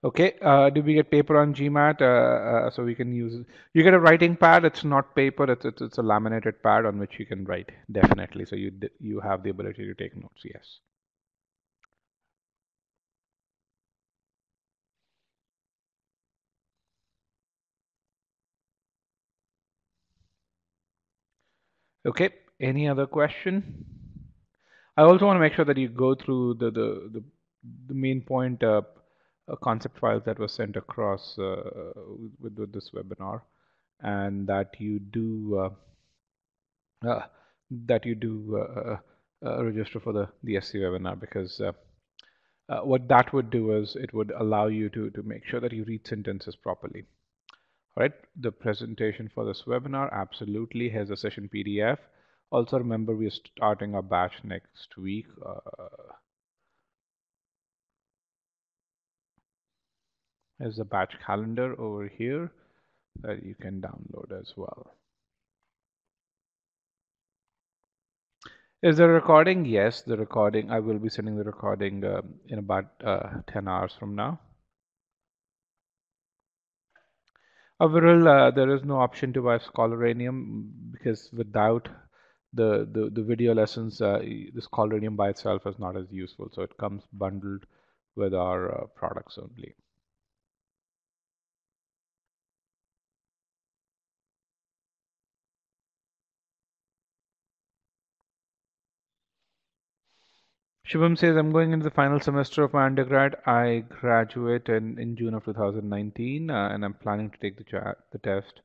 Okay, did we get paper on GMAT? So we can use, you get a writing pad. It's not paper. It's a laminated pad on which you can write. Definitely. So you have the ability to take notes. Yes. Okay. Any other question? I also want to make sure that you go through the main point concept files that were sent across with this webinar, and that you do. Uh, that you do register for the SC webinar because what that would do is it would allow you to make sure that you read sentences properly. All right, the presentation for this webinar absolutely has a session PDF. Also remember we're starting our batch next week. There's a batch calendar over here that you can download as well. Is the recording? Yes, the recording. I will be sending the recording in about 10 hours from now. Overall, there is no option to buy Scholarium because without the video lessons, the Scholarium by itself is not as useful. So it comes bundled with our products only. Shubham says, I'm going into the final semester of my undergrad. I graduate in June of 2019, and I'm planning to take the test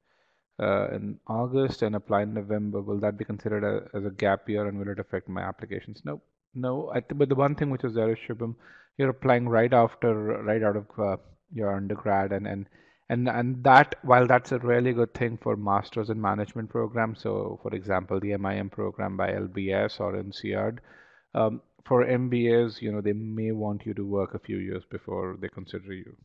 in August and apply in November. Will that be considered as a gap year and will it affect my applications? No, no. But the one thing which is there is, Shubham, you're applying right out of your undergrad, and that while that's a really good thing for masters in management programs. So, for example, the MIM program by LBS or NCERD. For MBAs, they may want you to work a few years before they consider you.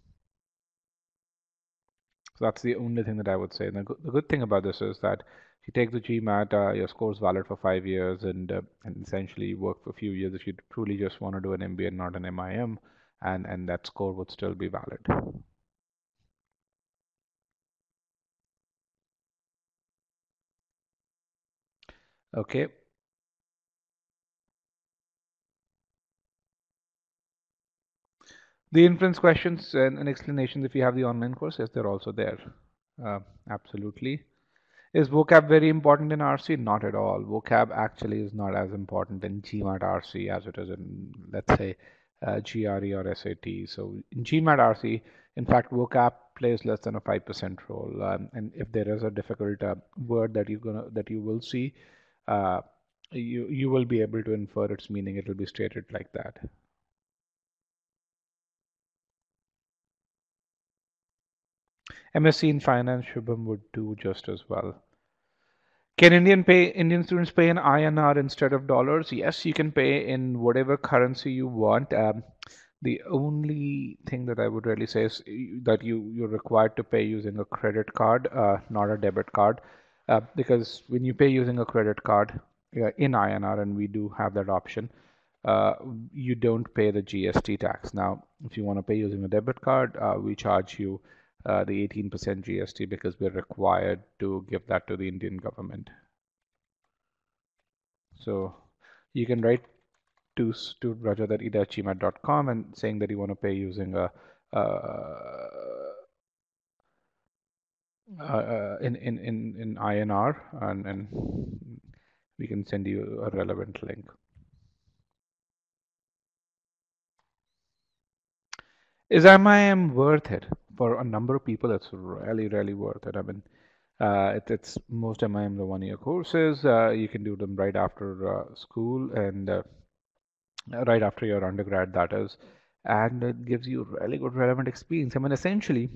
So that's the only thing that I would say. And the good thing about this is that if you take the GMAT, your score is valid for 5 years and essentially work for a few years if you truly just want to do an MBA and not an MIM, and that score would still be valid. Okay. The inference questions and explanations, if you have the online course, yes, they're also there. Absolutely. Is vocab very important in RC? Not at all. Vocab actually is not as important in GMAT RC as it is in, let's say, GRE or SAT. So in GMAT RC, in fact, vocab plays less than a 5% role. And if there is a difficult word that you will see, uh, you will be able to infer its meaning. It will be stated like that. MSc in finance, Shubham would do just as well. Can Indian students pay in INR instead of dollars? Yes, you can pay in whatever currency you want. The only thing that I would really say is that you're required to pay using a credit card, not a debit card, because when you pay using a credit card in INR, and we do have that option, uh, you don't pay the GST tax. Now, if you want to pay using a debit card, we charge you the 18% GST because we're required to give that to the Indian government. So you can write to rajat@gmaat.com and saying that you want to pay using a in INR, and we can send you a relevant link. Is MIM worth it? For a number of people, it's really worth it. I mean, it's most MIM the 1 year courses. You can do them right after school and right after your undergrad, that is, and it gives you really good relevant experience. I mean, essentially,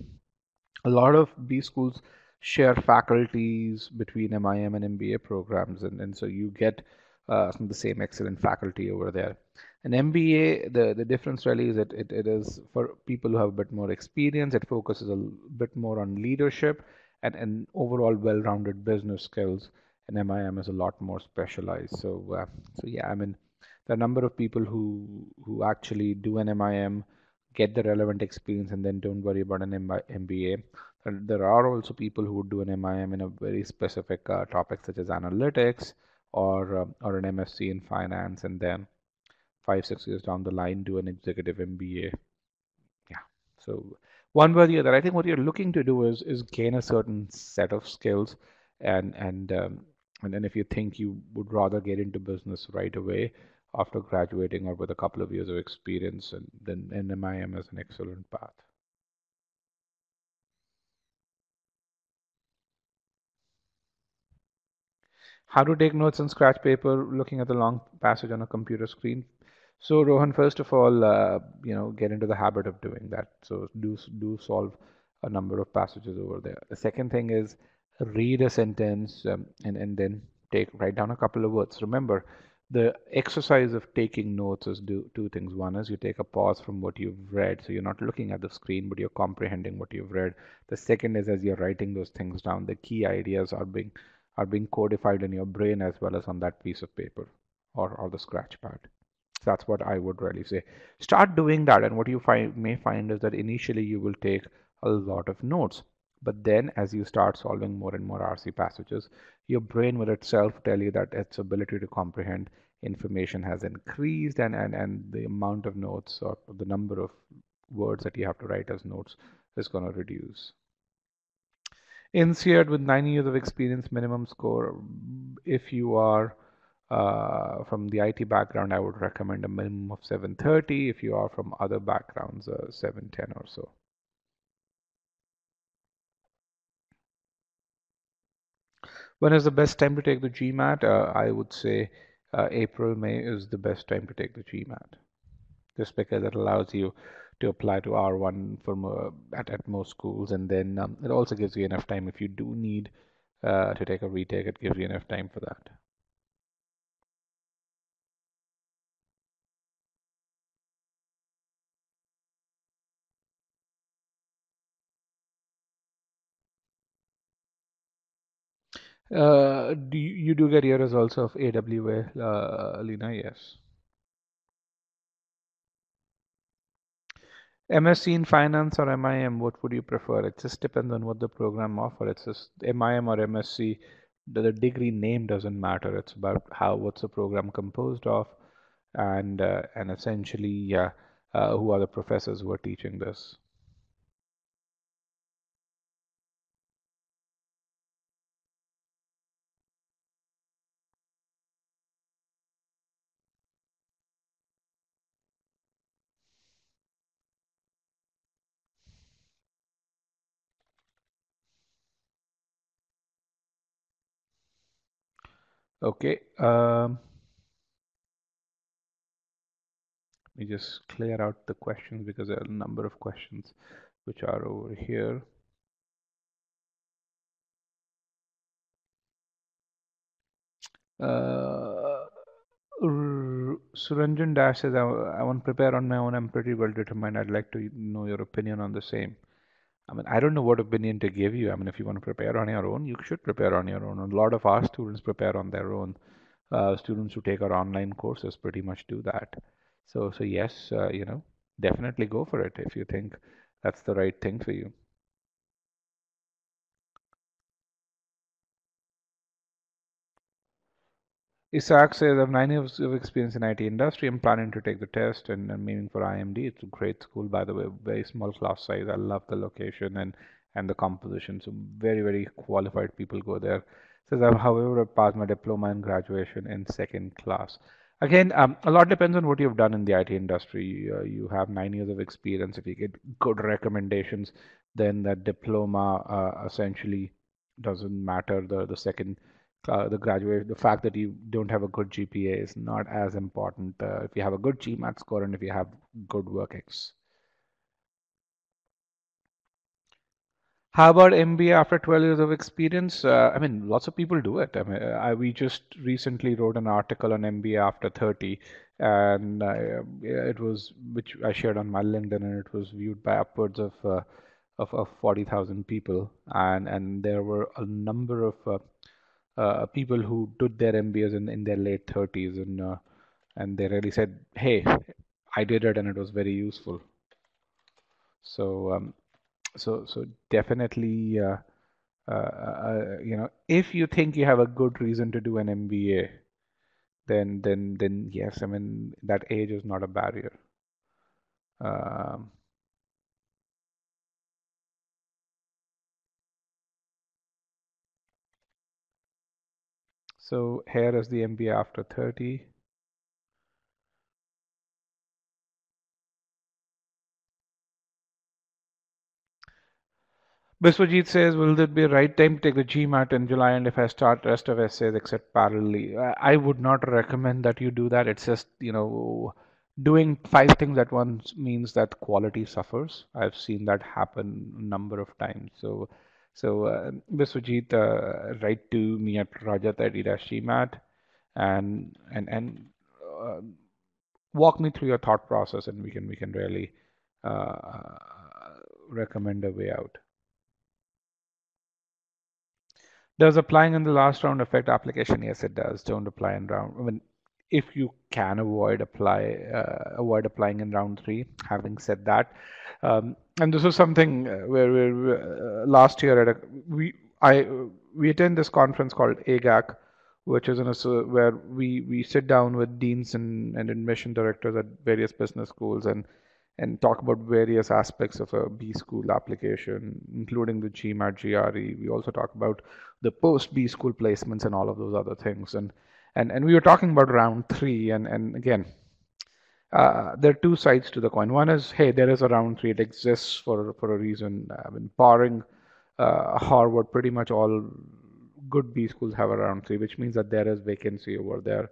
a lot of these schools share faculties between MIM and MBA programs, and so you get some of the same excellent faculty over there. An MBA, the difference really is that it is for people who have a bit more experience. It focuses a bit more on leadership and overall well-rounded business skills. And MIM is a lot more specialized. So yeah, I mean, the number of people who actually do an MIM, get the relevant experience, and then don't worry about an MBA. There are also people who would do an MIM in a very specific topic such as analytics or an MSc in finance, and then 5 6 years down the line do an executive MBA. Yeah. So one way or the other, I think what you're looking to do is gain a certain set of skills, and and then if you think you would rather get into business right away after graduating or with a couple of years of experience, and then NMIM is an excellent path. How to take notes on scratch paper looking at the long passage on a computer screen. So Rohan, first of all, get into the habit of doing that. So do solve a number of passages over there. The second thing is read a sentence, and then write down a couple of words. Remember, the exercise of taking notes is do two things. One is you take a pause from what you've read, so you're not looking at the screen, but you're comprehending what you've read. The second is as you're writing those things down, the key ideas are being codified in your brain as well as on that piece of paper or the scratch pad. So that's what I would really say. Start doing that, and what you may find is that initially you will take a lot of notes, but then as you start solving more and more RC passages, your brain will itself tell you that its ability to comprehend information has increased, and the amount of notes or the number of words that you have to write as notes is going to reduce. INSEAD with 9 years of experience minimum score. If you are from the IT background, I would recommend a minimum of 730. If you are from other backgrounds, 710 or so. When is the best time to take the GMAT? I would say April, May is the best time to take the GMAT, just because it allows you to apply to R1 from at most schools, and then it also gives you enough time if you do need to take a retake. It gives you enough time for that. You do get your results of AWA, Lina? Yes. MSc in finance or MIM, what would you prefer? It just depends on what the program offers. It's just MIM or MSc, the degree name doesn't matter. It's about what's the program composed of, and essentially, yeah, who are the professors who are teaching this. Okay. Let me just clear out the questions because there are a number of questions which are over here. Suranjan Dash says, I want to prepare on my own. I'm pretty well determined. I'd like to know your opinion on the same. I mean, I don't know what opinion to give you. I mean, if you want to prepare on your own, you should prepare on your own. A lot of our students prepare on their own. Students who take our online courses pretty much do that. So yes, definitely go for it if you think that's the right thing for you. Isaac says, I have 9 years of experience in IT industry. I'm planning to take the test and aiming for IMD. It's a great school, by the way, very small class size. I love the location and the composition. So very, very qualified people go there. Says, however, I passed my diploma and graduation in second class. Again, a lot depends on what you've done in the IT industry. You have 9 years of experience. If you get good recommendations, then that diploma essentially doesn't matter. The graduate, the fact that you don't have a good GPA is not as important if you have a good GMAT score and if you have good work ex. How about MBA after 12 years of experience? I mean, lots of people do it. I mean, we just recently wrote an article on MBA after 30, and yeah, it was which I shared on my LinkedIn, and it was viewed by upwards of 40,000 people, and there were a number of people who did their MBAs in their late 30s, and they really said, "Hey, I did it, and it was very useful." So so definitely, if you think you have a good reason to do an MBA, then yes, I mean that age is not a barrier. Um, so here is the MBA after 30. Biswajit says, will it be a right time to take the GMAT in July? And if I start rest of essays except parallelly, I would not recommend that you do that. It's just, doing 5 things at once means that quality suffers. I've seen that happen a number of times. So Biswajit, write to me at rajat@gmat and uh, walk me through your thought process, and we can really uh, recommend a way out. Does applying in the last round affect application? Yes, it does. Don't apply in round. I mean, if you can avoid applying in round three. Having said that, and this is something where last year at a I we attend this conference called AGAC, which is where we sit down with deans and admission directors at various business schools and talk about various aspects of a B school application, including the GMAT GRE. We also talk about the post B school placements and all of those other things. And we were talking about round three, and again, there are two sides to the coin. One is, hey, there is a round three. It exists for a reason. I mean, barring Harvard, pretty much all good B schools have a round three, which means that there is vacancy over there.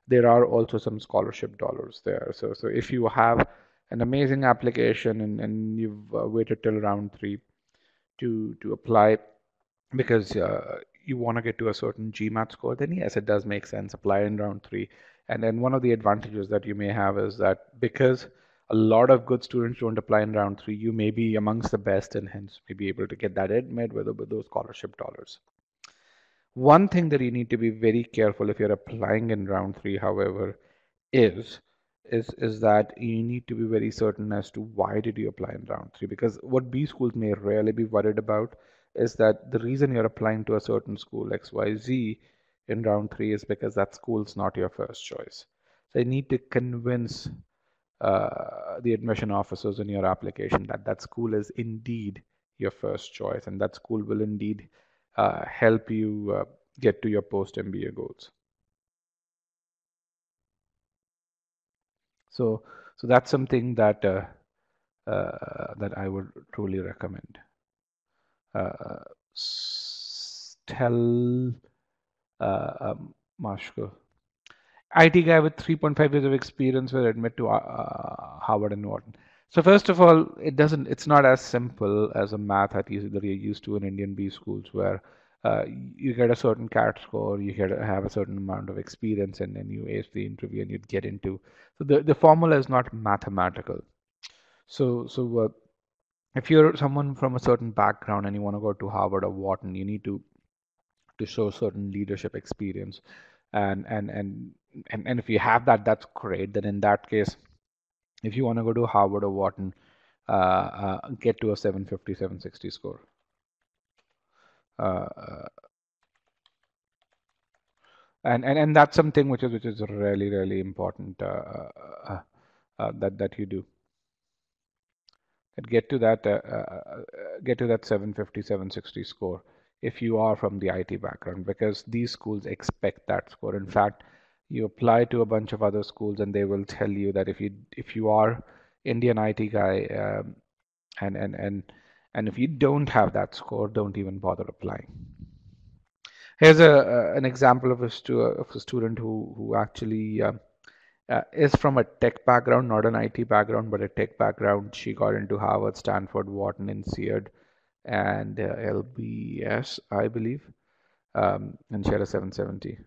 There are also some scholarship dollars there. So if you have an amazing application and you've waited till round three to apply because you want to get to a certain GMAT score, then yes, it does make sense. Apply in round three. And then one of the advantages that you may have is that because a lot of good students don't apply in round three, you may be amongst the best and hence may be able to get that admit with those scholarship dollars. One thing that you need to be very careful if you're applying in round three, however, is is that you need to be very certain as to why did you apply in round three, because what B schools may really be worried about is that the reason you're applying to a certain school XYZ in round three is because that school's not your first choice. So you need to convince the admission officers in your application that that school is indeed your first choice and that school will indeed help you get to your post MBA goals. So, so that's something that I would truly recommend. Uh, tell Mashko. IT guy with 3.5 years of experience will admit to Harvard and Wharton. So first of all, it's not as simple as a math that you're used to in Indian B schools where you get a certain CAT score, you get have a certain amount of experience, and then you ace the interview and you get into. So the formula is not mathematical. So if you're someone from a certain background and you want to go to Harvard or Wharton, you need to show certain leadership experience. And if you have that, that's great. Then in that case, if you want to go to Harvard or Wharton, get to a 750, 760 score. Uh, and that's something which is really important that you do. And get to that 750, 760 score if you are from the IT background, because these schools expect that score. In fact, you apply to a bunch of other schools and they will tell you that if you are Indian IT guy, and and and and if you don't have that score, don't even bother applying. Here's an example of a student who actually is from a tech background, not an IT background, but a tech background. She got into Harvard, Stanford, Wharton, INSEAD, and LBS, I believe, and she had a 770.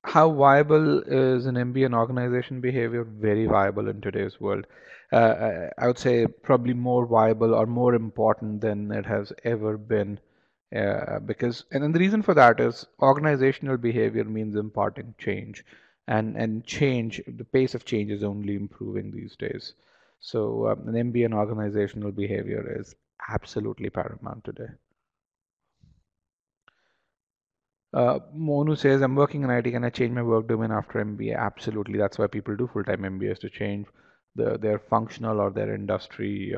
How viable is an MBA and organization behavior? Very viable in today's world. I would say probably more viable or more important than it has ever been. And then the reason for that is organizational behavior means imparting change, and change, the pace of change is only improving these days. So an MBA and organizational behavior is absolutely paramount today. Monu says, I'm working in IT. Can I change my work domain after MBA? Absolutely. That's why people do full-time MBAs, to change their functional or their industry.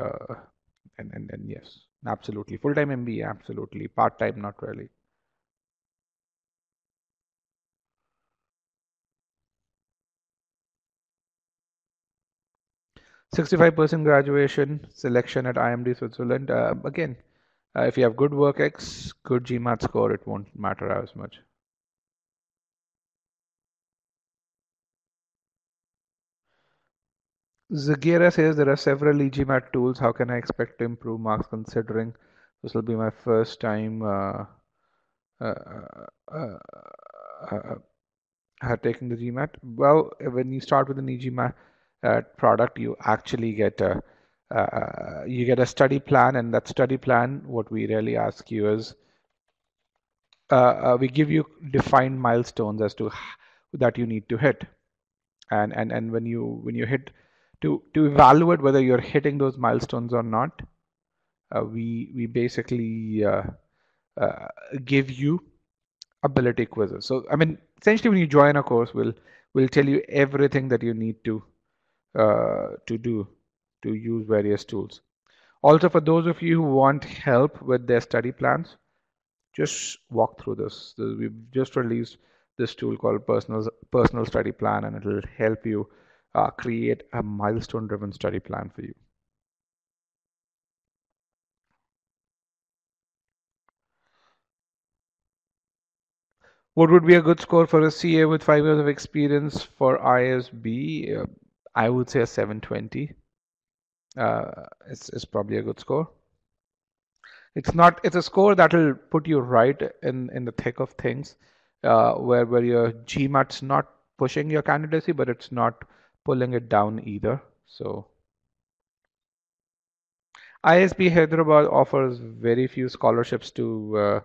And yes, absolutely. Full-time MBA, absolutely. Part-time, not really. 65% graduation selection at IMD Switzerland. Again, if you have good work X, good GMAT score, it won't matter as much. Zagira says there are several e-GMAT tools. How can I expect to improve marks considering this will be my first time uh, uh, uh, taking the GMAT? Well, when you start with an e-GMAT product, you get a study plan, and that study plan, what we really ask you is, we give you defined milestones as to that you need to hit, and when you hit, to evaluate whether you're hitting those milestones or not, we basically uh, give you ability quizzes. So I mean, essentially, when you join a course, we'll tell you everything that you need to do to use various tools. Also, for those of you who want help with their study plans, just walk through this. We've just released this tool called Personal Study Plan, and it'll help you create a milestone-driven study plan for you. What would be a good score for a CA with 5 years of experience for ISB? I would say a 720. It's probably a good score. It's not. It's a score that will put you right in the thick of things, where your GMAT's not pushing your candidacy, but it's not pulling it down either. So ISB Hyderabad offers very few scholarships to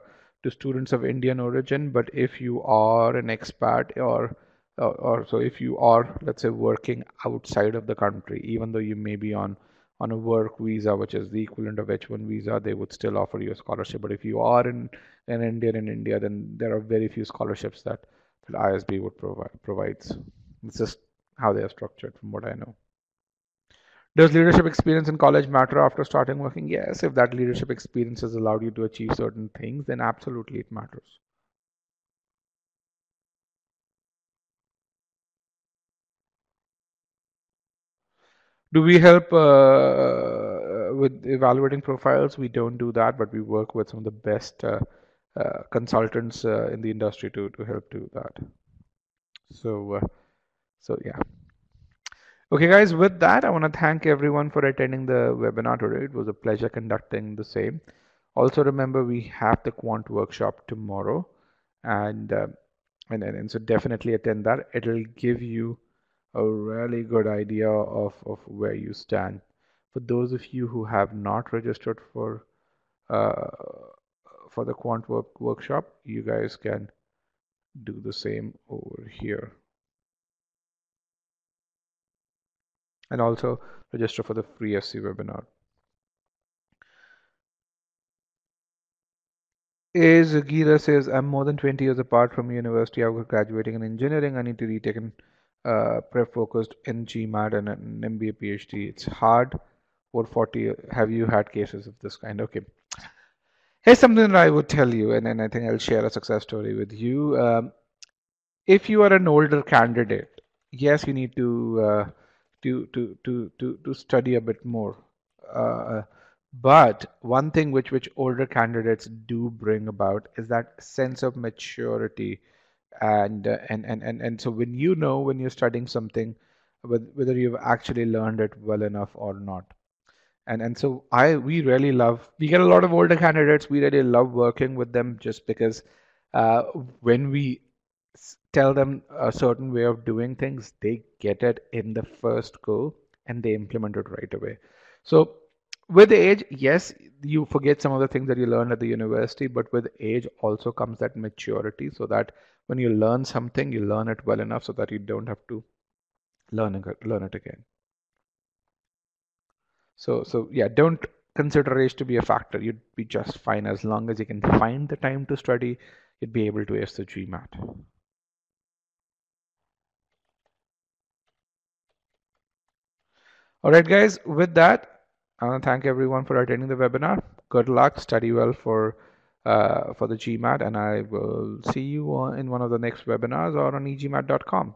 students of Indian origin, but if you are an expat, or so if you are, let's say, working outside of the country, even though you may be on a work visa, which is the equivalent of H1 visa, they would still offer you a scholarship. But if you are in an Indian in India, then there are very few scholarships that ISB would provides. It's just how they are structured, from what I know. Does leadership experience in college matter after starting working? Yes, if that leadership experience has allowed you to achieve certain things, then absolutely it matters. Do we help with evaluating profiles? We don't do that, but we work with some of the best consultants in the industry to help do that. So, so yeah. Okay, guys, with that, I want to thank everyone for attending the webinar today. It was a pleasure conducting the same. Also, remember, we have the quant workshop tomorrow, and and so definitely attend that. It'll give you a really good idea of where you stand. For those of you who have not registered uh, for the quant workshop, you guys can do the same over here. And also register for the free SC webinar. Is Gira says, I'm more than 20 years apart from university. After graduating in engineering, I need to retake an prep focused in GMAT and an MBA PhD. It's hard. Over 40. Have you had cases of this kind? Okay. Here's something that I would tell you, and then I think I'll share a success story with you. If you are an older candidate, yes, you need to study a bit more. Uh, but one thing which older candidates do bring about is that sense of maturity, and so when you know when you're studying something, whether you've actually learned it well enough or not. And so we get a lot of older candidates. We really love working with them just because uh, when we tell them a certain way of doing things, they get it in the first go and they implement it right away. So with age, yes, you forget some of the things that you learned at the university, but with age also comes that maturity, so that when you learn something, you learn it well enough so that you don't have to learn it again. So yeah, don't consider age to be a factor. You'd be just fine as long as you can find the time to study. You'd be able to ace the GMAT. All right, guys. With that, I want to thank everyone for attending the webinar. Good luck. Study well for the GMAT, and I will see you in one of the next webinars or on e-GMAT.com.